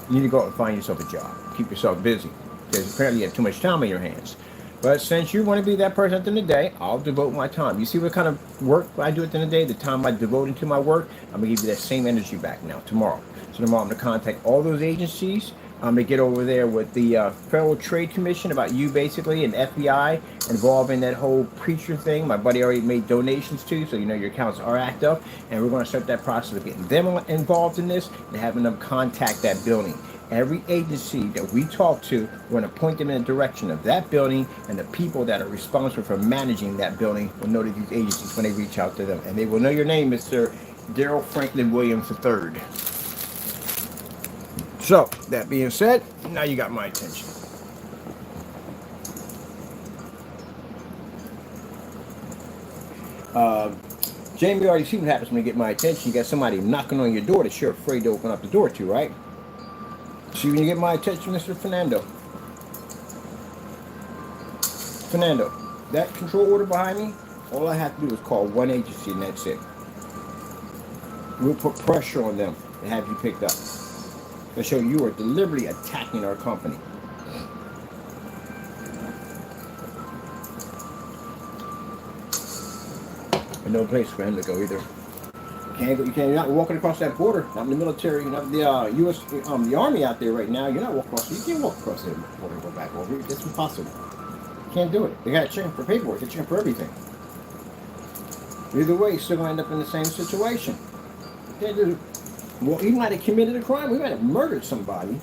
You need to go out and find yourself a job. Keep yourself busy. Because apparently you have too much time on your hands. But since you want to be that person at the end of the day, I'll devote my time. You see what kind of work I do at the end of the day? The time I devote into my work, I'm going to give you that same energy back now, tomorrow. So tomorrow I'm going to contact all those agencies. to get over there with the Federal Trade Commission about you basically and FBI involved in that whole preacher thing. My buddy already made donations to, so you know your accounts are active, and we're going to start that process of getting them involved in this and having them contact that building. Every agency that we talk to, we're going to point them in the direction of that building, and the people that are responsible for managing that building will know that these agencies when they reach out to them, and they will know your name, Mr. Daryl Franklin Williams III. So, that being said, now you got my attention. Jamie already seen what happens when you get my attention. You got somebody knocking on your door that you're afraid to open up the door to, right? See when you get my attention, Mr. Fernando. Fernando, that control order behind me, all I have to do is call one agency and that's it. We'll put pressure on them and have you picked up. To show you are deliberately attacking our company. And no place for him to go either. You're not walking across that border. Not in the military, not the U.S. The Army out there right now. You're not walking across. You can't walk across the border and go back over. It's impossible. You can't do it. They got to check for paperwork. They check for everything. Either way, you're still going to end up in the same situation. You can't do. Well, he might have committed a crime. We might have murdered somebody.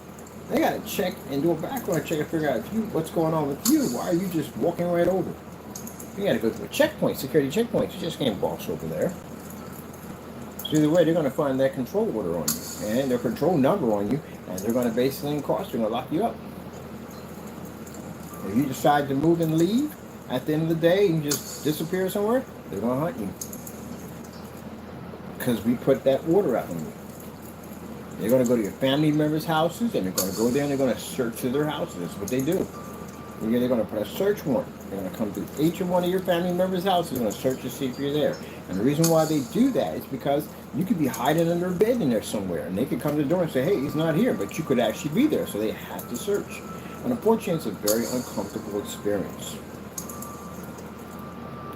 They got to check and do a background check and figure out what's going on with you. Why are you just walking right over? You got to go through a checkpoint, security checkpoint. You just can't boss over there. So either way, they're going to find that control order on you and their control number on you, and they're going to basically incarcerate you and lock you up. If you decide to move and leave at the end of the day, you just disappear somewhere, they're going to hunt you because we put that order out on you. They're going to go to your family members' houses, and they're going to go there and they're going to search through their houses. That's what they do. They're going to put a search warrant. They're going to come through each and one of your family members' houses. They're going to search to see if you're there. And the reason why they do that is because you could be hiding under a bed in there somewhere, and they could come to the door and say, hey, he's not here, but you could actually be there, so they have to search. And unfortunately, it's a very uncomfortable experience.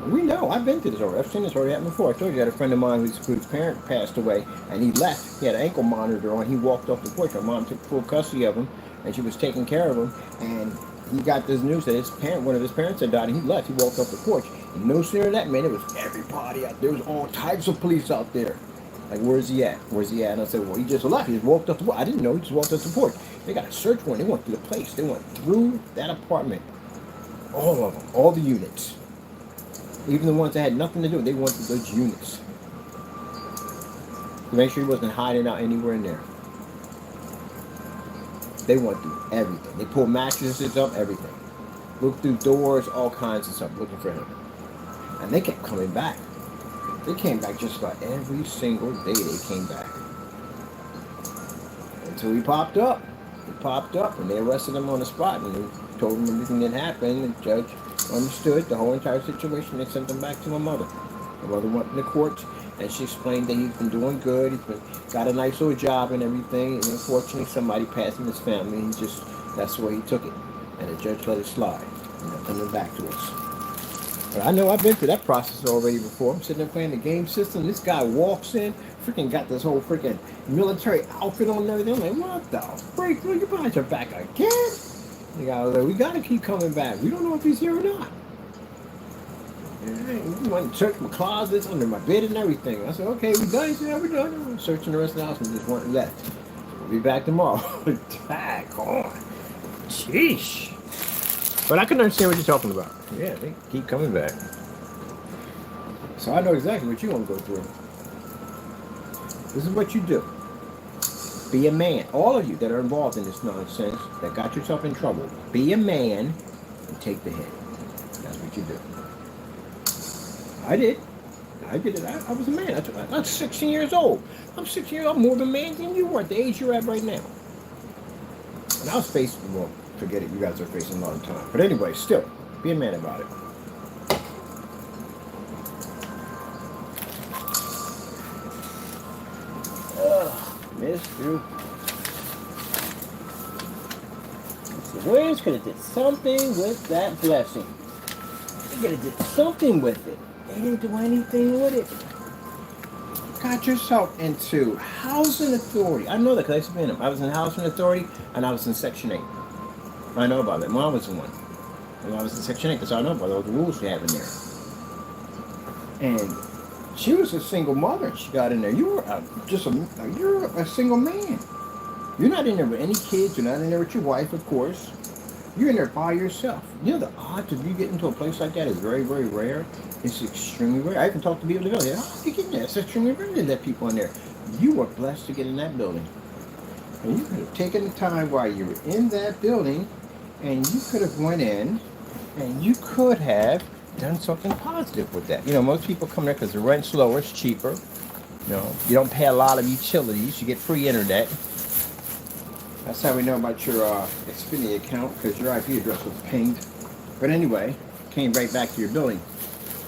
We know. I've been through this already. I've seen this already happen before. I told you I had a friend of mine whose parent passed away, and he left. He had an ankle monitor on. He walked off the porch. My mom took full custody of him, and she was taking care of him. And he got this news that one of his parents had died, and he left. He walked off the porch. And no sooner than that, man, it was everybody out there. There was all types of police out there. Like, where's he at? Where's he at? And I said, well, he just left. He just walked off the porch. I didn't know. He just walked off the porch. They got a search warrant. They went through the place. They went through that apartment. All of them. All the units. Even the ones that had nothing to do, they went through those units to make sure he wasn't hiding out anywhere in there. They went through everything. They pulled mattresses up, everything. Looked through doors, all kinds of stuff, looking for him. And they kept coming back. They came back just about every single day. They came back until he popped up. He popped up, and they arrested him on the spot, and they told him everything that happened. The judge understood the whole entire situation. They sent him back to my mother. My mother went in the court, and she explained that he's been doing good. Got a nice little job and everything. And unfortunately, somebody passed in his family. That's the way he took it. And the judge let it slide. And they're coming back to us. But I know I've been through that process already before. I'm sitting there playing the game system. This guy walks in, freaking got this whole freaking military outfit on and everything. I'm like, what the freak? Look, you behind your back again? The guy was like, we got to keep coming back. We don't know if he's here or not. And he went and searched my closets, under my bed and everything. I said, okay, we done. He said, yeah, we're done. We're searching the rest of the house and just went and left. We'll be back tomorrow. Tag on. Sheesh. But I can understand what you're talking about. Yeah, they keep coming back. So I know exactly what you want to go through. This is what you do. Be a man. All of you that are involved in this nonsense, that got yourself in trouble, be a man and take the hit. That's what you do. I did. I did it. I was a man. I'm 16 years old. I'm 16 years old. I'm more of a man than you were at the age you're at right now. And I was facing, well, forget it. You guys are facing a lot of time. But anyway, still, be a man about it. Mr. The Williams could have did something with that blessing. They could have did something with it. They didn't do anything with it. got yourself into housing authority. I know that because I used to be in them. I was in housing authority and I was in Section 8. I know about that. Mom was in one. And I was in Section 8 because I know about all the rules they have in there. And she was a single mother and she got in there. You were you're a single man. You're not in there with any kids. You're not in there with your wife, of course. You're in there by yourself. You know, the odds of you getting to a place like that is very, very rare. It's extremely rare. I can talk to people in the building. Oh, you get in there. It's extremely rare to let people in there. You were blessed to get in that building. And you could have taken the time while you were in that building and you could have went in and you could have done something positive with that. You know, most people come there because the rent's lower, it's cheaper. You know, you don't pay a lot of utilities. You get free internet. That's how we know about your Xfinity account, because your IP address was pinged. But anyway, came right back to your building,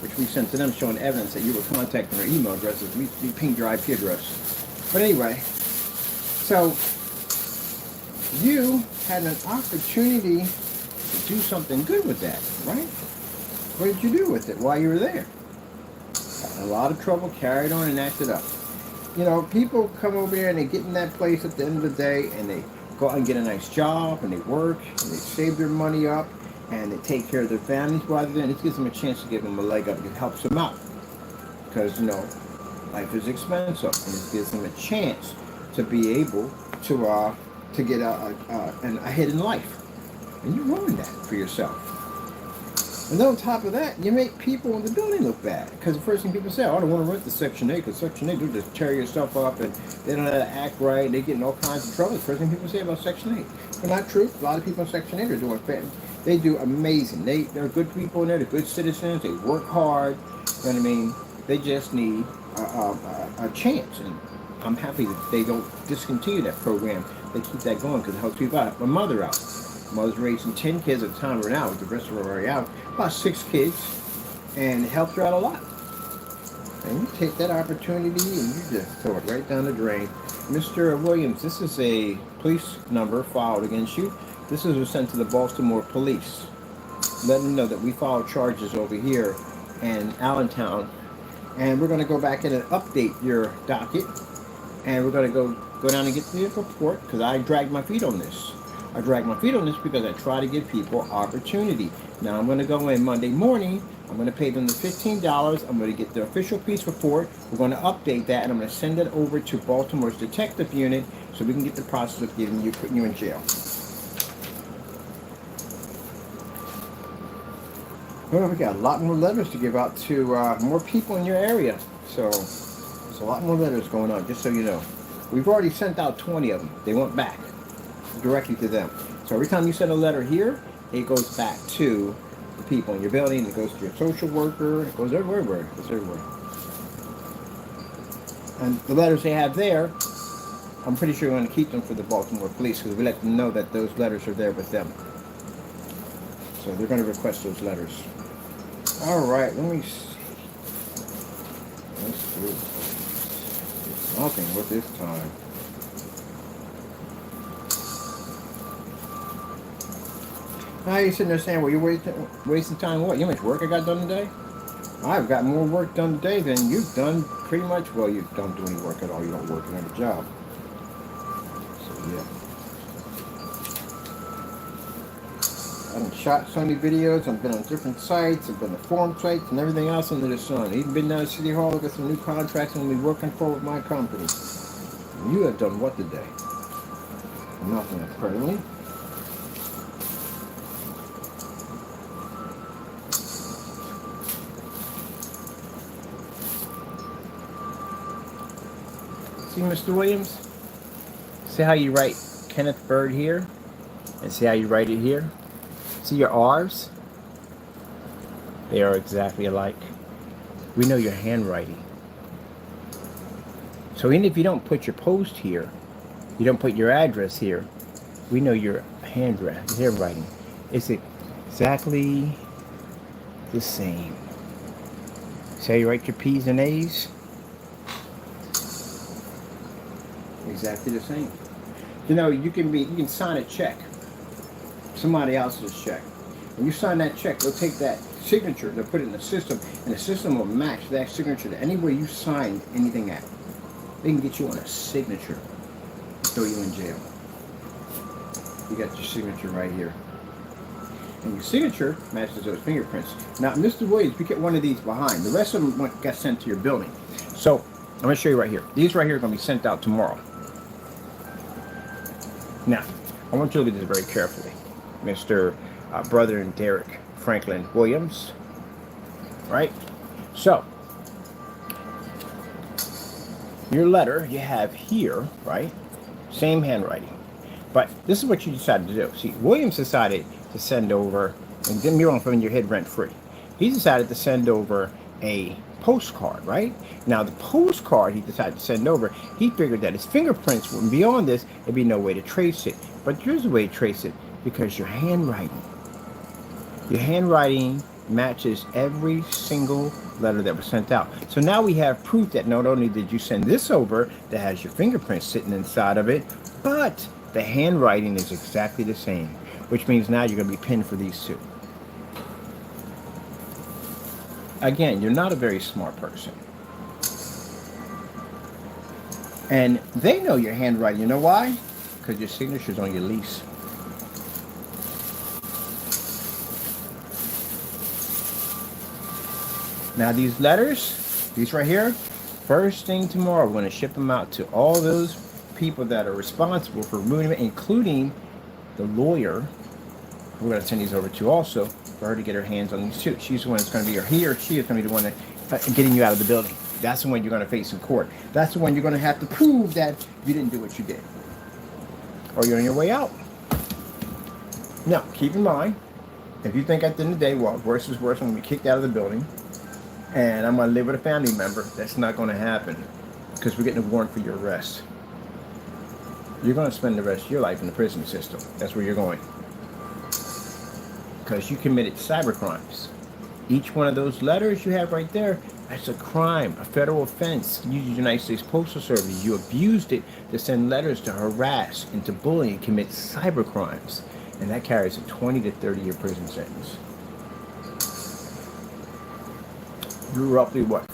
which we sent to them showing evidence that you were contacting their email addresses. We pinged your IP address. But anyway, so you had an opportunity to do something good with that, right? What did you do with it while you were there? Got in a lot of trouble, carried on, and acted up. You know, people come over there and they get in that place at the end of the day and they go out and get a nice job and they work and they save their money up and they take care of their families rather than it gives them a chance to give them a leg up. It helps them out because, you know, life is expensive and it gives them a chance to be able to get ahead in life. And you ruin that for yourself. And then on top of that, you make people in the building look bad. Because the first thing people say, oh, I don't want to rent the Section 8, because Section 8, they'll just tear your stuff up, and they don't know how to act right, and they get in all kinds of trouble. The first thing people say about Section 8. But not true. A lot of people in Section 8 are doing fair. They do amazing. They're good people in there. They're good citizens. They work hard. You know what I mean? They just need a chance. And I'm happy that they don't discontinue that program. They keep that going because it helps people out. My mother out. Mother's raising 10 kids at the time we're now, with the rest of them are already out. About 6 kids, and it helps her out a lot. And you take that opportunity and you just throw it right down the drain. Mr. Williams, this is a police number filed against you. This is sent to the Baltimore police. Let them know that we filed charges over here in Allentown. And we're going to go back in and update your docket. And we're going to go down and get the report, because I dragged my feet on this. I drag my feet on this because I try to give people opportunity. Now I'm going to go in Monday morning. I'm going to pay them the $15. I'm going to get the official police report. We're going to update that, and I'm going to send it over to Baltimore's detective unit so we can get the process of putting you in jail. Well, we got a lot more letters to give out to more people in your area. So there's a lot more letters going on, just so you know. We've already sent out 20 of them. They went back directly to them. So every time you send a letter here, it goes back to the people in your building. It goes to your social worker. It goes everywhere. It goes everywhere. And the letters they have there, I'm pretty sure we're going to keep them for the Baltimore police, because we let them know that those letters are there with them. So they're going to request those letters. All right, let me see. Let's do nothing with this time. Now you're sitting there saying, well, you're wasting time. What? You know how much work I got done today? I've got more work done today than you've done pretty much. Well, you don't do any work at all. You don't work another job. So, yeah. I've shot so many videos. I've been on different sites. I've been on forum sites and everything else under the sun. Even been down to City Hall, got some new contracts I'm going to be working for with my company. And you have done what today? Nothing, apparently. See, Mr. Williams? See how you write Kenneth Byrd here? And see how you write it here? See your R's? They are exactly alike. We know your handwriting. So even if you don't put your post here, you don't put your address here, we know your handwriting. It's exactly the same. See how you write your P's and A's? Exactly the same. You know, you can sign a check, somebody else's check. When you sign that check, they'll take that signature, they'll put it in the system, and the system will match that signature to anywhere you sign anything at. they can get you on a signature, throw you in jail. You got your signature right here. And your signature matches those fingerprints. Now, Mr. Williams, we get one of these behind. The rest of them got sent to your building. So, I'm going to show you right here. These right here are going to be sent out tomorrow. Now, I want you to look at this very carefully. Mr. Brother and Derek Franklin Williams. Right? So, your letter you have here, right? Same handwriting. But this is what you decided to do. See, Williams decided to send over, and get me wrong, from your head rent free. He decided to send over a postcard, right? Now, the postcard he decided to send over, he figured that his fingerprints wouldn't be on this, there'd be no way to trace it. But here's a way to trace it, because your handwriting matches every single letter that was sent out. So now we have proof that not only did you send this over that has your fingerprints sitting inside of it, but the handwriting is exactly the same, which means now you're going to be pinned for these two. Again, you're not a very smart person. And they know your handwriting. You know why? Because your signature's on your lease. Now these letters, these right here, first thing tomorrow, we're going to ship them out to all those people that are responsible for removing it, including the lawyer. We're going to send these over to also for her to get her hands on these two. She's the one that's going to be, or he or she is going to be the one that getting you out of the building. That's the one you're going to face in court. That's the one you're going to have to prove that you didn't do what you did, or you're on your way out. Now, keep in mind, if you think at the end of the day, well, worse is worse, I'm going to be kicked out of the building, and I'm going to live with a family member, that's not going to happen, because we're getting a warrant for your arrest. You're going to spend the rest of your life in the prison system. That's where you're going. Because you committed cyber crimes. Each one of those letters you have right there, that's a crime, a federal offense. You use the United States Postal Service. You abused it to send letters to harass and to bully and commit cyber crimes. And that carries a 20 to 30-year prison sentence. You're roughly what?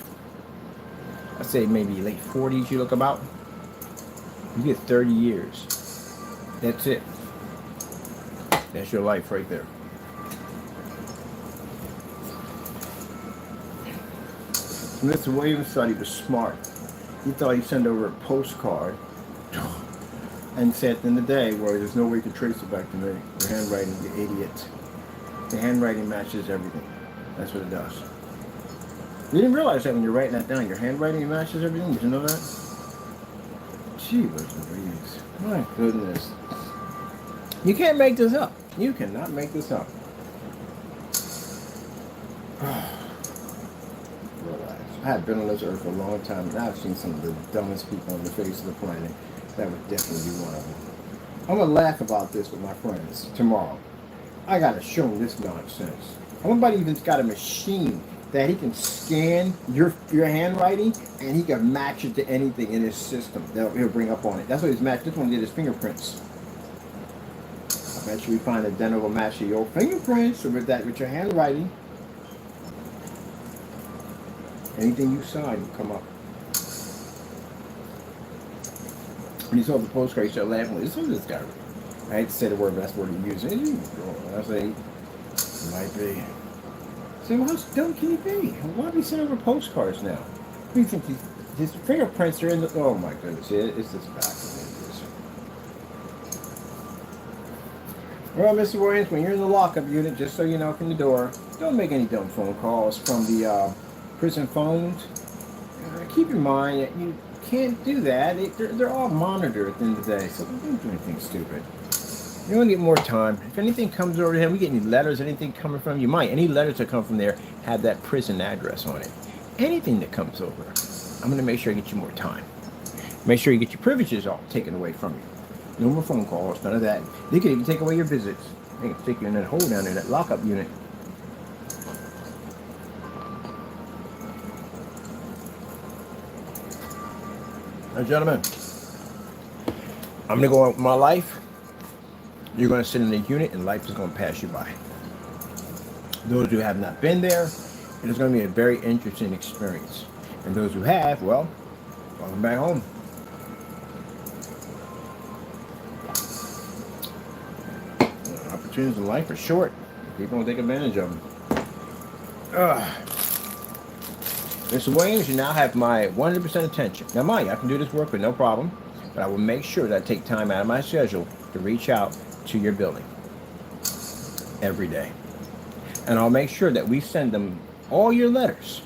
I'd say maybe late 40s you look about. You get 30 years. That's it. That's your life right there. Mr. Williams thought he was smart. He thought he'd send over a postcard and say at the end of the day, well, there's no way to trace it back to me. Your handwriting, you idiot. The handwriting matches everything. That's what it does. You didn't realize that when you're writing that down. Your handwriting matches everything. Did you know that? Gee, Louise. My goodness. You can't make this up. You cannot make this up. Relax. I have been on this earth for a long time, and I've seen some of the dumbest people on the face of the planet. That would definitely be one of them. I'm going to laugh about this with my friends tomorrow. I got to show them this nonsense. Somebody even's got a machine that he can scan your handwriting, and he can match it to anything in his system that he'll bring up on it. That's what he's matched. This one did his fingerprints. I bet you we find a identical match to your fingerprints, or with your handwriting. Anything you sign will come up. When he saw the postcard, he started laughing. This is this guy. I hate to say the word, but that's what he used. I say, might be. So how dumb can he be? Why do we send over postcards now? What do you think? His fingerprints are in the... Oh my goodness, it's this back. Well, Mr. Williams, when you're in the lockup unit, just so you know from the door, don't make any dumb phone calls from the prison phones. Keep in mind that you can't do that. They're all monitored at the end of the day, so don't do anything stupid. You want to get more time. If anything comes over to him, we get any letters, anything coming from you might. Any letters that come from there have that prison address on it. Anything that comes over, I'm going to make sure I get you more time. Make sure you get your privileges all taken away from you. No more phone calls, none of that. They can even take away your visits. They can stick you in that hole down there, that lockup unit. Now, gentlemen, I'm going to go on with my life. You're going to sit in the unit, and life is going to pass you by. Those who have not been there, it is going to be a very interesting experience. And those who have, well, welcome back home. opportunities in life are short. People don't take advantage of them. Mr. Williams, you now have my 100% attention. Now, mind you, I can do this work with no problem, but I will make sure that I take time out of my schedule to reach out to your building every day. And I'll make sure that we send them all your letters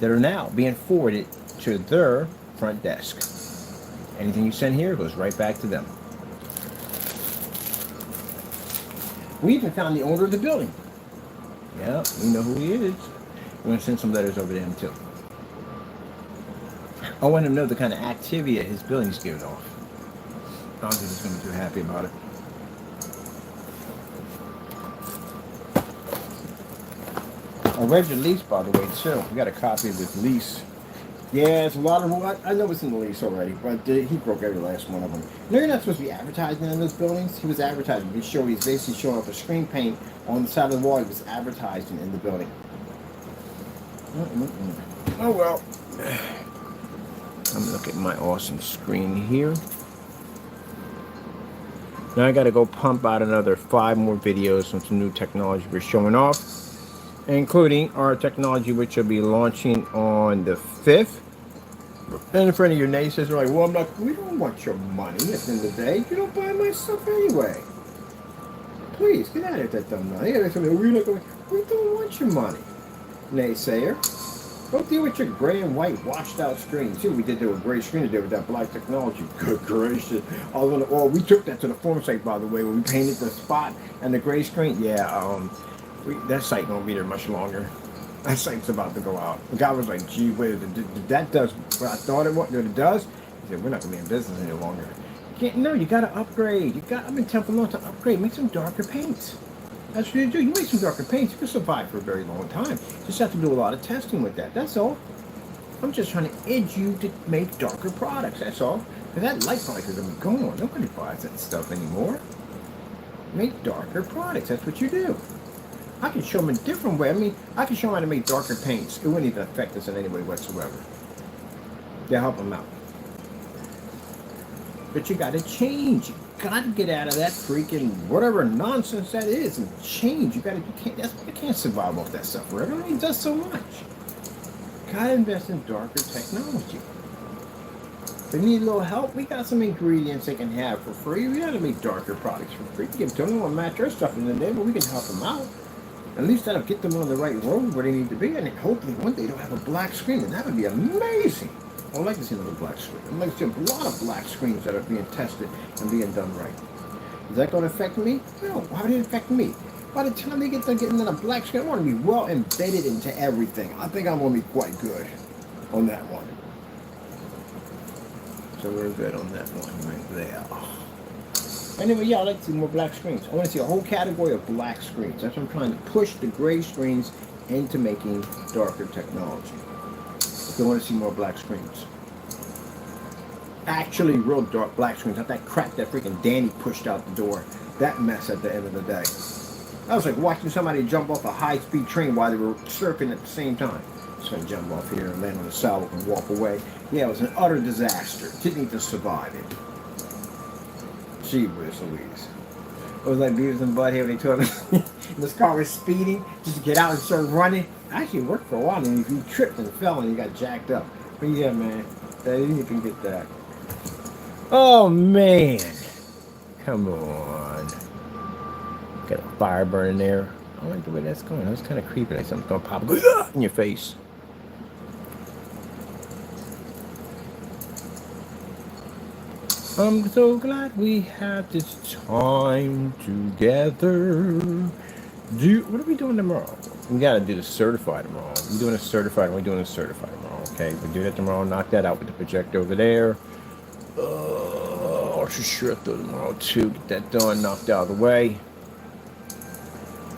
that are now being forwarded to their front desk. Anything you send here goes right back to them. We even found the owner of the building. Yeah, we know who he is. We're going to send some letters over to him too. I want him to know the kind of activity that his building's giving off. I don't think he's going to be too happy about it. I read your lease, by the way, too. We got a copy of his lease. Yeah, it's a lot of what I know it's in the lease already, but he broke every last one of them. No, you're not supposed to be advertising in those buildings. He was advertising. He's basically showing up a screen paint on the side of the wall. He was advertising in the building. Oh well. I'm gonna look at my awesome screen here. Now I got to go pump out another 5 more videos on some new technology we're showing off, including our technology which will be launching on the 5th. And for any of your naysayers are like, well, we don't want your money at the end of the day. You don't buy my stuff anyway. Please, get out of that dumb money. We don't want your money, naysayer. Go deal with your gray and white washed out screen. See what we did there with gray screen today with that black technology. Good gracious. We took that to the forum site, by the way, where we painted the spot and the gray screen. Yeah, that site won't be there much longer. That site's about to go out. The guy was like, gee, wait, that does what I thought it does? He said, we're not going to be in business any longer. You got to upgrade. I've been telling them to upgrade. Make some darker paints. That's what you do. You make some darker paints, you can survive for a very long time. You just have to do a lot of testing with that. That's all. I'm just trying to edge you to make darker products. That's all. Because that light product is going to be gone. Nobody buys that stuff anymore. Make darker products. That's what you do. I can show them a different way. I can show them how to make darker paints. It wouldn't even affect us in any way whatsoever. They'll help them out. But you got to change. You got to get out of that freaking whatever nonsense that is and change. You can't survive off that stuff forever. It does so much. Got to invest in darker technology. If they need a little help, we got some ingredients they can have for free. We got to make darker products for free. We can tell them what match their stuff in the day, but we can help them out. At least that'll get them on the right road where they need to be, and hopefully one day they'll have a black screen, and that would be amazing. I would like to see another black screen. I'd like to see a lot of black screens that are being tested and being done right. Is that going to affect me? No. Why would it affect me? By the time they get to getting in a black screen, I want to be well embedded into everything. I think I'm going to be quite good on that one. So we're good on that one right there. Anyway, yeah, I'd like to see more black screens. I want to see a whole category of black screens. That's what I'm trying to push the gray screens into making darker technology. If you want to see more black screens. Actually, real dark black screens. Not that crap that freaking Danny pushed out the door. That mess at the end of the day. I was like watching somebody jump off a high-speed train while they were surfing at the same time. Just going to jump off here and land on the sidewalk and walk away. Yeah, it was an utter disaster. Didn't even survive it. Gee whiz Louise. It was like Beavis and Butthead when they told him this car was speeding just to get out and start running. Actually, it worked for a while, and if you tripped and fell and you got jacked up. But yeah, man, you can get that. Oh, man. Come on. Got a fire burning there. I like the way that's going. That's kind of creepy. Like something's going to pop in your face. I'm so glad we had this time together. What are we doing tomorrow? We gotta do the certified tomorrow. We're doing a certified, and we're doing a certified tomorrow. Okay, we'll do that tomorrow. Knock that out with the projector over there. I'll sure through tomorrow too. Get that done, knocked out of the way.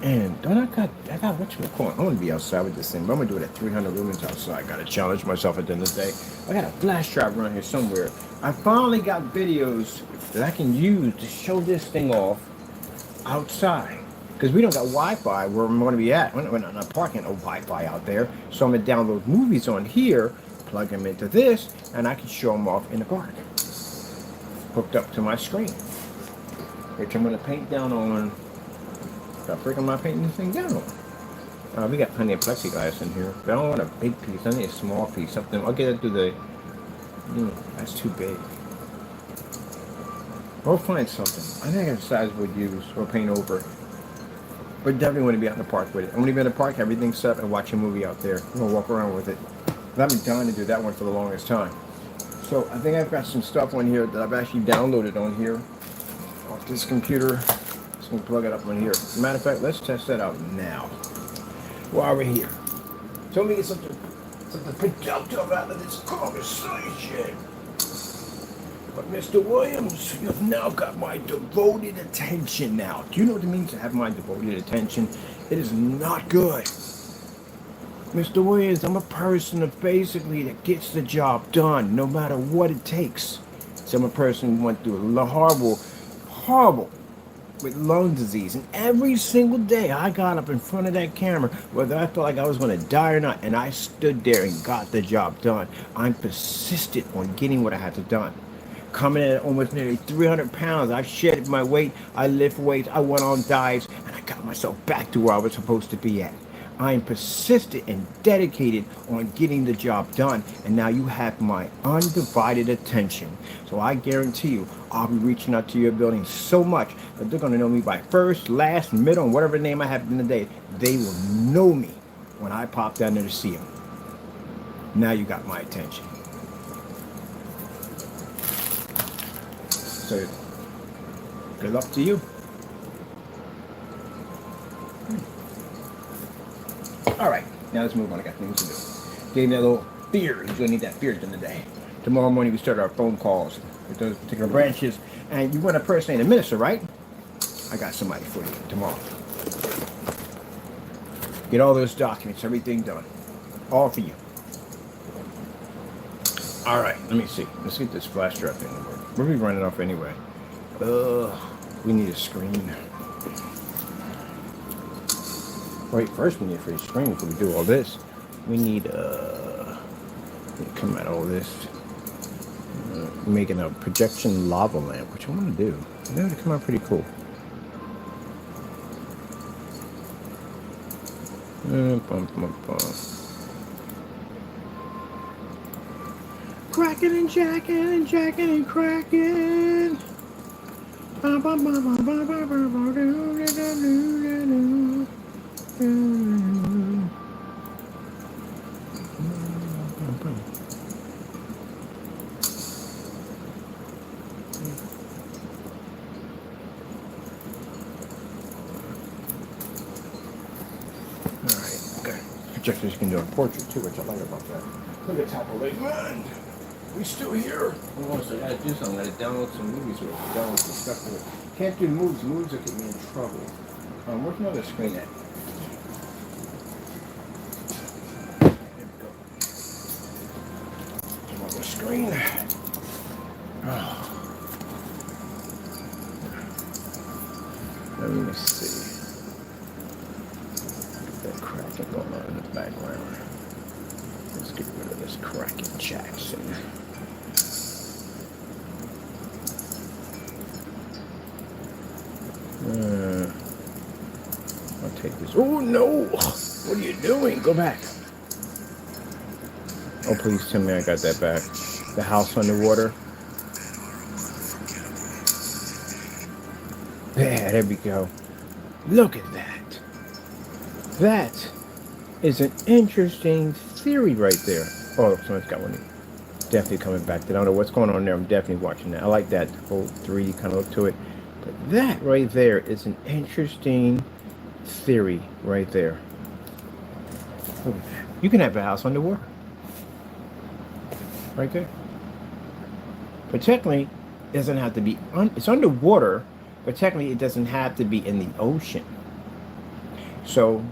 And I got what you call it. I'm gonna be outside with this thing, but I'm gonna do it at 300 lumens outside. Gotta challenge myself at the end of the day. I got a flash drive around here somewhere. I finally got videos that I can use to show this thing off outside. Because we don't got Wi-Fi where I'm going to be at. We're not parking no Wi-Fi out there. So I'm going to download movies on here, plug them into this, and I can show them off in the park. Hooked up to my screen. Which I'm going to paint down on Got freaking my painting this thing down. We got plenty of plexiglass in here, but I don't want a big piece. I need a small piece. Something. I'll get it through the. That's too big. We'll find something. I think a size we'd use or paint over. But definitely want to be out in the park with it. I'm going to be in the park, everything's set up, and watch a movie out there. I'm going to walk around with it. And I've been dying to do that one for the longest time. So I think I've got some stuff on here that I've actually downloaded on here off this computer. Just going to plug it up on here. As a matter of fact, let's test that out now while we're here. So let me get something productive out of this conversation. But Mr. Williams, you've now got my devoted attention now. Do you know what it means to have my devoted attention? It is not good. Mr. Williams, I'm a person that basically that gets the job done no matter what it takes. So I'm a person who went through a horrible with lung disease. And every single day I got up in front of that camera, whether I felt like I was going to die or not, and I stood there and got the job done. I'm persistent on getting what I had to done. Coming in at almost nearly 300 pounds. I've shedded my weight. I lift weights. I went on dives. And I got myself back to where I was supposed to be at. I am persistent and dedicated on getting the job done. And now you have my undivided attention. So I guarantee you, I'll be reaching out to your building so much that they're going to know me by first, last, middle, and whatever name I have in the day. They will know me when I pop down there to see them. Now you got my attention. So, good luck to you. All right, now let's move on. I got things to do. Getting that little beard. You're gonna need that beard in the day. Tomorrow morning we start our phone calls with those particular branches. And you want a person in a minister, right? I got somebody for you tomorrow. Get all those documents, everything done. All for you. All right, let me see. Let's get this flash drive in. We'll be running off anyway. We need a screen. Wait, first we need a free screen before we do all this. We need come at all this. Making a projection lava lamp, which I want to do. That would come out pretty cool. Cracking and jacking and jacking and cracking. Projectors can do a portrait too, which I like about that. Look at top of Lake Man. We still here. Almost, I gotta do something. I gotta download some movies with it. Download some stuff with it. Can't do movies. Movies will get me in trouble. I'm working on the screen at. There we go. Come on the screen. Oh. Let me see. Cracking going on in the background. Let's get rid of this cracking Jackson. I'll take this. Oh no! What are you doing? Go back. Oh, please tell me I got that back. The house underwater. There we go. Look at that. That is an interesting theory right there. Oh, someone's got one. Definitely coming back. I don't know what's going on there. I'm definitely watching that. I like that whole 3D kind of look to it. But that right there is an interesting theory right there. You can have a house underwater. Right there. But technically, it doesn't have to be... it's underwater, but technically it doesn't have to be in the ocean. So...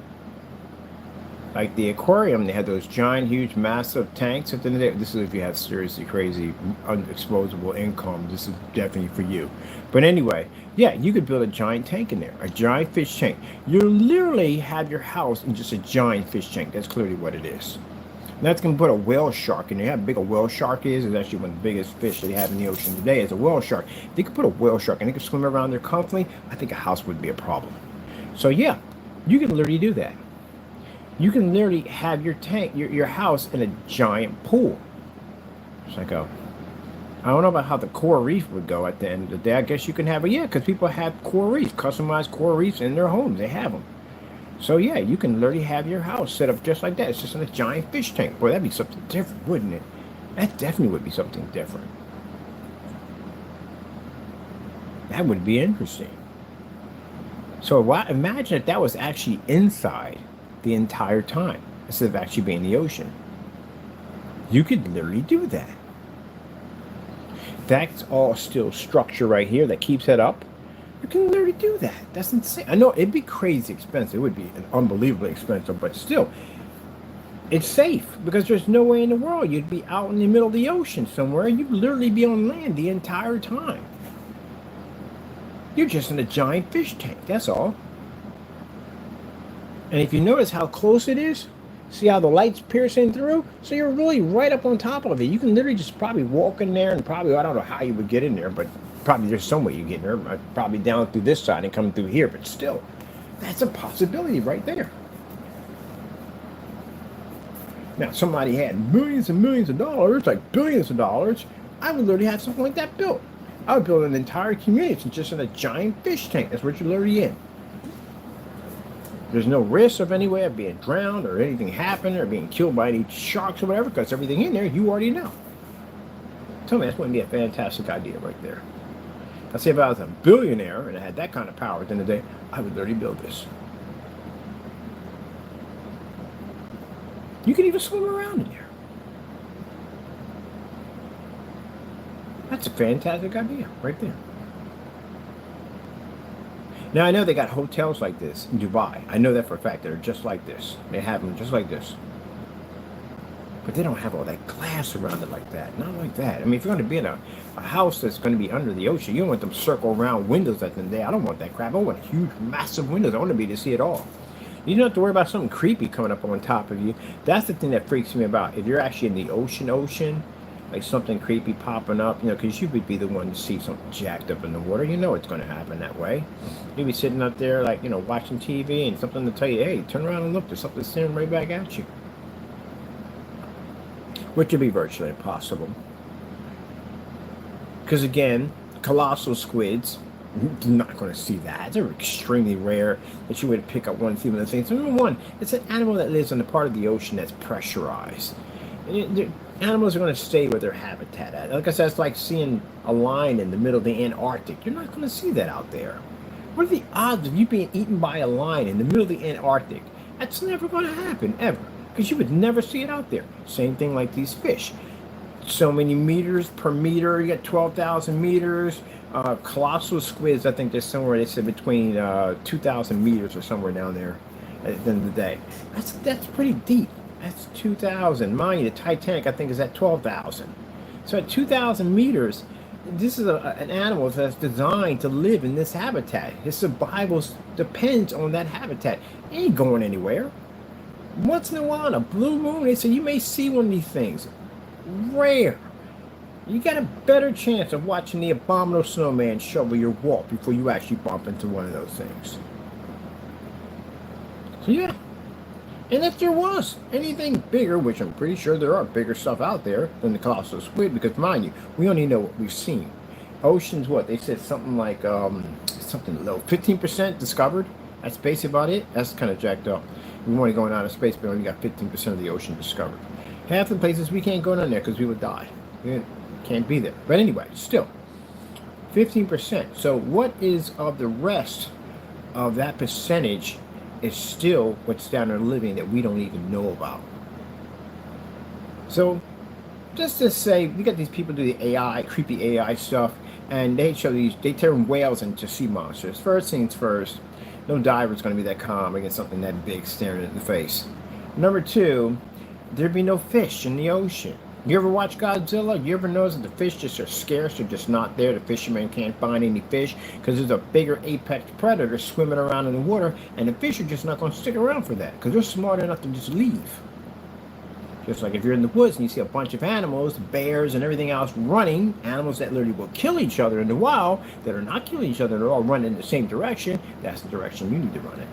like the aquarium, they had those giant, huge, massive tanks. At the end of the day, this is if you have seriously crazy, unexposable income. This is definitely for you. But anyway, yeah, you could build a giant tank in there, a giant fish tank. You literally have your house in just a giant fish tank. That's clearly what it is. And that's going to put a whale shark in there. How big a whale shark is? It's actually one of the biggest fish they have in the ocean today is a whale shark. If they could put a whale shark and they could swim around there comfortably, I think a house would be a problem. So yeah, you can literally do that. You can literally have your tank, your house in a giant pool. It's like I don't know about how the coral reef would go at the end of the day. I guess you can have it, yeah, because people have coral reefs, customized coral reefs in their homes. They have them. So yeah, you can literally have your house set up just like that. It's just in a giant fish tank. Boy, that'd be something different, wouldn't it? That definitely would be something different. That would be interesting. So imagine if that was actually inside the entire time instead of actually being in the ocean. You could literally do that. That's all still structure right here that keeps it up. You can literally do that. That's insane. I know it'd be crazy expensive. It would be unbelievably expensive, but still, it's safe because there's no way in the world you'd be out in the middle of the ocean somewhere. You'd literally be on land the entire time. You're just in a giant fish tank. That's all. And if you notice how close it is, see how the light's piercing through? So you're really right up on top of it. You can literally just probably walk in there and probably, I don't know how you would get in there, but probably there's some way you get in there. Probably down through this side and come through here, but still, that's a possibility right there. Now, somebody had millions and millions of dollars, like billions of dollars, I would literally have something like that built. I would build an entire community just in a giant fish tank. That's what you're literally in. There's no risk of any way of being drowned or anything happening or being killed by any sharks or whatever, because everything in there you already know. Tell me, that's going to be a fantastic idea right there. I'd say if I was a billionaire and I had that kind of power at the end of the day, I would literally build this. You can even swim around in here. That's a fantastic idea right there. Now, I know they got hotels like this in Dubai. I know that for a fact. They're just like this. They have them just like this. But they don't have all that glass around it like that. Not like that. I mean, if you're going to be in a house that's going to be under the ocean, you don't want them circle around windows at the end of the day. I don't want that crap. I want huge, massive windows. I want to be able to see it all. You don't have to worry about something creepy coming up on top of you. That's the thing that freaks me about. If you're actually in the ocean, like something creepy popping up, because you would be the one to see something jacked up in the water. You know it's going to happen that way. You'd be sitting up there, like, watching TV and something to tell you, hey, turn around and look, there's something staring right back at you. Which would be virtually impossible. Because again, colossal squids, you're not going to see that. They're extremely rare that you would pick up one female and things. So number one, it's an animal that lives in a part of the ocean that's pressurized. Animals are going to stay where their habitat at. Like I said, it's like seeing a lion in the middle of the Antarctic. You're not going to see that out there. What are the odds of you being eaten by a lion in the middle of the Antarctic? That's never going to happen, ever. Because you would never see it out there. Same thing like these fish. So many meters per meter. You got 12,000 meters. Colossal squids, I think there's somewhere, they said between 2,000 meters or somewhere down there at the end of the day. That's pretty deep. That's 2,000. Mind you, the Titanic, I think, is at 12,000. So at 2,000 meters, this is an animal that's designed to live in this habitat. His survival depends on that habitat. It ain't going anywhere. Once in a while, on a blue moon, they say you may see one of these things. Rare. You got a better chance of watching the abominable snowman shovel your walk before you actually bump into one of those things. So yeah. And if there was anything bigger, which I'm pretty sure there are bigger stuff out there than the colossal squid, because mind you, we only know what we've seen. Oceans, what? They said something like, something low, 15% discovered. That's basically about it. That's kind of jacked up. We want to go out of space, but we only got 15% of the ocean discovered. Half the places we can't go down there because we would die. We can't be there. But anyway, still, 15%. So what is of the rest of that percentage is still what's down there living that we don't even know about. So just to say, we got these people do the AI, creepy AI stuff, and they turn whales into sea monsters. First things first, no diver's going to be that calm against something that big staring in the face. Number two, there'd be no fish in the ocean. You ever watch Godzilla? You ever notice that the fish just are scarce? They're just not there. The fishermen can't find any fish because there's a bigger apex predator swimming around in the water, and the fish are just not going to stick around for that because they're smart enough to just leave. Just like if you're in the woods and you see a bunch of animals, bears and everything else running, animals that literally will kill each other in the wild, that are not killing each other, they're all running in the same direction, that's the direction you need to run in.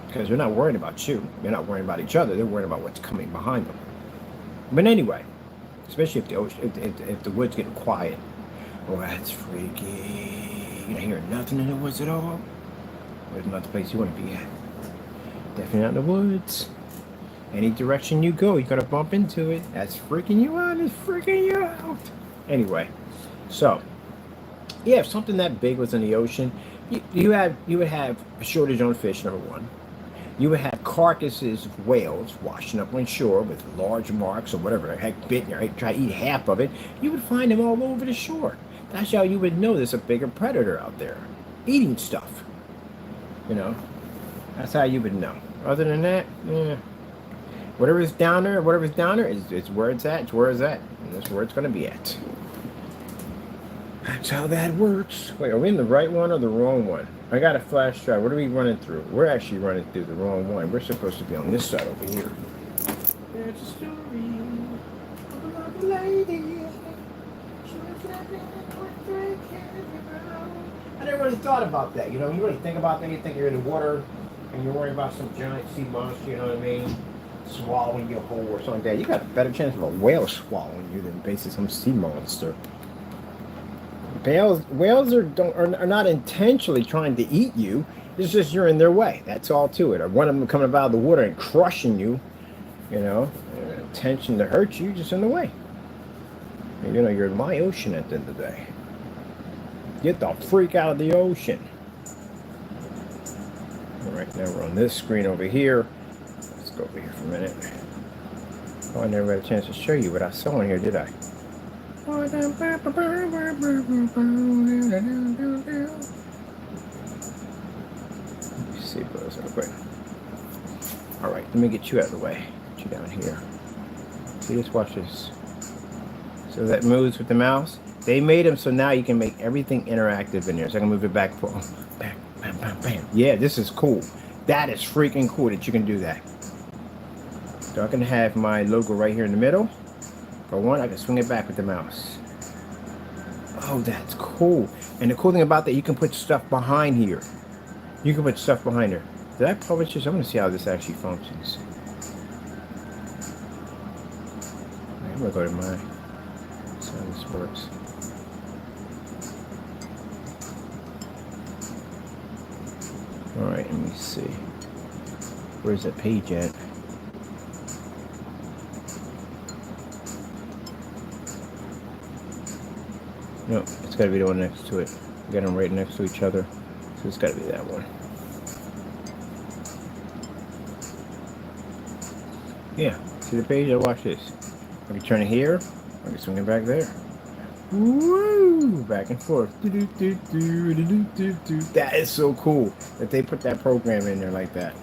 Because they're not worried about you. They're not worried about each other. They're worried about what's coming behind them. But anyway, especially if the ocean, if the woods getting quiet. Oh, that's freaky. You don't hear nothing in the woods at all. There's not the place you want to be at. Definitely not in the woods. Any direction you go, you're gonna bump into it. That's freaking you out. It's freaking you out. Anyway, so yeah, if something that big was in the ocean, you would have a shortage on fish. Number one, you would have carcasses of whales washing up on shore with large marks or whatever the heck bit, or try to eat half of it. You would find them all over the shore. That's how you would know there's a bigger predator out there eating stuff. You know, that's how you would know. Other than that, yeah. Whatever's down there is where it's at. It's where it's at. And that's where it's going to be at. That's how that works. Wait, are we in the right one or the wrong one? I got a flash drive. What are we running through? We're actually running through the wrong one. We're supposed to be on this side over here. There's a story of a lovely lady. She was living with 3 kids. I never really thought about that. You know, you really think about that. You think you're in the water and you're worried about some giant sea monster, you know what I mean? Swallowing you whole or something like that. You got a better chance of a whale swallowing you than basically some sea monster. Whales are not intentionally trying to eat you. It's just you're in their way. That's all to it. Or one of them coming out of the water and crushing you, you know, intention to hurt you, just in the way. You know, you're in my ocean at the end of the day. Get the freak out of the ocean. All right, now we're on this screen over here. Let's go over here for a minute. Oh, I never had a chance to show you what I saw in here, did I? Let me see those real quick. All right, let me get you out of the way. Get you down here. See, just watch this. So that moves with the mouse. They made them so now you can make everything interactive in there. So I can move it back, back, bam, bam, bam. Yeah, this is cool. That is freaking cool that you can do that. So I can have my logo right here in the middle. For one, I can swing it back with the mouse. Oh, that's cool. And the cool thing about that, you can put stuff behind here. You can put stuff behind there. Did I publish this? I'm going to see how this actually functions. I'm going to go to my... See how this works. Alright, let me see. Where's that page at? No, it's got to be the one next to it. We got them right next to each other. So it's got to be that one. Yeah, see the page? I'll watch this. I can turn it here. I can swing it back there. Woo! Back and forth. That is so cool that they put that program in there like that.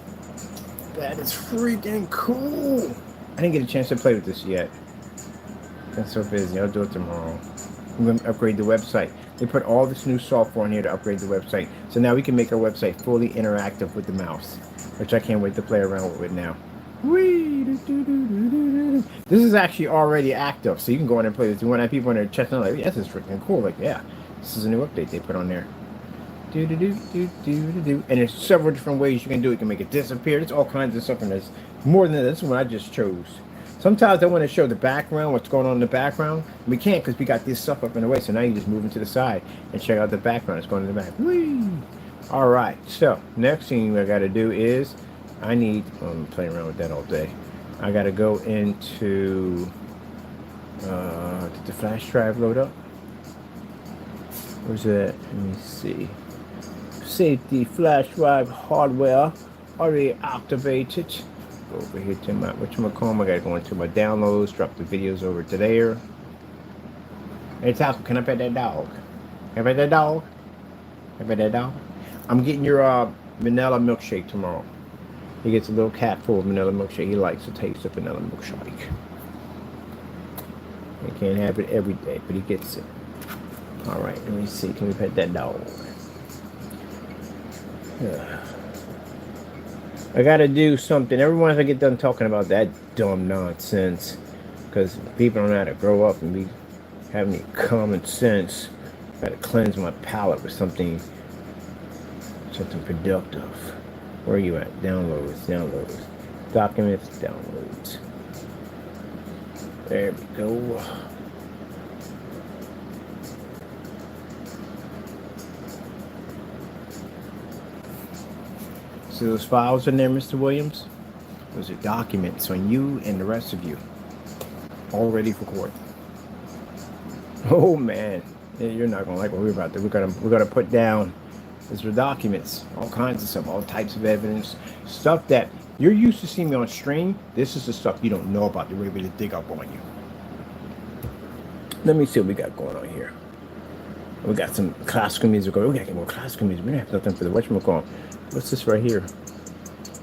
That is freaking cool. I didn't get a chance to play with this yet. I'm so busy. I'll do it tomorrow. I'm going to upgrade the website. They put all this new software in here to upgrade the website. So now we can make our website fully interactive with the mouse, which I can't wait to play around with now. Whee! This is actually already active, so you can go in and play this. You want to have people in there checking out, like, yeah, this is freaking cool. Like, yeah, this is a new update they put on there. And there's several different ways you can do it. You can make it disappear. There's all kinds of stuff in this. More than this one I just chose. Sometimes I want to show the background, what's going on in the background. We can't because we got this stuff up in the way. So now you just move it to the side and check out the background. It's going in the back. Whee! All right. So next thing I got to do is I'm playing around with that all day. I got to go into, did the flash drive load up? Where's that? Let me see. Safety flash drive hardware already activated. Go over here to my, whatchamacallit, I gotta go into my downloads, drop the videos over to there. Hey Taco, can I pet that dog? Can I pet that dog? Can I pet that dog? I'm getting your vanilla milkshake tomorrow. He gets a little cat full of vanilla milkshake. He likes the taste of vanilla milkshake. He can't have it every day, but he gets it. Alright, let me see. Can we pet that dog? I gotta do something. Every once I get done talking about that dumb nonsense, because people don't know how to grow up and be having any common sense. I gotta cleanse my palate with something productive. Where are you at? Downloads. Documents, downloads. There we go. See those files in there, Mr. Williams? Those are documents on you and the rest of you. All ready for court. Oh man, you're not gonna like what we're about to do. We're gonna put down. These are documents, all kinds of stuff, all types of evidence, stuff that you're used to seeing me on stream. This is the stuff you don't know about. We're able to dig up on you. Let me see what we got going on here. We got some classical music. We gotta get more classical music. We don't have nothing for the whatchamacallit. What's this right here?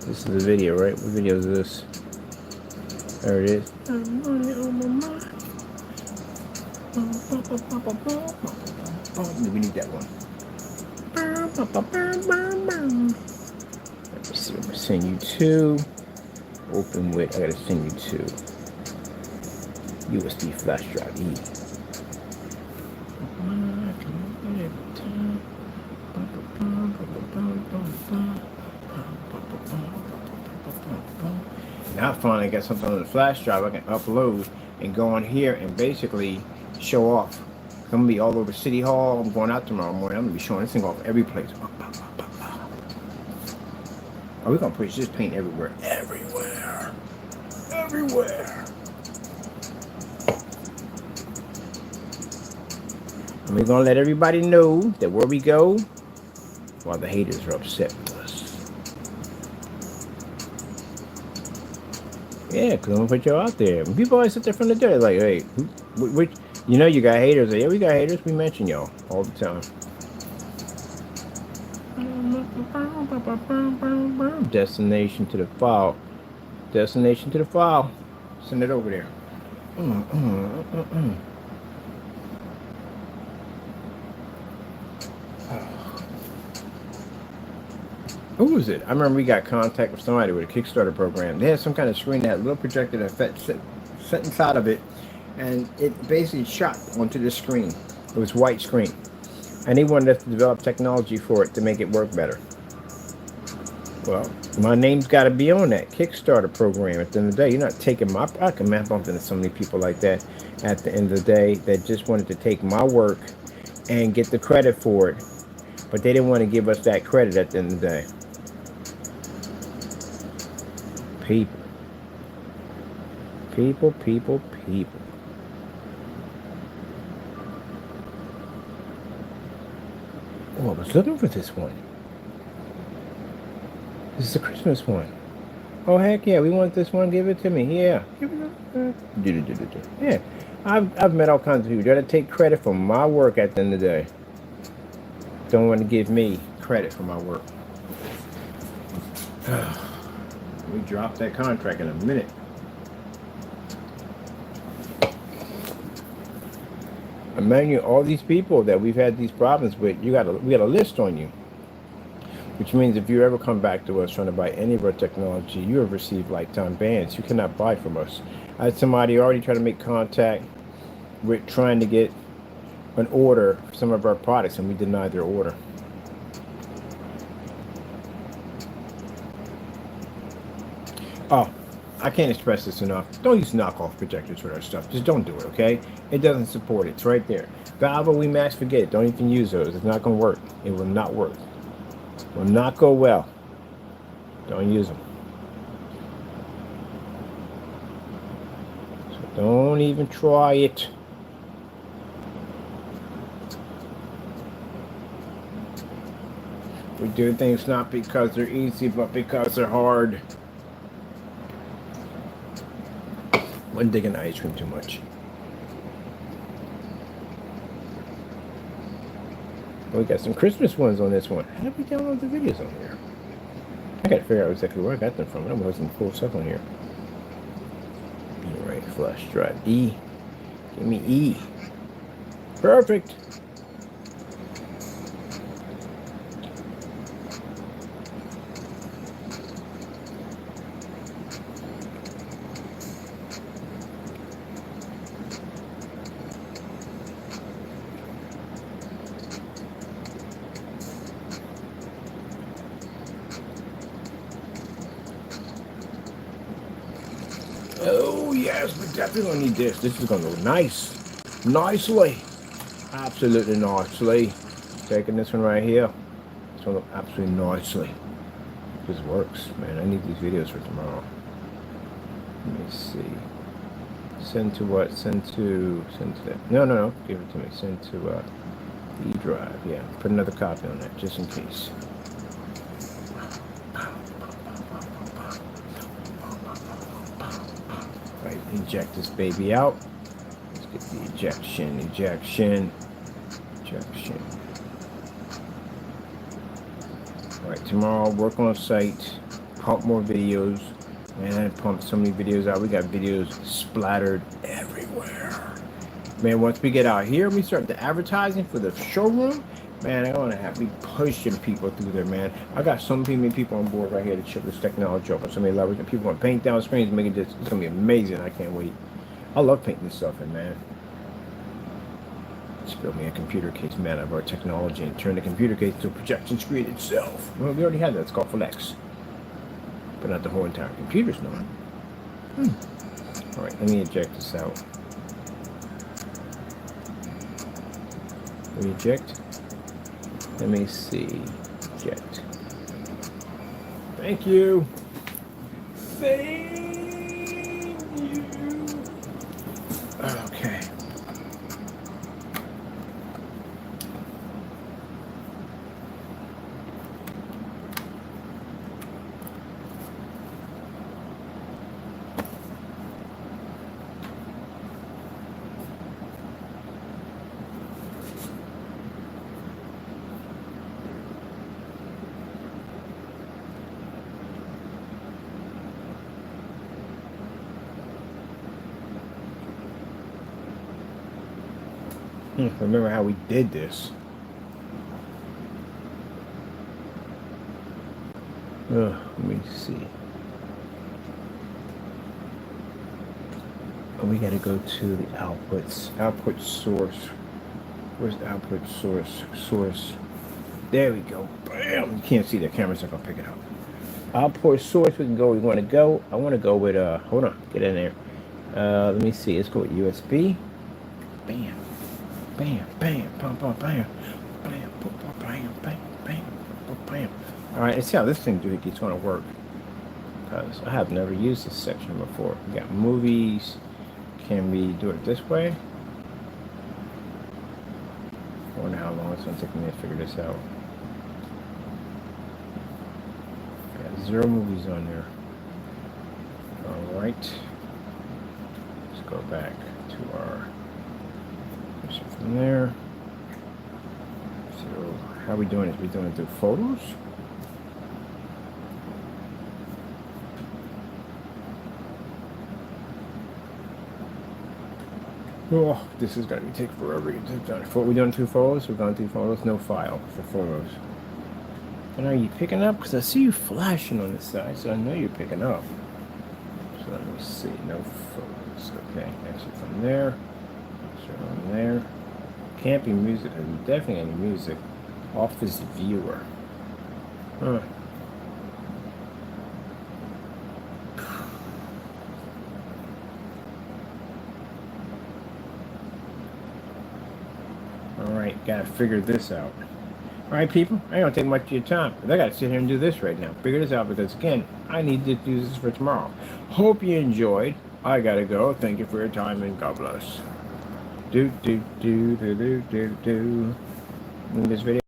This is a video, right? What video is this? There it is. We need that one. Let me see. I'm gonna send you to. Open with. I gotta send you to USB flash drive E. Now I finally got something on the flash drive I can upload and go on here and basically show off. I'm gonna be all over City Hall. I'm going out tomorrow morning. I'm gonna be showing this thing off every place. Are we gonna push this paint everywhere? Everywhere. And we're gonna let everybody know that where we go, while the haters are upset with us. Yeah, because I'm gonna put you out there. When people always sit there from the door, like, hey, which, you know, you got haters. Like, yeah, we got haters. We mention y'all all the time. Destination to the file. Send it over there. Who was it? I remember we got contact with somebody with a Kickstarter program. They had some kind of screen that had a little projector that set inside of it, and it basically shot onto the screen. It was white screen. And they wanted us to develop technology for it to make it work better. Well, my name's got to be on that Kickstarter program. At the end of the day, you're not taking my... I can bump into so many people like that at the end of the day that just wanted to take my work and get the credit for it. But they didn't want to give us that credit at the end of the day. People. Oh, I was looking for this one. This is a Christmas one. Oh, heck yeah, we want this one. Give it to me. Yeah. Yeah. I've met all kinds of people. They're going to take credit for my work at the end of the day. Don't want to give me credit for my work. We drop that contract in a minute. Among you, all these people that we've had these problems with, we got a list on you. Which means if you ever come back to us trying to buy any of our technology, you have received lifetime bans. You cannot buy from us. I had somebody already try to make contact with trying to get an order for some of our products, and we denied their order. Oh, I can't express this enough. Don't use knockoff projectors with our stuff. Just don't do it, okay? It doesn't support it. It's right there. Valve, WeMax, forget it. Don't even use those. It's not going to work. It will not work. It will not go well. Don't use them. So don't even try it. We do things not because they're easy, but because they're hard. Wasn't digging the ice cream too much. We got some Christmas ones on this one. How did we download the videos on here? I gotta figure out exactly where I got them from. I know some cool stuff on here. All right, flash drive E. Give me E. Perfect. Oh yes, we definitely gonna need this. This is gonna go nicely, absolutely nicely. Taking this one right here. It's gonna look absolutely nicely. This works, man. I need these videos for tomorrow. Let me see. Send to what? Send to that. No. Give it to me. Send to E drive. Yeah. Put another copy on that just in case. Right. Eject this baby out. Let's get the ejection. All right. Tomorrow, work on site. Pump more videos. Man, I pumped so many videos out. We got videos splattered everywhere. Man, once we get out here, we start the advertising for the showroom. Man, I want to have me pushing people through there, man. I got so many people on board right here to ship this technology up on so many levels. And people want to paint down screens, making this. It's going to be amazing. I can't wait. I love painting this stuff in, man. Let's build me a computer case, man, of our technology and turn the computer case to a projection screen itself. Well, we already had that. It's called Flex. But not the whole entire computer's not. All right, let me eject this out. Eject. Let me see. Eject. Thank you. Thank you. Okay. Remember how we did this. Let me see. Oh, we got to go to the outputs. Output source. Where's the output source? Source. There we go. Bam! You can't see the camera's not going to pick it up. Output source, we can go where we want to go. I want to go with, hold on, get in there. Let me see. Let's go with USB. Bam. Bam, bam, bam, bam, bam, bam, bam, bam, bam, bam. All right, let's see how this thing is going to work. Because I have never used this section before. We got movies. Can we do it this way? I wonder how long it's going to take me to figure this out. Got 0 movies on there. All right. Let's go back to our. From there. So how are we doing it? We doing it through photos? Oh, this is gonna take forever to get done. What we doing through photos? We're going through photos. No file for photos. And are you picking up? Because I see you flashing on the side, so I know you're picking up. So let me see. No photos. Okay, exit from there. Exit on there. Can't be music. Definitely any music. Office viewer. Huh. Alright, gotta figure this out. Alright, people, I don't take much of your time, but I gotta sit here and do this right now. Figure this out because, again, I need to do this for tomorrow. Hope you enjoyed. I gotta go. Thank you for your time and God bless. In this video.